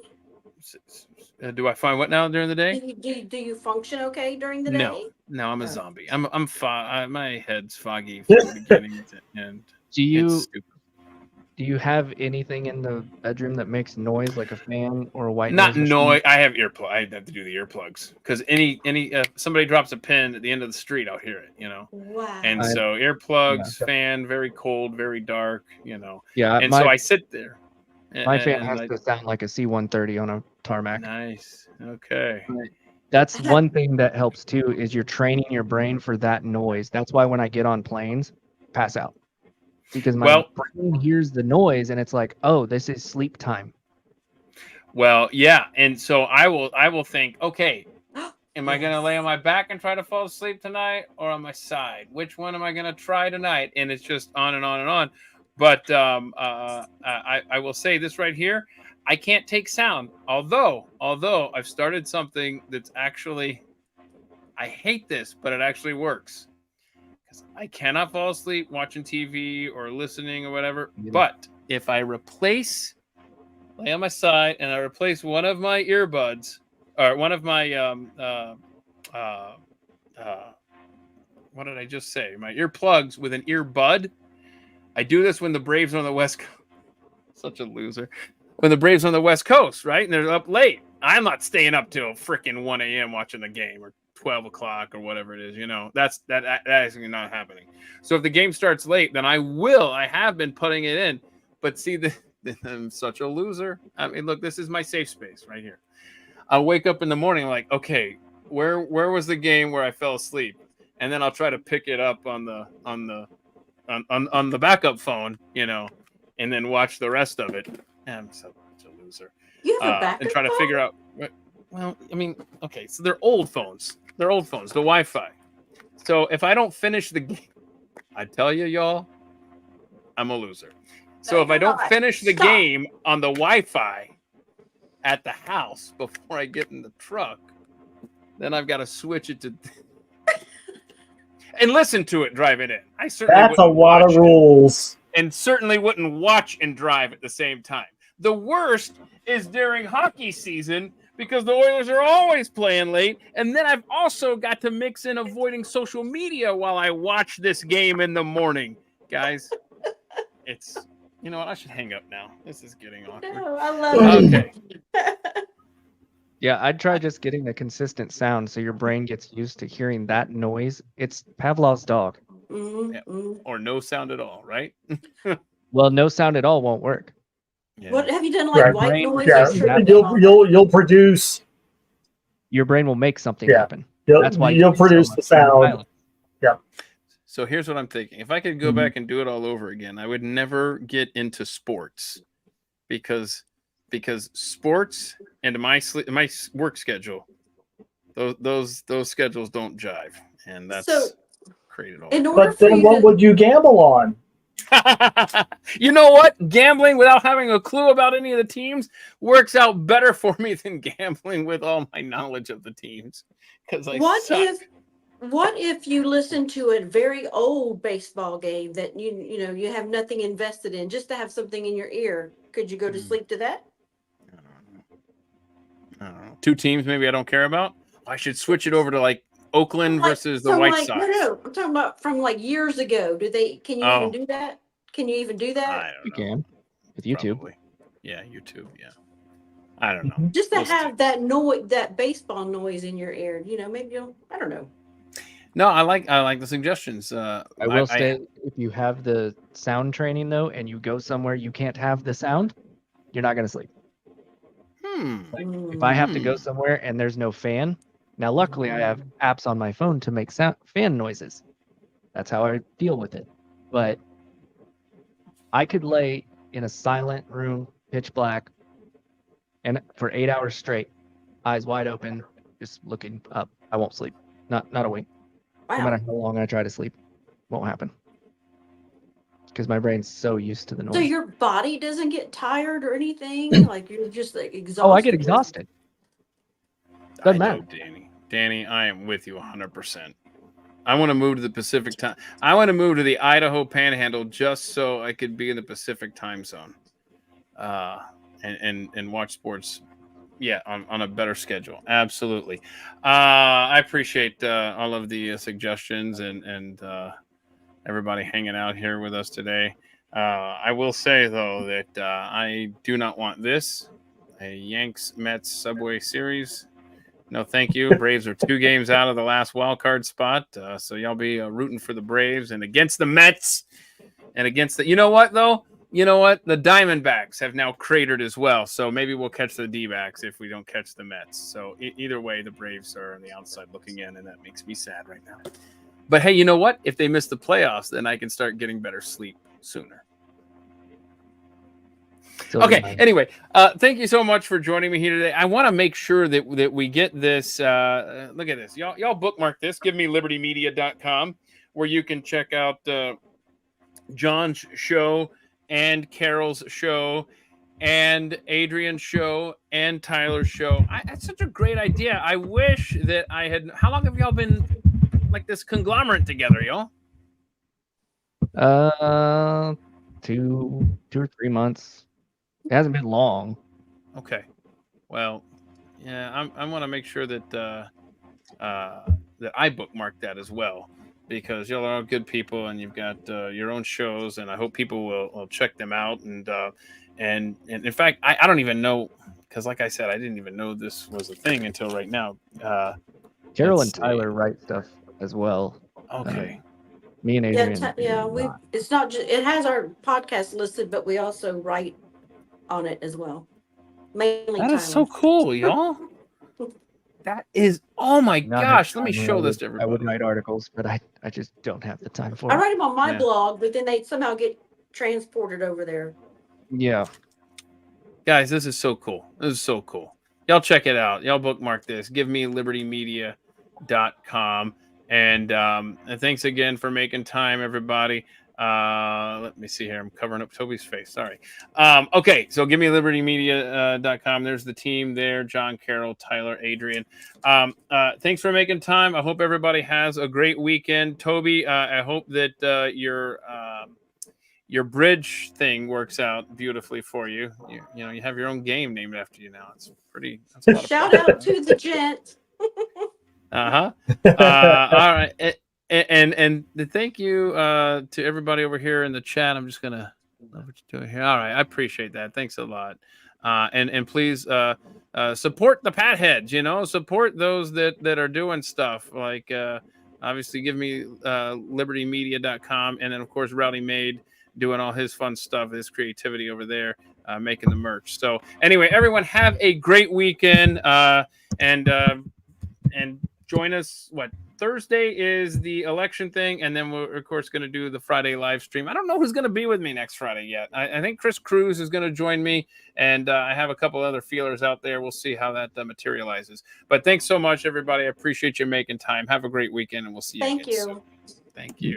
be. Do I find what now during the day? Do you function okay during the No, day? no, I'm a Oh. zombie. My head's foggy from beginning to end. do you It's stupid. do you have anything in the bedroom that makes noise, like a fan or a white Not noise machine? noise. I have earplugs. I have to do the earplugs because any somebody drops a pin at the end of the street, I'll hear it. Wow. And I- so earplugs, yeah. fan, very cold, very dark. Yeah, And my, so I sit there. my fan and has to sound like a C-130 on a tarmac. Nice. Okay. That's one thing that helps too, is you're training your brain for that noise. That's why when I get on planes, pass out. Because my brain hears the noise and it's like, oh, this is sleep time. Well, yeah, and so I will think, okay, am I going to lay on my back and try to fall asleep tonight, or on my side? Which one am I going to try tonight? And it's just on and on and on. But I will say this right here: I can't take sound. Although I've started something that's actually, I hate this, but it actually works. Because I cannot fall asleep watching TV or listening or whatever. Yeah. But if I lay on my side and I replace one of my earbuds or one of my what did I just say? My earplugs with an earbud. I do this when the Braves are on the West Coast. Such a loser. When the Braves are on the West Coast, right? And they're up late. I'm not staying up till freaking 1 a.m. watching the game or 12 o'clock or whatever it is. That is not happening. So if the game starts late, then I have been putting it in. But see, I'm such a loser. I mean, look, this is my safe space right here. I'll wake up in the morning like, okay, where was the game where I fell asleep? And then I'll try to pick it up on the backup phone, and then watch the rest of it. I'm such a loser. You have a backup And try to phone? figure out. Well, I mean, okay, so they're old phones. The Wi-Fi. So if I don't finish the game, I tell you, y'all, I'm a loser. So if I don't finish the Stop. game on the Wi-Fi at the house before I get in the truck, then I've got to switch it to and listen to it, drive it in. I certainly That's a wouldn't lot of watch it, rules. and certainly wouldn't watch and drive at the same time. The worst is during hockey season because the Oilers are always playing late, and then I've also got to mix in avoiding social media while I watch this game in the morning. Guys, it's you know what? I should hang up now. This is getting awkward. No, I love Okay. Yeah, I'd try just getting a consistent sound so your brain gets used to hearing that noise. It's Pavlov's dog. Or no sound at all, right? Well, no sound at all won't work. Yeah. What have you done? Like Right. white Brain- noise? Yeah, Yes, that- you'll produce. Your brain will make something Yeah. happen. You'll, That's why you you'll do so produce much the sound. autopilot. So here's what I'm thinking. If I could go Mhm. back and do it all over again, I would never get into sports because sports and my work schedule, those schedules don't jive, and that's So, created all. in order But for then you what to, would you gamble on? You know what? Gambling without having a clue about any of the teams works out better for me than gambling with all my knowledge of the teams. Because what if you listen to a very old baseball game that you have nothing invested in, just to have something in your ear? Could you go to sleep to that? I don't know. Two teams maybe I don't care about. I should switch it over to like Oakland Like, versus the so White like, Sox. No, I'm talking about from like years ago. Can you Oh. even do that? Can you even do that? I You don't know. can with YouTube. Probably. Yeah, YouTube. Yeah. I don't know. Just to We'll see. have that noise, that baseball noise in your ear. Maybe I don't know. No, I like the suggestions. I will say, if you have the sound training though, and you go somewhere you can't have the sound, you're not going to sleep. Mm. If I have to go somewhere and there's no fan, now luckily I have apps on my phone to make fan noises. That's how I deal with it. But I could lay in a silent room, pitch black, and for 8 hours straight, eyes wide open, just looking up. I won't sleep. Not awake. No Wow. matter how long I try to sleep, won't happen. Because my brain's so used to the noise. So your body doesn't get tired or anything? Like you're just like exhausted? Oh, I get exhausted. Doesn't I know, matter. Danny. Danny, I am with you 100%. I want to move to the Pacific time. I want to move to the Idaho Panhandle just so I could be in the Pacific time zone, and watch sports. Yeah, on a better schedule. Absolutely. I appreciate all of the suggestions and everybody hanging out here with us today. I will say though that I do not want this a Yanks Mets Subway Series. No, thank you. Braves are 2 games out of the last wild card spot, so y'all be rooting for the Braves and against the Mets and against the. You know what though? You know what? The Diamondbacks have now cratered as well, so maybe we'll catch the D-backs if we don't catch the Mets. So either way, the Braves are on the outside looking in, and that makes me sad right now. But hey, you know what? If they miss the playoffs, then I can start getting better sleep sooner. Okay. Anyway, thank you so much for joining me here today. I want to make sure that we get this. Look at this. Y'all bookmark this. Give me libertymedia.com where you can check out John's show and Carol's show and Adrian's show and Tyler's show. That's such a great idea. I wish that I had. How long have y'all been like this conglomerate together, y'all? 2 or 3 months. It hasn't been long. Okay. Well, yeah, I want to make sure that that I bookmark that as well because y'all are all good people and you've got your own shows and I hope people will check them out and in fact I don't even know because like I said I didn't even know this was a thing until right now. Carol and Tyler write stuff as well. Okay. Me and Adrian. It's not just it has our podcast listed, but we also write on it as well. Mainly that Tyler. is so cool, y'all. That is, oh my gosh, let me show this to everybody. I would write articles, but I just don't have the time for I it. write them on my blog, but then they somehow get transported over there. Yeah. Guys, this is so cool. This is so cool. Y'all check it out. Y'all bookmark this. Give me libertymedia.com. And thanks again for making time, everybody. Let me see here. I'm covering up Toby's face. Sorry. Okay, so give me libertymedia.com. There's the team there. John, Carol, Tyler, Adrian. Thanks for making time. I hope everybody has a great weekend. Toby, I hope that your bridge thing works out beautifully for you. You know, you have your own game named after you now. It's pretty. That's a lot of Shout out to the gent. All right. And thank you to everybody over here in the chat. I'm just gonna love what you're doing here. All right, I appreciate that. Thanks a lot. And please support the Patheads. You know, support those that are doing stuff like obviously give me libertymedia.com and then of course Rowdy Made doing all his fun stuff, his creativity over there, making the merch. So anyway, everyone have a great weekend and join us. Thursday is the election thing, and then we're of course going to do the Friday live stream. I don't know who's going to be with me next Friday yet. I think Chris Cruz is going to join me, and I have a couple other feelers out there. We'll see how that materializes. But thanks so much, everybody. I appreciate you making time. Have a great weekend, and we'll see you. Thank you. Soon. Thank you.